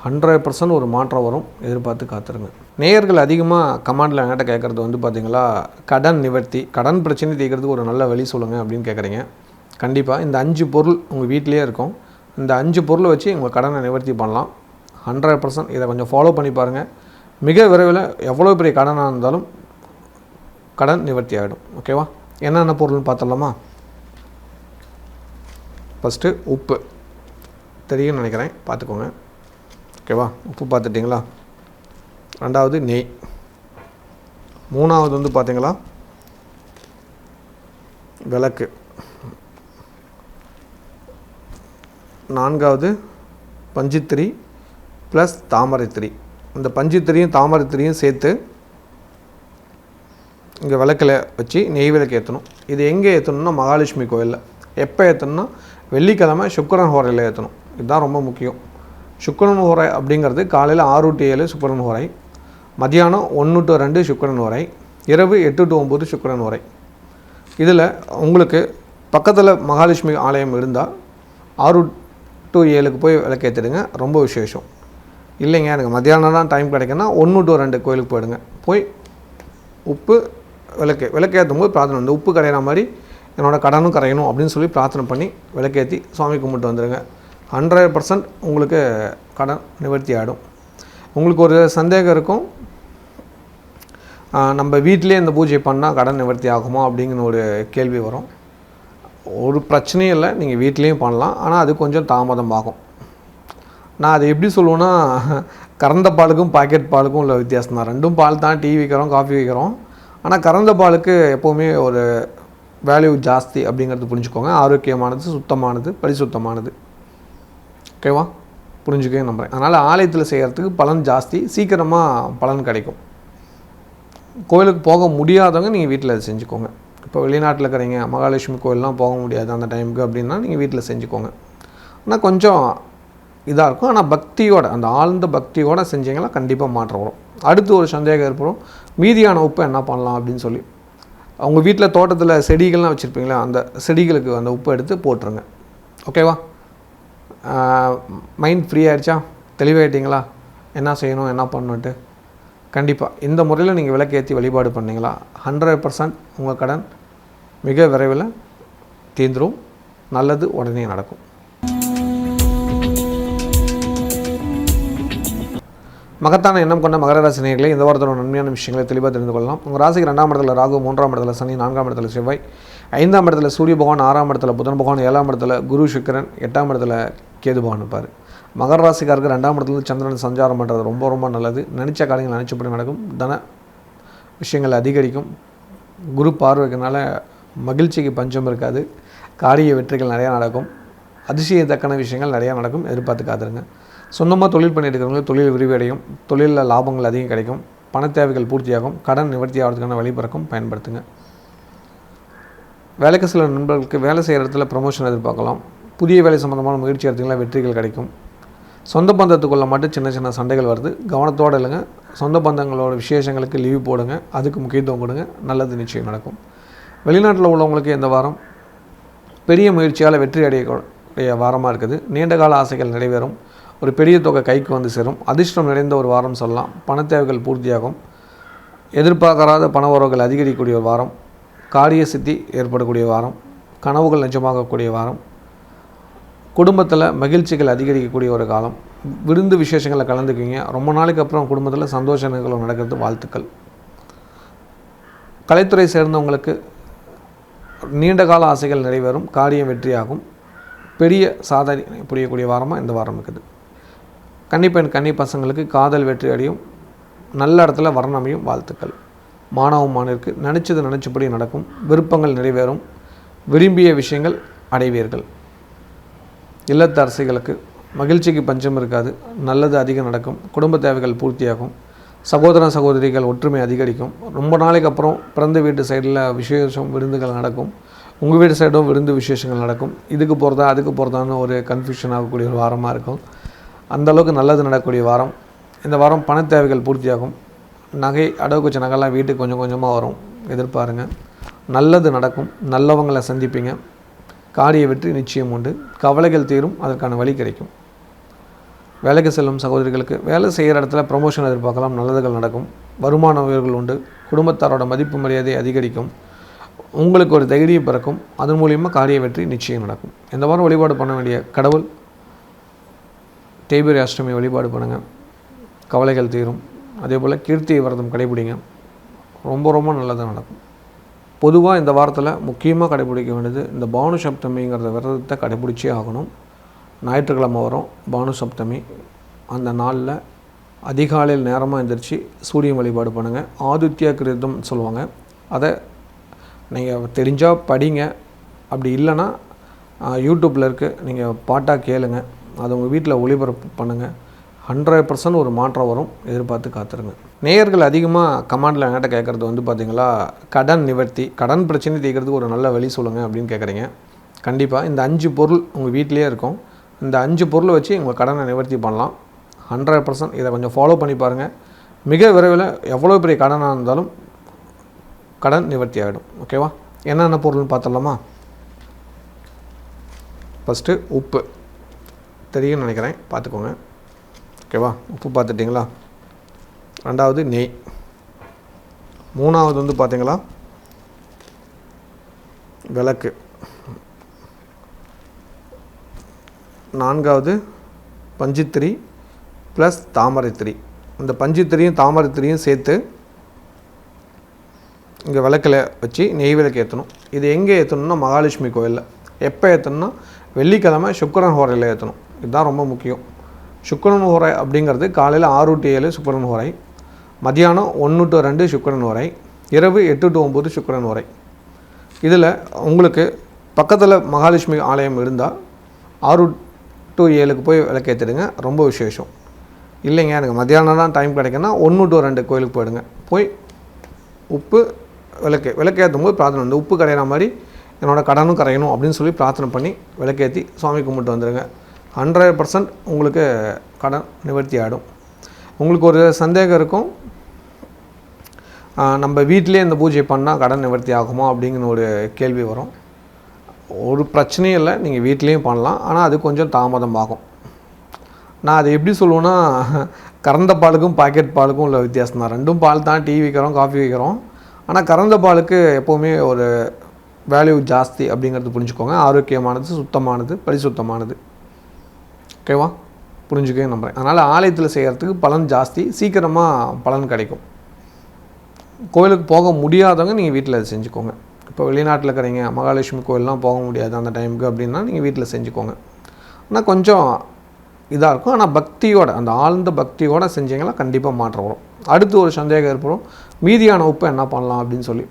100% ஒரு மாற்றம் வரும், எதிர்பார்த்து காத்துருங்க. நேயர்கள் அதிகமாக கமெண்டில் என்கிட்ட கேட்குறது வந்து பார்த்திங்களா, கடன் நிவர்த்தி, கடன் பிரச்சனை தீர்க்கிறதுக்கு ஒரு நல்ல வழி சொல்லுங்கள் அப்படின்னு கேட்குறீங்க. கண்டிப்பாக இந்த 5 பொருள் உங்கள் வீட்டிலே இருக்கும், இந்த 5 பொருளை வச்சு உங்கள் கடனை நிவர்த்தி பண்ணலாம். 100% இதை கொஞ்சம் ஃபாலோ பண்ணி பாருங்கள். மிக விரைவில் எவ்வளோ பெரிய கடனாக இருந்தாலும் கடன் நிவர்த்தி ஆகிடும். ஓகேவா? என்னென்ன பொருள்னு பார்த்துடலாமா? ஃபஸ்ட்டு உப்பு தெரியும்னு நினைக்கிறேன், பார்த்துக்கோங்க. ஓகேவா? உப்பு பார்த்துட்டிங்களா? 2வது நெய், 3வது வந்து பார்த்தீங்களா விளக்கு, 4வது பஞ்சுத்திரி ப்ளஸ் தாமரைத்திரி. இந்த பஞ்சுத்திரியும் தாமரைத்திரியும் சேர்த்து இங்கே விளக்கில் வச்சு நெய் விளக்கு ஏற்றணும். இது எங்கே ஏற்றணும்னா மகாலட்சுமி கோயிலில். எப்போ ஏற்றணும்னா வெள்ளிக்கிழமை சுக்கிரன் ஹோரையில் ஏற்றணும். இதுதான் ரொம்ப முக்கியம். சுக்கிரன் ஹோரை அப்படிங்கிறது காலையில் 6 to 7 சுக்கிரன் ஹோரை, மதியானம் 1 to 2 சுக்கிரன் ஹோரை, இரவு 8 to 9 சுக்கிரன் ஹோரை. இதில் உங்களுக்கு பக்கத்தில் மகாலட்சுமி ஆலயம் இருந்தால் 6 to 7 போய் விளக்கேற்றிடுங்க, ரொம்ப விசேஷம். இல்லைங்க எனக்கு மத்தியானம் தான் டைம் கிடைக்குன்னா 1 to 2 கோயிலுக்கு போயிடுங்க. போய் உப்பு விளக்கேற்றும் போது பிரார்த்தனை, இந்த உப்பு கரையிற மாதிரி என்னோடய கடனும் கரையணும் அப்படின்னு சொல்லி பிரார்த்தனை பண்ணி விளக்கேற்றி சுவாமி கும்பிட்டு வந்துடுங்க. 100% உங்களுக்கு கடன் நிவர்த்தி ஆகிடும். உங்களுக்கு ஒரு சந்தேகம் இருக்கும், நம்ம வீட்டிலே இந்த பூஜை பண்ணால் கடன் நிவர்த்தி ஆகுமா அப்படிங்கிற ஒரு கேள்வி வரும். ஒரு பிரச்சனையும் இல்லை, நீங்கள் வீட்லேயும் பண்ணலாம், ஆனால் அது கொஞ்சம் தாமதம் ஆகும். நான் அதை எப்படி சொல்லுவேன்னா, கறந்த பாலுக்கும் பாக்கெட் பாலுக்கும் உள்ள வித்தியாசம் தான். ரெண்டும் பால் தான், டீ வைக்கிறோம் காஃபி வைக்கிறோம், ஆனால் கறந்த பாலுக்கு எப்போவுமே ஒரு வேல்யூ ஜாஸ்தி அப்படிங்கிறது புரிஞ்சுக்கோங்க. ஆரோக்கியமானது, சுத்தமானது, பரிசுத்தமானது. ஓகேவா? புரிஞ்சுக்கவே நம்புகிறேன். அதனால் ஆலயத்தில் செய்கிறதுக்கு பலன் ஜாஸ்தி, சீக்கிரமாக பலன் கிடைக்கும். கோயிலுக்கு போக முடியாதவங்க நீங்கள் வீட்டில் அதை செஞ்சுக்கோங்க. இப்போ வெளிநாட்டில் இருக்கிறீங்க, மகாலட்சுமி கோயிலெலாம் போக முடியாது அந்த டைமுக்கு அப்படின்னா நீங்கள் வீட்டில் செஞ்சுக்கோங்க. ஆனால் கொஞ்சம் இதாக இருக்கும். ஆனால் பக்தியோட, அந்த ஆழ்ந்த பக்தியோடு செஞ்சிங்கன்னா கண்டிப்பாக மாற்றம் வரும். அடுத்து ஒரு சந்தேகம் ஏற்படும், மீதியான உப்பை என்ன பண்ணலாம் அப்படின்னு சொல்லி. அவங்க வீட்டில் தோட்டத்தில் செடிகள்லாம் வச்சுருப்பீங்களா, அந்த செடிகளுக்கு அந்த உப்பை எடுத்து போட்டுருங்க. ஓகேவா? மைண்ட் ஃப்ரீ ஆகிடுச்சா? தெளிவாயிட்டீங்களா என்ன செய்யணும் என்ன பண்ணணுன்ட்டு? கண்டிப்பாக இந்த முறையில் நீங்கள் விளக்கேற்றி வழிபாடு பண்ணிங்களா 100% உங்கள் கடன் மிக விரைவில் தீர்ந்துடும். நல்லது உடனே நடக்கும். மகத்தான எண்ணம் கொண்ட மகர ராசி நேயர்களே, இந்த வாரத்தோட நன்மையான விஷயங்களை தெளிவாக தெரிந்து கொள்ளலாம். உங்கள் ராசிக்கு 2ஆம் இடத்துல ராகு, 3ஆம் இடத்துல சனி, 4ஆம் இடத்துல செவ்வாய், 5ஆம் இடத்துல சூரிய பகவான், 6ஆம் இடத்துல புதன் பகவான், 7ஆம் இடத்துல குரு சுக்கிரன், 8ஆம் இடத்துல கேது பகவான் இருப்பார். மகர ராசிக்காருக்கு 2ஆம் இடத்துல சந்திரன் சஞ்சாரம் பண்ணுறது ரொம்ப ரொம்ப நல்லது. நினச்ச காரியங்கள் நினச்சபடி நடக்கும். தன விஷயங்கள் அதிகரிக்கும். குரு பார்வைக்குனால மகிழ்ச்சிக்கு பஞ்சம் இருக்காது. காரிய வெற்றிகள் நிறையா நடக்கும். அதிசயத்தக்கன விஷயங்கள் நிறையா நடக்கும். எதிர்பார்த்து காத்துருங்க. சொந்தமாக தொழில் பண்ணிட்டு இருக்கிறவங்களுக்கு தொழில் விரிவடையும். தொழிலில் லாபங்கள் அதிகம் கிடைக்கும். பண தேவைகள் பூர்த்தியாகும். கடன் நிவர்த்தி ஆகிறதுக்கான வழி பிறக்கும். பயன்படுத்துங்க. வேலைக்கு சில நண்பர்களுக்கு வேலை செய்கிற இடத்துல ப்ரமோஷன் எதிர்பார்க்கலாம். புதிய வேலை சம்மந்தமான முயற்சி எடுத்தீங்கன்னா வெற்றிகள் கிடைக்கும். சொந்த பந்தத்துக்குள்ளே மட்டும் சின்ன சின்ன சண்டைகள் வருது, கவனத்தோடு இல்லைங்க. சொந்த பந்தங்களோட விசேஷங்களுக்கு லீவ் போடுங்க, அதுக்கு முக்கியத்துவம் கொடுங்க. நல்லது நிச்சயம் நடக்கும். வெளிநாட்டில் உள்ளவங்களுக்கு இந்த வாரம் பெரிய முயற்சியால் வெற்றி அடைய வாரமாக இருக்குது. நீண்ட கால ஆசைகள் நிறைவேறும். ஒரு பெரிய தொகை கைக்கு வந்து சேரும். அதிர்ஷ்டம் நிறைந்த ஒரு வாரம் சொல்லலாம். பண தேவைகள் பூர்த்தியாகும். எதிர்பார்க்காத பண உறவுகள் அதிகரிக்கக்கூடிய ஒரு வாரம். காரிய சித்தி ஏற்படக்கூடிய வாரம். கனவுகள் நிஜமாகக்கூடிய வாரம். குடும்பத்தில் மகிழ்ச்சிகள் அதிகரிக்கக்கூடிய ஒரு காலம். விருந்து விசேஷங்களில் கலந்துக்குவீங்க. ரொம்ப நாளைக்கு அப்புறம் குடும்பத்தில் சந்தோஷ நிகழ்வு நடக்கிறது. வாழ்த்துக்கள். கலைத்துறை சேர்ந்தவங்களுக்கு நீண்ட கால ஆசைகள் நிறைவேறும். காரியம் வெற்றியாகும். பெரிய சாதனை புரியக்கூடிய வாரமாக இந்த வாரம் இருக்குது. கன்னிப்பெண் கன்னி பசங்களுக்கு காதல் வெற்றி அடையும். நல்ல இடத்துல வர்ணமையும். வாழ்த்துக்கள். மாணவ மாணவருக்கு நினச்சபடி நடக்கும். விருப்பங்கள் நிறைவேறும். விரும்பிய விஷயங்கள் அடைவீர்கள். இல்லத்தரசிகளுக்கு மகிழ்ச்சிக்கு பஞ்சம் இருக்காது. நல்லது அதிகம் நடக்கும். குடும்ப தேவைகள் பூர்த்தியாகும். சகோதர சகோதரிகள் ஒற்றுமை அதிகரிக்கும். ரொம்ப நாளைக்கு அப்புறம் பிறந்த வீட்டு சைடில் விசேஷம் விருந்துகள் நடக்கும். உங்கள் வீட்டு சைடும் விருந்து விசேஷங்கள் நடக்கும். இதுக்கு போகிறதா அதுக்கு போகிறதான்னு ஒரு கன்ஃபியூஷன் ஆகக்கூடிய ஒரு வாரமாக இருக்கும். அந்தளவுக்கு நல்லது நடக்கக்கூடிய வாரம். இந்த வாரம் பண தேவைகள் பூர்த்தியாகும். நகை அடகு வச்ச நகைலாம் வீட்டுக்கு கொஞ்சம் கொஞ்சமாக வரும். எதிர்பாருங்க. நல்லது நடக்கும். நல்லவங்களை சந்திப்பீங்க. காரிய வெற்றி நிச்சயம் உண்டு. கவலைகள் தீரும். அதற்கான வழி கிடைக்கும். வேலைக்கு செல்லும் சகோதரிகளுக்கு வேலை செய்கிற இடத்துல ப்ரமோஷன் எதிர்பார்க்கலாம். நல்லதுகள் நடக்கும். வருமான உயர்வுகள் உண்டு. குடும்பத்தாரோட மதிப்பு மரியாதை அதிகரிக்கும். உங்களுக்கு ஒரு தைரியம் பிறக்கும். அதன் மூலியமாக காரிய வெற்றி நிச்சயம் நடக்கும். இந்த வாரம் வழிபாடு பண்ண வேண்டிய கடவுள் தேய்பிரை அஷ்டமி வழிபாடு பண்ணுங்கள். கவலைகள் தீரும். அதே போல் கீர்த்தி விரதம் கடைபிடிங்க. ரொம்ப ரொம்ப நல்லதாக நடக்கும். பொதுவாக இந்த வாரத்தில் முக்கியமாக கடைபிடிக்க வேண்டியது இந்த பானு சப்தமிங்கிறத விரதத்தை கடைபிடிச்சே ஆகணும். ஞாயிற்றுக்கிழமை வரும் பானு சப்தமி. அந்த நாளில் அதிகாலையில் நேரமாக எழுந்திரிச்சு சூரியன் வழிபாடு பண்ணுங்கள். ஆதித்ய கிருதம் சொல்லுவாங்க. அதை நீங்கள் தெரிஞ்சால் படிங்க. அப்படி இல்லைன்னா யூடியூப்பில் இருக்குது, நீங்கள் பாட்டாக கேளுங்க. அதை உங்கள் வீட்டில் ஒளிபரப்பு பண்ணுங்கள். 100% ஒரு மாற்றம் வரும். எதிர்பார்த்து காத்துருங்க. நேயர்கள் அதிகமாக கமெண்டில் என்கிட்ட கேட்குறது வந்து பார்த்திங்களா, கடன் நிவர்த்தி, கடன் பிரச்சனை தீர்க்கிறதுக்கு ஒரு நல்ல வழி சொல்லுங்கள் அப்படின்னு கேட்குறீங்க. கண்டிப்பாக இந்த 5 பொருள் உங்கள் வீட்டிலே இருக்கும். இந்த 5 பொருளை வச்சு உங்கள் கடனை நிவர்த்தி பண்ணலாம். 100% இதை கொஞ்சம் ஃபாலோ பண்ணி பாருங்கள். மிக விரைவில் எவ்வளோ பெரிய கடனாக இருந்தாலும் கடன் நிவர்த்தி ஆகிடும். ஓகேவா? என்னென்ன பொருள்னு பார்த்துடலாமா? ஃபஸ்ட்டு உப்பு தெரியும்னு நினைக்கிறேன், பார்த்துக்கோங்க. ஓகேவா? உப்பு பார்த்துட்டிங்களா? 2வது நெய். 3வது வந்து பார்த்தீங்களா விளக்கு. 4வது பஞ்சுத்திரி ப்ளஸ் தாமரைத்திரி. இந்த பஞ்சுத்திரியும் தாமரைத்திரியும் சேர்த்து இங்கே விளக்கில் வச்சு நெய் விளக்கு ஏற்றணும். இது எங்கே ஏற்றணும்னா மகாலட்சுமி கோயிலில். எப்போ ஏற்றணும்னா வெள்ளிக்கிழமை சுக்கிரன் ஹோரையில் ஏற்றணும். இதுதான் ரொம்ப முக்கியம். சுக்கிரன் ஹோரை அப்படிங்கிறது காலையில் 6 to 7 சுக்கிரன் ஹோரை, மதியானம் 1 to 2 சுக்கிரன் ஹோரை, இரவு 8 to 9 சுக்கிரன் ஹோரை. இதில் உங்களுக்கு பக்கத்தில் மகாலட்சுமி ஆலயம் இருந்தால் 6 to 7 போய் விளக்கேற்றிடுங்க, ரொம்ப விசேஷம். இல்லைங்க எனக்கு மத்தியானம் தான் டைம் கிடைக்குன்னா 1 to 2 கோயிலுக்கு போயிடுங்க. போய் உப்பு விளக்கேற்றும் போது பிரார்த்தனை வந்து உப்பு கரையிற மாதிரி என்னோடய கடனும் கரையணும் அப்படின்னு சொல்லி பிரார்த்தனை பண்ணி விளக்கேற்றி சுவாமி கும்பிட்டு வந்துடுங்க. 100% உங்களுக்கு கடன் நிவர்த்தி ஆகிடும். உங்களுக்கு ஒரு சந்தேகம் இருக்கும், நம்ம வீட்டிலே இந்த பூஜை பண்ணால் கடன் நிவர்த்தி ஆகுமா அப்படிங்கிற ஒரு கேள்வி வரும். ஒரு பிரச்சனையும் இல்லை, நீங்கள் வீட்லேயும் பண்ணலாம். ஆனால் அது கொஞ்சம் தாமதம் ஆகும். நான் அதை எப்படி சொல்லுவேன்னா, கறந்த பாலுக்கும் பாக்கெட் பாலுக்கும் உள்ள வித்தியாசம் தான். ரெண்டும் பால் தான், டீ விற்கிறோம், காஃபி விற்கிறோம். ஆனால் கறந்த பாலுக்கு எப்போவுமே ஒரு வேல்யூ ஜாஸ்தி அப்படிங்கிறது புரிஞ்சுக்கோங்க. ஆரோக்கியமானது, சுத்தமானது, பரிசுத்தமானது. ஓகேவா? புரிஞ்சுக்கவே நம்புகிறேன். அதனால் ஆலயத்தில் செய்கிறதுக்கு பலன் ஜாஸ்தி, சீக்கிரமாக பலன் கிடைக்கும். கோயிலுக்கு போக முடியாதவங்க நீங்கள் வீட்டில் அதை செஞ்சுக்கோங்க. இப்போ வெளிநாட்டில் இருக்கிறீங்க, மகாலட்சுமி கோயிலெலாம் போக முடியாது அந்த டைமுக்கு அப்படின்னா நீங்கள் வீட்டில் செஞ்சுக்கோங்க. ஆனால் கொஞ்சம் இதாக இருக்கும். ஆனால் பக்தியோட, அந்த ஆழ்ந்த பக்தியோடு செஞ்சிங்கன்னா கண்டிப்பாக மாற்றம் வரும். அடுத்து ஒரு சந்தேகம் ஏற்படும், மீதியான உப்பை என்ன பண்ணலாம் அப்படின்னு சொல்லி.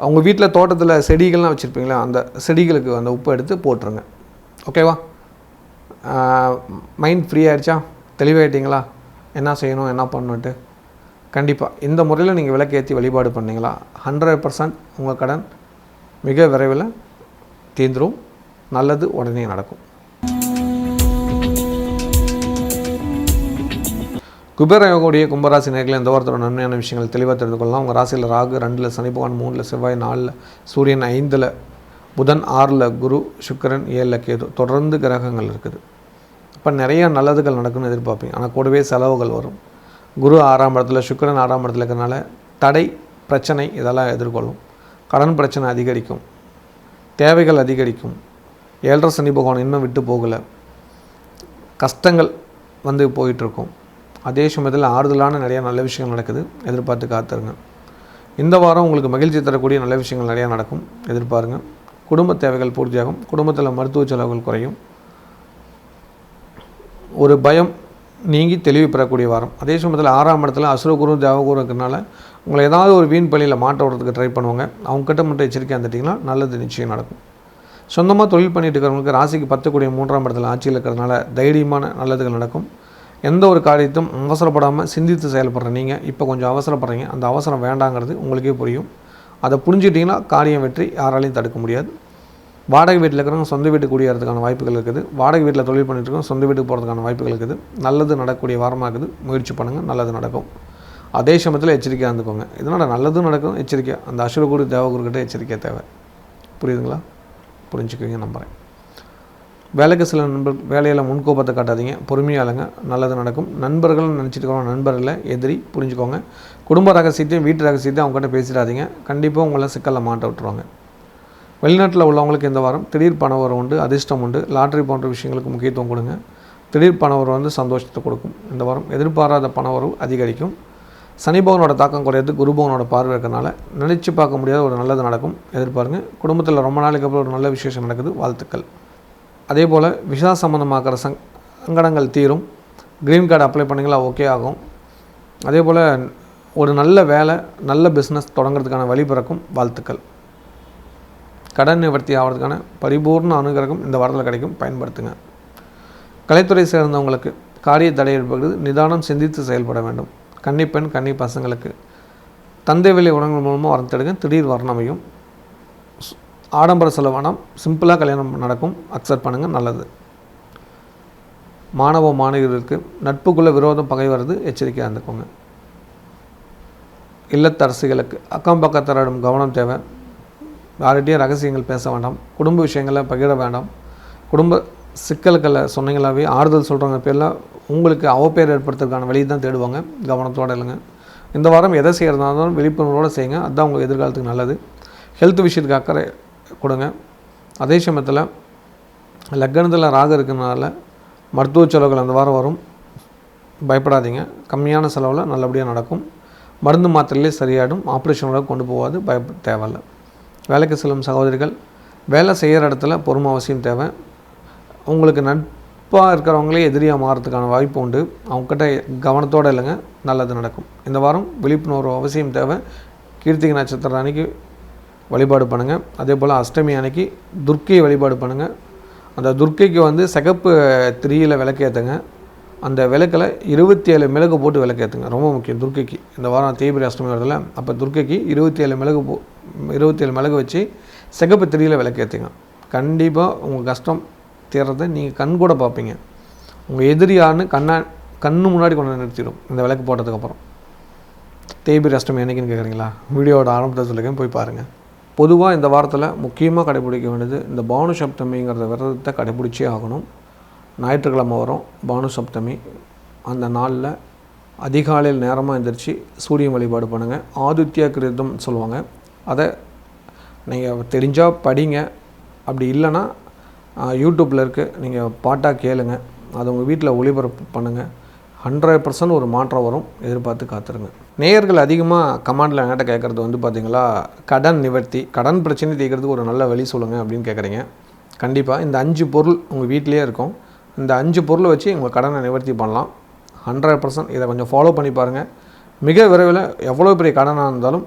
அவங்க வீட்டில் தோட்டத்தில் செடிகள்லாம் வச்சுருப்பீங்களா, அந்த செடிகளுக்கு அந்த உப்பை எடுத்து போட்டுருங்க. ஓகேவா? மைண்ட் ஃப்ரீ ஆகிடுச்சா? தெளிவாயிட்டிங்களா என்ன செய்யணும் என்ன பண்ணணுன்ட்டு? கண்டிப்பாக இந்த முறையில் நீங்கள் விளக்கேற்றி வழிபாடு பண்ணிங்களா 100% உங்கள் கடன் மிக விரைவில் தீர்ந்துடும். நல்லது உடனே நடக்கும். குபேர யோகோடைய கும்பராசி நேயர்களே, இந்த வாரத்தோட நன்மையான விஷயங்கள் தெளிவாக தெரிந்து கொள்ளலாம். உங்கள் ராசியில் ராகு 2ல், சனி பகவான் 3ல், செவ்வாய் 4ல், சூரியன் 5ல், புதன் 6ல், குரு சுக்கிரன் 7ல், கேது, தொடர்ந்து கிரகங்கள் இருக்குது. இப்போ நிறைய நல்லதுகள் நடக்கும்னு எதிர்பார்ப்பீங்க. ஆனால் கூடவே செலவுகள் வரும். குரு 6ஆம் இடத்துல, சுக்கிரன் 6ஆம் இடத்துல இருக்கிறனால தடை, பிரச்சனை இதெல்லாம் எதிர்கொள்ளும். கடன் பிரச்சனை அதிகரிக்கும், தேவைகள் அதிகரிக்கும். 7.5 சனி பகவான் இன்னும் விட்டு போகலை, கஷ்டங்கள் வந்து போயிட்டுருக்கும். அதே சமயத்தில் ஆறுதலான நிறையா நல்ல விஷயங்கள் நடக்குது, எதிர்பார்த்து காத்துருங்க. இந்த வாரம் உங்களுக்கு மகிழ்ச்சி தரக்கூடிய நல்ல விஷயங்கள் நிறையா நடக்கும், எதிர்பாருங்க. குடும்ப தேவைகள் பூர்த்தியாகும், குடும்பத்தில் மருத்துவ செலவுகள் குறையும், ஒரு பயம் நீங்கி தெளிவு பெறக்கூடிய வாரம். அதே சமயத்தில் 6ஆம் இடத்துல அசுரகுரு தேவகுரு இருக்கிறனால உங்களை ஏதாவது ஒரு வீண் பள்ளியில் மாட்ட விடுறதுக்கு ட்ரை பண்ணுவாங்க. அவங்ககிட்ட மட்டும் எச்சரிக்கையாக இருந்துட்டிங்கன்னா நல்லது நிச்சயம் நடக்கும். சொந்தமாக தொழில் பண்ணிட்டு இருக்கிறவங்களுக்கு ராசிக்கு 10 கூடிய 3ஆம் இடத்துல ஆட்சியில் இருக்கிறதுனால தைரியமான நல்லதுகள் நடக்கும். எந்த ஒரு காரியத்தையும் அவசரப்படாமல் சிந்தித்து செயல்படுற நீங்கள் இப்போ கொஞ்சம் அவசரப்படுறீங்க. அந்த அவசரம் வேண்டாங்கிறது உங்களுக்கே புரியும். அதை புரிஞ்சுட்டிங்கன்னா காரியம் வெற்றி யாராலையும் தடுக்க முடியாது. வாடகை வீட்டில் இருக்கிறவங்க சொந்த வீட்டுக்கு குடியேறதுக்கான வாய்ப்புகள் இருக்குது. வாடகை வீட்டில் தொழில் பண்ணிட்டு இருக்கோம், சொந்த வீட்டுக்கு போகிறதுக்கான வாய்ப்புகள் இருக்குது. நல்லது நடக்கக்கூடிய வாரமாக இருக்குது. முயற்சி பண்ணுங்கள், நல்லது நடக்கும். அதே சமயத்தில் எச்சரிக்கையாக இருந்துக்கோங்க. இதனால் நல்லதும் நடக்கும், எச்சரிக்கை. அந்த அசுரகுரு தேவகுருக்கிட்ட எச்சரிக்கை தேவை. புரியுதுங்களா? புரிஞ்சுக்குவீங்க நம்புகிறேன். வேலைக்கு சில வேலையில் முன்கோபத்தை காட்டாதீங்க, பொறுமையாளுங்க, நல்லது நடக்கும். நண்பர்கள்னு நினச்சிட்டு இருக்கோம், நண்பர்களை எதிரி புரிஞ்சுக்கோங்க. குடும்ப ரகசியத்தையும் வீட்டு ரகசியத்தையும் அவங்ககிட்ட பேசிடாதீங்க, கண்டிப்பாக உங்களை சிக்கலில் மாட்ட விட்டுருவாங்க. வெளிநாட்டில் உள்ளவங்களுக்கு இந்த வாரம் திடீர் பண வரம் உண்டு, அதிர்ஷ்டம் உண்டு. லாட்ரி போன்ற விஷயங்களுக்கு முக்கியத்துவம் கொடுங்க. திடீர் பண வரவு வந்து சந்தோஷத்தை கொடுக்கும். இந்த வாரம் எதிர்பாராத பண வரவு அதிகரிக்கும். சனி பகவானோட தாக்கம் குறையாது, குரு பகவானோட பார்வை இருக்கிறனால நினச்சி பார்க்க முடியாத ஒரு நல்லது நடக்கும், எதிர்பாருங்க. குடும்பத்தில் ரொம்ப நாளைக்கு அப்புறம் ஒரு நல்ல விசேஷம் நடக்குது, வாழ்த்துக்கள். அதே போல் விசா சம்மந்தமாக்கிற சங்கடங்கள் தீரும். க்ரீன் கார்டு அப்ளை பண்ணிங்களா ஓகே ஆகும். அதே போல் ஒரு நல்ல வேலை, நல்ல பிஸ்னஸ் தொடங்கிறதுக்கான வழி பிறக்கும், வாழ்த்துக்கள். கடன் நிவர்த்தி ஆகிறதுக்கான பரிபூர்ண அனுகிரகம் இந்த வாரத்தில் கிடைக்கும், பயன்படுத்துங்க. கலைத்துறை சேர்ந்தவங்களுக்கு காரிய தடை ஏற்படுகிறது, நிதானம் சிந்தித்து செயல்பட வேண்டும். கன்னிப்பெண் கன்னி பசங்களுக்கு தந்தை வழி உணவுகள் மூலமாக வரத்தெடுங்க, திடீர் வர்ணமையும். ஆடம்பர செலவானம், சிம்பிளாக கல்யாணம் நடக்கும், அக்செப்ட் பண்ணுங்கள், நல்லது. மாணவ மாணவியர்களுக்கு நட்புக்குள்ளே விரோதம் பகை வருது, எச்சரிக்கையாக இருந்துக்கோங்க. இல்லத்தரசிகளுக்கு அக்கம் பக்கத்தரிடம் கவனம் தேவை. யார்கிட்டையும் ரகசியங்கள் பேச வேண்டாம், குடும்ப விஷயங்களை பகிர வேண்டாம். குடும்ப சிக்கல்களை சொன்னீங்களாவே ஆறுதல் சொல்கிறவங்க பேரில் உங்களுக்கு அவப்பேர் ஏற்படுத்துறதுக்கான வழி தான் தேடுவாங்க, கவனத்தோடு இல்லைங்க. இந்த வாரம் எதை செய்கிறதா இருந்தாலும் விழிப்புணர்வோடு செய்யுங்க, அதுதான் உங்கள் எதிர்காலத்துக்கு நல்லது. ஹெல்த் விஷயத்துக்கு அக்கறை கொடுங்க. அதே சமயத்தில் லக்னத்தில் ராகு இருக்கிறதுனால மருத்துவ செலவுகள் அந்த வாரம் வரும், பயப்படாதீங்க. கம்மியான செலவில் நல்லபடியாக நடக்கும். மருந்து மாத்திரையிலே சரியாயிடும், ஆப்ரேஷனோட கொண்டு போகாது, பயப்பட தேவையில்லை. வேலைக்கு செல்லும் சகோதரிகள் வேலை செய்கிற இடத்துல பொறுமை அவசியம் தேவை. உங்களுக்கு நட்பாக இருக்கிறவங்களே எதிரியாக மாறதுக்கான வாய்ப்பு உண்டு, அவங்ககிட்ட கவனத்தோடு இல்லைங்க, நல்லது நடக்கும். இந்த வாரம் விழிப்புணர்வு அவசியம் தேவை. கீர்த்திகை நட்சத்திரம் அன்றைக்கி வழிபாடு பண்ணுங்கள். அதே போல் அஷ்டமி அன்னைக்கு துர்க்கை வழிபாடு பண்ணுங்கள். அந்த துர்க்கைக்கு வந்து சிகப்பு திரியில் விளக்கேற்றுங்க. அந்த விளக்கில் 27 மிளகு போட்டு விளக்கேற்றுங்க. ரொம்ப முக்கியம் துர்க்கைக்கு. இந்த வாரம் தேய்பிரை அஷ்டமி வருதுல்ல, அப்போ துர்க்கைக்கு 27 மிளகு வச்சு சிகப்பு திரியில் விளக்கேற்றுங்க. கண்டிப்பாக உங்கள் கஷ்டம் தீர்றதை நீங்கள் கண் கூட பார்ப்பீங்க. உங்கள் எதிரியான்னு கண்ணு முன்னாடி கொண்டு நிறுத்திடும் இந்த விளக்கு போட்டதுக்கப்புறம். தேய்பிரை அஷ்டமி என்னைக்குன்னு கேட்குறீங்களா? வீடியோவோட ஆரம்பத்தை சொல்லிக்கேன், போய் பாருங்கள். பொதுவாக இந்த வாரத்தில் முக்கியமாக கடைப்பிடிக்க வேண்டியது இந்த பானு சப்தமிங்கிறத விரதத்தை கடைப்பிடிச்சே ஆகணும். ஞாயிற்றுக்கிழமை வரும் பானு சப்தமி. அந்த நாளில் அதிகாலையில் நேரமாக எழுந்திரிச்சு சூரியன் வழிபாடு பண்ணுங்கள். ஆதித்ய கிருதம் சொல்லுவாங்க, அதை நீங்கள் தெரிஞ்சால் படிங்க. அப்படி இல்லைன்னா யூடியூப்பில் இருக்குது, நீங்கள் பாட்டாக கேளுங்க. அதை உங்கள் வீட்டில் ஒளிபரப்பு பண்ணுங்கள். 100% ஒரு மாற்றம் வரும். எதிர்பார்த்து காத்துருங்க. நேயர்கள் அதிகமாக கமெண்டில் என்கிட்ட கேட்குறது வந்து பார்த்திங்களா, கடன் நிவர்த்தி, கடன் பிரச்சனை தீர்க்கிறதுக்கு ஒரு நல்ல வழி சொல்லுங்கள் அப்படின்னு கேட்குறீங்க. கண்டிப்பாக இந்த 5 பொருள் உங்கள் வீட்டிலே இருக்கும். இந்த 5 பொருளை வச்சு உங்கள் கடனை நிவர்த்தி பண்ணலாம். 100% இதை கொஞ்சம் ஃபாலோ பண்ணி பாருங்கள். மிக விரைவில் எவ்வளோ பெரிய கடனாக இருந்தாலும்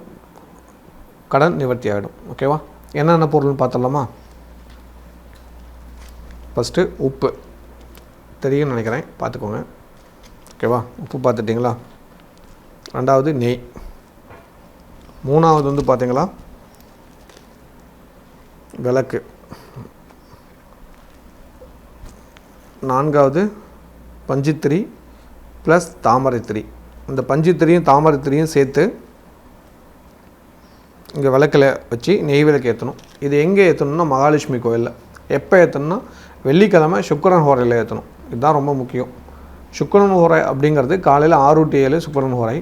கடன் நிவர்த்தி ஆகிடும். ஓகேவா? என்னென்ன பொருள்னு பார்த்துடலாமா? ஃபஸ்ட்டு உப்பு தெரியும்னு நினைக்கிறேன், பார்த்துக்கோங்க. ஓகேவா? உப்பு பார்த்துட்டிங்களா? ரெண்டாவது நெய். மூணாவது வந்து பார்த்திங்களா விளக்கு. நான்காவது பஞ்சுத்திரி ப்ளஸ் தாமரைத்திரி. இந்த பஞ்சுத்திரியும் தாமரைத்திரியும் சேர்த்து இங்கே விளக்கில் வச்சு நெய் விளக்கு ஏற்றணும். இது எங்கே ஏற்றணும்னா மகாலட்சுமி கோயிலில். எப்போ ஏற்றணும்னா வெள்ளிக்கிழமை சுக்கிரன் ஹோரையில் ஏற்றணும். இதுதான் ரொம்ப முக்கியம். சுக்கிரன் ஹோரை அப்படிங்கிறது காலையில் 6 to 7 சுக்கிரன் ஹோரை,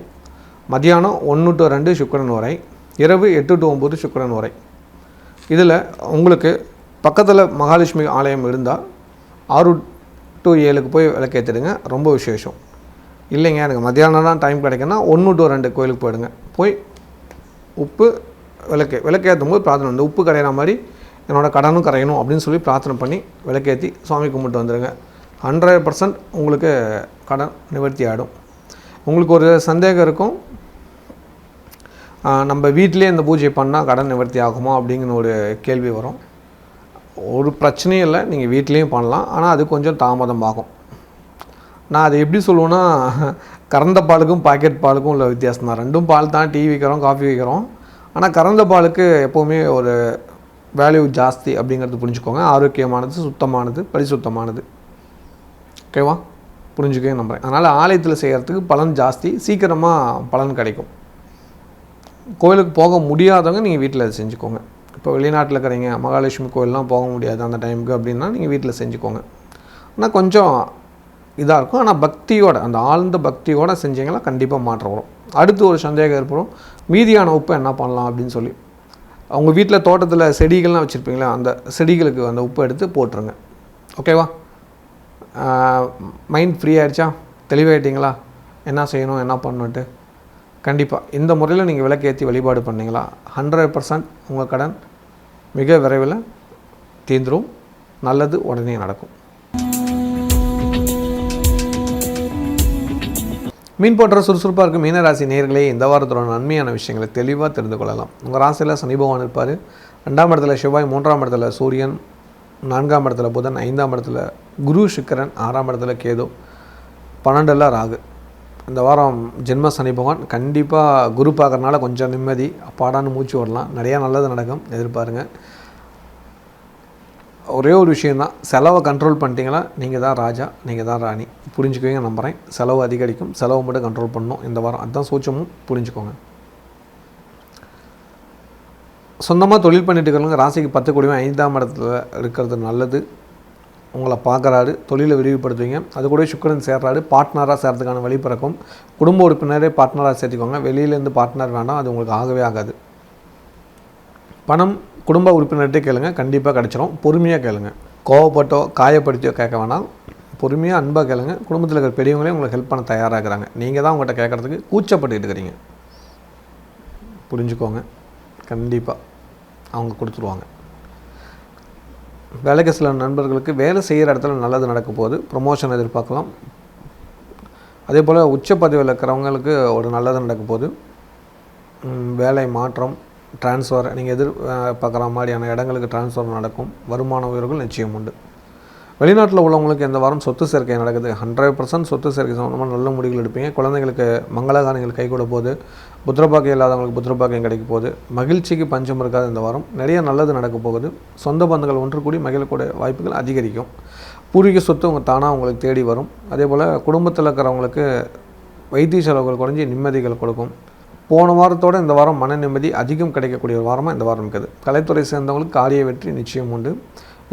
மதியானம் 1 to 2 சுக்கிரன் ஹோரை, இரவு 8 to 9 சுக்கிரன் ஹோரை. இதில் உங்களுக்கு பக்கத்தில் மகாலட்சுமி ஆலயம் இருந்தால் 6 to 7 போய் விளக்கேற்றிடுங்க. ரொம்ப விசேஷம். இல்லைங்க எனக்கு மத்தியானம் தான் டைம் கிடைக்குன்னா 1 to 2 கோயிலுக்கு போயிடுங்க. போய் உப்பு விளக்கேற்றும் போது பிரார்த்தனை, இந்த உப்பு கரையிற மாதிரி என்னோடய கடனும் கரையணும் அப்படின்னு சொல்லி பிரார்த்தனை பண்ணி விளக்கேற்றி சுவாமி கும்பிட்டு வந்துடுங்க. 100% உங்களுக்கு கடன் நிவர்த்தி ஆகிடும். உங்களுக்கு ஒரு சந்தேகம் இருக்கும், நம்ம வீட்டிலே இந்த பூஜை பண்ணால் கடன் நிவர்த்தி ஆகுமா அப்படிங்கிற ஒரு கேள்வி வரும். ஒரு பிரச்சனையும் இல்லை, நீங்கள் வீட்லேயும் பண்ணலாம். ஆனால் அது கொஞ்சம் தாமதம் ஆகும். நான் அதை எப்படி சொல்லுவேன்னா, கறந்த பாலுக்கும் பாக்கெட் பாலுக்கும் உள்ள வித்தியாசம் தான். ரெண்டும் பால் தான், டீ விற்கிறோம், காஃபி விற்கிறோம். ஆனால் கறந்த பாலுக்கு எப்போவுமே ஒரு வேல்யூ ஜாஸ்தி அப்படிங்கிறது புரிஞ்சுக்கோங்க. ஆரோக்கியமானது, சுத்தமானது, பரிசுத்தமானது. ஓகேவா? புரிஞ்சுக்கவே நம்புகிறேன். அதனால் ஆலயத்தில் செய்கிறதுக்கு பலன் ஜாஸ்தி, சீக்கிரமாக பலன் கிடைக்கும். கோயிலுக்கு போக முடியாதவங்க நீங்கள் வீட்டில் அதை செஞ்சுக்கோங்க. இப்போ வெளிநாட்டில் இருக்கிறீங்க, மகாலட்சுமி கோயிலெலாம் போக முடியாது அந்த டைமுக்கு அப்படின்னா நீங்கள் வீட்டில் செஞ்சுக்கோங்க. ஆனால் கொஞ்சம் இதாக இருக்கும். ஆனால் பக்தியோட, அந்த ஆழ்ந்த பக்தியோடு செஞ்சிங்கன்னா கண்டிப்பாக மாற்றம் வரும். அடுத்து ஒரு சந்தேகம் ஏற்படும், மீதியான உப்பை என்ன பண்ணலாம் அப்படின்னு சொல்லி. அவங்க வீட்டில் தோட்டத்தில் செடிகள்லாம் வச்சுருப்பீங்களா, அந்த செடிகளுக்கு அந்த உப்பை எடுத்து போட்டுருங்க. ஓகேவா? மைண்ட் ஃப்ரீ ஆகிடுச்சா? தெளிவாயிட்டிங்களா என்ன செய்யணும் என்ன பண்ணணுன்ட்டு? கண்டிப்பாக இந்த முறையில் நீங்கள் விளக்கேற்றி வழிபாடு பண்ணிங்களா 100% உங்கள் கடன் மிக விரைவில் தீர்ந்துடும். நல்லது உடனே நடக்கும். மீன் போன்ற சுறுசுறுப்பாக இருக்கும் மீனராசி நேயர்களே, இந்த வாரத்தோட நன்மையான விஷயங்களை தெளிவாக தெரிந்து கொள்ளலாம். உங்கள் ராசியில் சனி பகவான் இருப்பார். 2ஆம் இடத்துல செவ்வாய், 3ஆம் இடத்துல சூரியன், 4ஆம் இடத்துல புதன், 5ஆம் இடத்துல குரு சுக்கிரன், 6ஆம் இடத்துல கேது, 12ல் ராகு. இந்த வாரம் ஜென்ம சனி பகவான். கண்டிப்பாக குரு பார்க்குறதுனால கொஞ்சம் நிம்மதி, அப்பாடான்னு மூச்சு விடலாம். நிறையா நல்லது நடக்கும், எதிர்பாருங்க. ஒரே ஒரு விஷயந்தான், செலவை கண்ட்ரோல் பண்ணிட்டீங்களா நீங்கள் தான் ராஜா, நீங்கள் தான் ராணி. புரிஞ்சுக்குவீங்க நம்புகிறேன். செலவு அதிகரிக்கும், செலவை மட்டும் கண்ட்ரோல் பண்ணணும் இந்த வாரம். அதுதான் சூட்சமும், புரிஞ்சுக்கோங்க. சொந்தமாக தொழில் பண்ணிட்டு இருக்கிறவங்க ராசிக்கு 10 கூடவே 5ஆம் இடத்துல இருக்கிறது நல்லது. உங்களை பார்க்குறாரு, தொழிலை விரிவுபடுத்துவீங்க. அது கூட சுக்கிரன் சேர்றாரு, பார்ட்னராக சேர்றதுக்கான வழி பிறக்கும். குடும்ப உறுப்பினரே பார்ட்னராக சேர்த்துக்கோங்க. வெளியிலேருந்து பார்ட்னர் வேண்டாம், அது உங்களுக்கு ஆகவே ஆகாது. பணம் குடும்ப உறுப்பினர்கிட்டே கேளுங்க, கண்டிப்பாக கிடச்சிரும். பொறுமையாக கேளுங்க, கோவப்பட்டோ காயப்படுத்தியோ கேட்க வேணாம். பொறுமையாக அன்பாக கேளுங்க. குடும்பத்தில் இருக்கிற பெரியவங்களே உங்களுக்கு ஹெல்ப் பண்ண தயாராகிறாங்க. நீங்கள் தான் உங்கள்கிட்ட கேட்குறதுக்கு கூச்சப்பட்டுக்கிட்டு இருக்கிறீங்க. புரிஞ்சுக்கோங்க. கண்டிப்பாக அவங்க கொடுத்துருவாங்க. வேலைக்கு சில நண்பர்களுக்கு வேலை செய்கிற இடத்துல நல்லது நடக்க போகுது. ப்ரொமோஷன் எதிர்பார்க்கலாம். அதே போல் உச்ச பதவியில் இருக்கிறவங்களுக்கு ஒரு நல்லது நடக்க போகுது. வேலை மாற்றம், ட்ரான்ஸ்ஃபர் நீங்கள் பார்க்குற மாதிரியான இடங்களுக்கு ட்ரான்ஸ்ஃபர் நடக்கும். வருமான உயர்வுகள் நிச்சயம் உண்டு. வெளிநாட்டில் உள்ளவங்களுக்கு இந்த வாரம் சொத்து சேர்க்கை நடக்குது. 100% சொத்து சேர்க்கை சம்மந்தமாக நல்ல முடிவுகள் எடுப்பீங்க. குழந்தைங்களுக்கு மங்களகாரங்கள் கைகூட போகுது. புத்திரபாக்கியம் இல்லாதவங்களுக்கு புத்திரபாக்கியம் கிடைக்க போகுது. மகிழ்ச்சிக்கு பஞ்சம் இருக்காது. இந்த வாரம் நிறைய நல்லது நடக்க போகுது. சொந்த பந்தங்கள் ஒன்று கூடி மகிழக்கூடிய வாய்ப்புகள் அதிகரிக்கும். பூர்வீக சொத்து தானாக உங்களுக்கு தேடி வரும். அதே போல் குடும்பத்தில் இருக்கிறவங்களுக்கு வைத்திய செலவுகள் குறைஞ்சி நிம்மதிகள் கொடுக்கும். போன வாரத்தோடு இந்த வாரம் மன நிம்மதி அதிகம் கிடைக்கக்கூடிய ஒரு வாரமாக இந்த வாரம் இருக்குது. கலைத்துறை சேர்ந்தவங்களுக்கு காரிய வெற்றி நிச்சயம் உண்டு.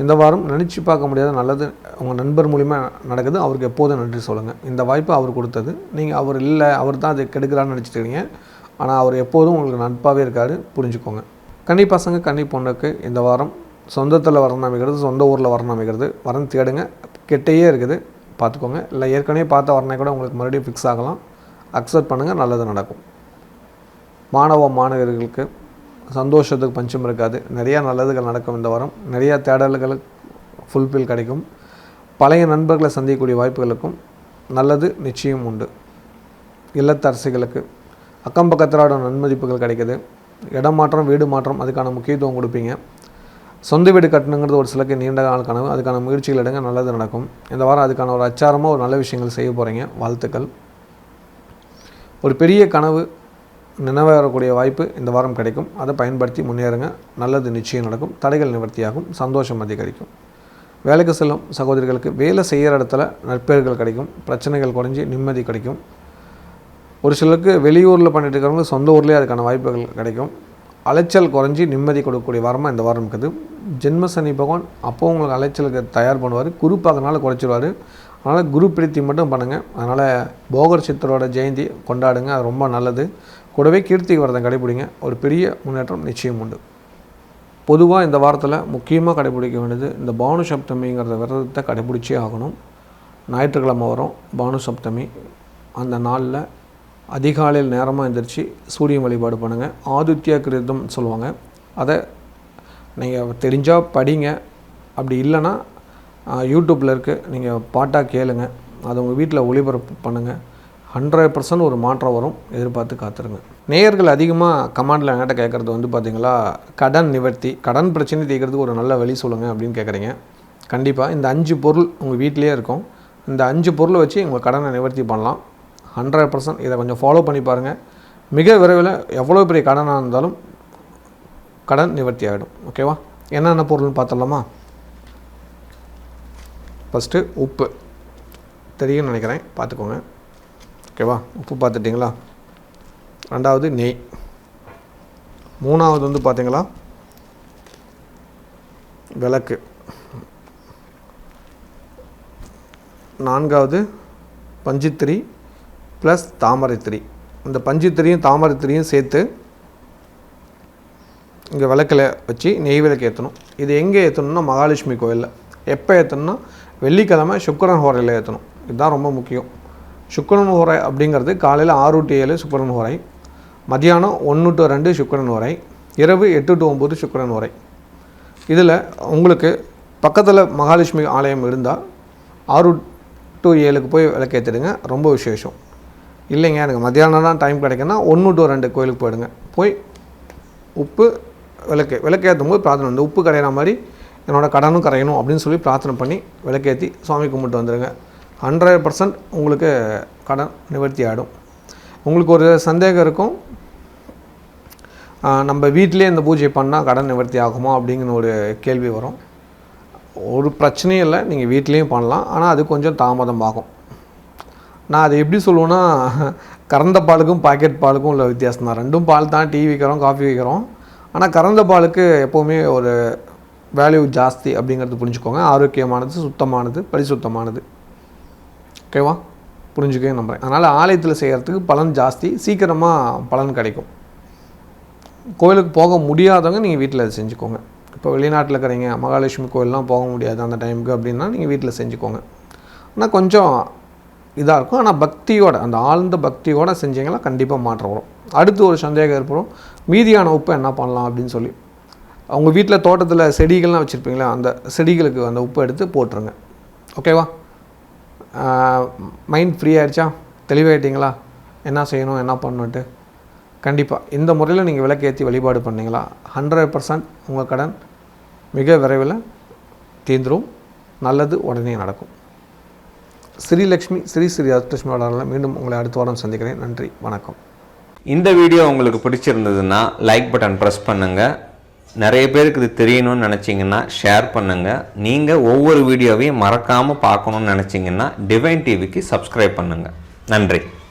இந்த வாரம் நினச்சி பார்க்க முடியாத நல்லது உங்கள் நண்பர் மூலிமா நடக்குது. அவருக்கு எப்போதும் நன்றி சொல்லுங்கள். இந்த வாய்ப்பு அவர் கொடுத்தது. நீங்கள் அவர் இல்லை, அவர் தான் அதை கெடுக்கிறான்னு நினச்சிட்டுருக்கீங்க. ஆனால் அவர் எப்போதும் உங்களுக்கு நட்பாகவே இருக்காரு, புரிஞ்சுக்கோங்க. கன்னி பசங்க கன்னி பொண்ணுக்கு இந்த வாரம் சொந்தத்தில் வரணும் அமைக்கிறது, சொந்த ஊரில் வரணும் அமைக்கிறது. வரன் தேடுங்க. கெட்டையே இருக்குது, பார்த்துக்கோங்க. இல்லை ஏற்கனவே பார்த்த வரனே கூட உங்களுக்கு மறுபடியும் ஃபிக்ஸ் ஆகலாம். அக்செப்ட் பண்ணுங்கள், நல்லது நடக்கும். மாணவர்களுக்கு சந்தோஷத்துக்கு பஞ்சம் இருக்காது. நிறையா நல்லதுகள் நடக்கும். இந்த வாரம் நிறையா தேடல்களுக்கு ஃபுல்ஃபில் கிடைக்கும். பழைய நண்பர்களை சந்திக்கக்கூடிய வாய்ப்புகளுக்கும் நல்லது நிச்சயம் உண்டு. இல்லத்தரசிகளுக்கு அக்கம் பக்கத்திலோட நன்மதிப்புகள் கிடைக்கிது. இடம் மாற்றம், வீடு மாற்றம், அதுக்கான முக்கியத்துவம் கொடுப்பீங்க. சொந்த வீடு கட்டணுங்கிறது ஒரு சிலருக்கு நீண்ட நாள் கனவு. அதுக்கான முயற்சிகள் எடுங்க, நல்லது நடக்கும். இந்த வாரம் அதுக்கான ஒரு அச்சாரமாக ஒரு நல்ல விஷயங்கள் செய்ய போகிறீங்க. வாழ்த்துக்கள். ஒரு பெரிய கனவு நினைவேறக்கூடிய வாய்ப்பு இந்த வாரம் கிடைக்கும். அதை பயன்படுத்தி முன்னேறுங்க. நல்லது நிச்சயம் நடக்கும். தடைகள் நிவர்த்தியாகும். சந்தோஷம் அதிகரிக்கும். வேலைக்கு செல்லும் சகோதரிகளுக்கு வேலை செய்கிற இடத்துல நற்பெயர்கள் கிடைக்கும். பிரச்சனைகள் குறைஞ்சி நிம்மதி கிடைக்கும். ஒரு சிலருக்கு வெளியூரில் பண்ணிட்டு இருக்கிறவங்க சொந்த ஊர்லேயே அதுக்கான வாய்ப்புகள் கிடைக்கும். அலைச்சல் குறைஞ்சி நிம்மதி கொடுக்கக்கூடிய வாரமாக இந்த வாரம் இருக்குது. ஜென்ம சனி பகவான் அப்போ உங்களுக்கு அலைச்சலுக்கு தயார் பண்ணுவார். குரு பார்க்கறனால குறைச்சிடுவார். அதனால் குரு பிரீத்தி மட்டும் பண்ணுங்கள். அதனால் போகர் சித்தரோட ஜெயந்தி கொண்டாடுங்க. அது ரொம்ப நல்லது. கூடவே கீர்த்தி விரதம் கடைபிடிங்க. ஒரு பெரிய முன்னேற்றம் நிச்சயம் உண்டு. பொதுவாக இந்த வாரத்தில் முக்கியமாக கடைபிடிக்க வேண்டியது இந்த பானு சப்தமிங்கிறத விரதத்தை கடைபிடிச்சே ஆகணும். ஞாயிற்றுக்கிழமை வரும் பானு சப்தமி. அந்த நாளில் அதிகாலையில் நேரமாக எழுந்திரிச்சு சூரியன் வழிபாடு பண்ணுங்கள். ஆதித்ய கிருதம் சொல்லுவாங்க. அதை நீங்கள் தெரிஞ்சால் படிங்க. அப்படி இல்லைன்னா யூடியூப்பில் இருக்குது, நீங்கள் பாட்டாக கேளுங்க. அதை உங்கள் வீட்டில் ஒளிபரப்பு பண்ணுங்கள். 100% ஒரு மாற்றம் வரும். எதிர்பார்த்து காத்துருங்க. நேயர்கள் அதிகமாக கமாண்டில் என்கிட்ட கேட்குறது பார்த்திங்களா, கடன் நிவர்த்தி, கடன் பிரச்சனை தீர்க்கிறதுக்கு ஒரு நல்ல வழி சொல்லுங்கள் அப்படின்னு கேட்குறீங்க. கண்டிப்பாக இந்த 5 பொருள் உங்கள் வீட்டிலே இருக்கும். இந்த 5 பொருளை வச்சு உங்கள் கடனை நிவர்த்தி பண்ணலாம். 100% இதை கொஞ்சம் ஃபாலோ பண்ணி பாருங்கள். மிக விரைவில் எவ்வளோ பெரிய கடனாக இருந்தாலும் கடன் நிவர்த்தி ஆகிடும். ஓகேவா? என்னென்ன பொருள்னு பார்த்துடலாமா? ஃபஸ்ட்டு உப்பு தெரியும்னு நினைக்கிறேன், பார்த்துக்கோங்க. ஓகேவா? உப்பு பார்த்துட்டிங்களா? ரெண்டாவது நெய். மூணாவது பார்த்தீங்களா விளக்கு. நான்காவது பஞ்சுத்திரி ப்ளஸ் தாமரைத்திரி. இந்த பஞ்சுத்திரியும் தாமரைத்திரியும் சேர்த்து இங்கே விளக்கில் வச்சு நெய் விளக்கு ஏற்றணும். இது எங்கே ஏற்றணும்னா மகாலட்சுமி கோயிலில். எப்போ ஏற்றணும்னா வெள்ளிக்கிழமை சுக்கிரன் ஹோரையில் ஏற்றணும். இதுதான் ரொம்ப முக்கியம். சுக்கிரன் ஹோரை அப்படிங்கிறது காலையில் 6 to 7 சுக்கிரன் ஹோரை, மதியானம் 1 to 2 சுக்கிரன் ஹோரை, இரவு 8 to 9 சுக்கிரன் ஹோரை. இதில் உங்களுக்கு பக்கத்தில் மகாலட்சுமி ஆலயம் இருந்தால் 6 to 7 போய் விளக்கேற்றிடுங்க. ரொம்ப விசேஷம். இல்லைங்க எனக்கு மத்தியானம் தான் டைம் கிடைக்குன்னா 1 to 2 கோயிலுக்கு போயிடுங்க. போய் உப்பு விளக்கேற்றும் போது பிரார்த்தனை, இந்த உப்பு கரையிற மாதிரி என்னோடய கடனும் கரையணும் அப்படின்னு சொல்லி பிரார்த்தனை பண்ணி விளக்கேற்றி சுவாமி கும்பிட்டு வந்துடுங்க. 100% உங்களுக்கு கடன் நிவர்த்தி ஆகிடும். உங்களுக்கு ஒரு சந்தேகம் இருக்கும், நம்ம வீட்டிலே இந்த பூஜை பண்ணால் கடன் நிவர்த்தி ஆகுமா அப்படிங்கிற ஒரு கேள்வி வரும். ஒரு பிரச்சனையும் இல்லை, நீங்கள் வீட்லேயும் பண்ணலாம். ஆனால் அது கொஞ்சம் தாமதம் ஆகும். நான் அதை எப்படி சொல்லுவேன்னா, கறந்த பாலுக்கும் பாக்கெட் பாலுக்கும் உள்ள வித்தியாசம் தான். ரெண்டும் பால் தான், டீ விற்கிறோம், காஃபி விற்கிறோம். ஆனால் கறந்த பாலுக்கு எப்போவுமே ஒரு வேல்யூ ஜாஸ்தி அப்படிங்கிறது புரிஞ்சுக்கோங்க. ஆரோக்கியமானது, சுத்தமானது, பரிசுத்தமானது. ஓகேவா? புரிஞ்சுக்கவே நம்புகிறேன். அதனால் ஆலயத்தில் செய்கிறதுக்கு பலன் ஜாஸ்தி, சீக்கிரமாக பலன் கிடைக்கும். கோயிலுக்கு போக முடியாதவங்க நீங்கள் வீட்டில் அதை செஞ்சுக்கோங்க. இப்போ வெளிநாட்டில் இருக்கிறீங்க, மகாலட்சுமி கோயிலெலாம் போக முடியாது அந்த டைமுக்கு அப்படின்னா நீங்கள் வீட்டில் செஞ்சுக்கோங்க. ஆனால் கொஞ்சம் இதாக இருக்கும். ஆனால் பக்தியோட, அந்த ஆழ்ந்த பக்தியோடு செஞ்சிங்கன்னா கண்டிப்பாக மாற்றம் வரும். அடுத்து ஒரு சந்தேகம் ஏற்படும், மீதியான உப்பை என்ன பண்ணலாம் அப்படின்னு சொல்லி. அவங்க வீட்டில் தோட்டத்தில் செடிகள்லாம் வச்சுருப்பீங்களா, அந்த செடிகளுக்கு அந்த உப்பை எடுத்து போட்டுருங்க. ஓகேவா? மைண்ட் ஃப்ரீ ஆகிடுச்சா? தெளிவாகிட்டிங்களா என்ன செய்யணும் என்ன பண்ணணுன்ட்டு? கண்டிப்பாக இந்த முறையில் நீங்கள் விளக்கேற்றி வழிபாடு பண்ணிங்களா 100% உங்கள் கடன் மிக விரைவில் தீர்ந்துடும். நல்லது உடனே நடக்கும். ஸ்ரீலக்ஷ்மி ஸ்ரீ அதிர்ஷ்டலக்ஷ்மி வளரால் மீண்டும் உங்களை அடுத்த வாரம் சந்திக்கிறேன். நன்றி, வணக்கம். இந்த வீடியோ உங்களுக்கு பிடிச்சிருந்ததுன்னா லைக் பட்டன் ப்ரெஸ் பண்ணுங்கள். நிறைய பேருக்கு இது தெரியணும்னு நினச்சிங்கன்னா ஷேர் பண்ணுங்கள். நீங்கள் ஒவ்வொரு வீடியோவையும் மறக்காமல் பார்க்கணுன்னு நினச்சிங்கன்னா டிவைன் டிவிக்கு சப்ஸ்கிரைப் பண்ணுங்கள். நன்றி.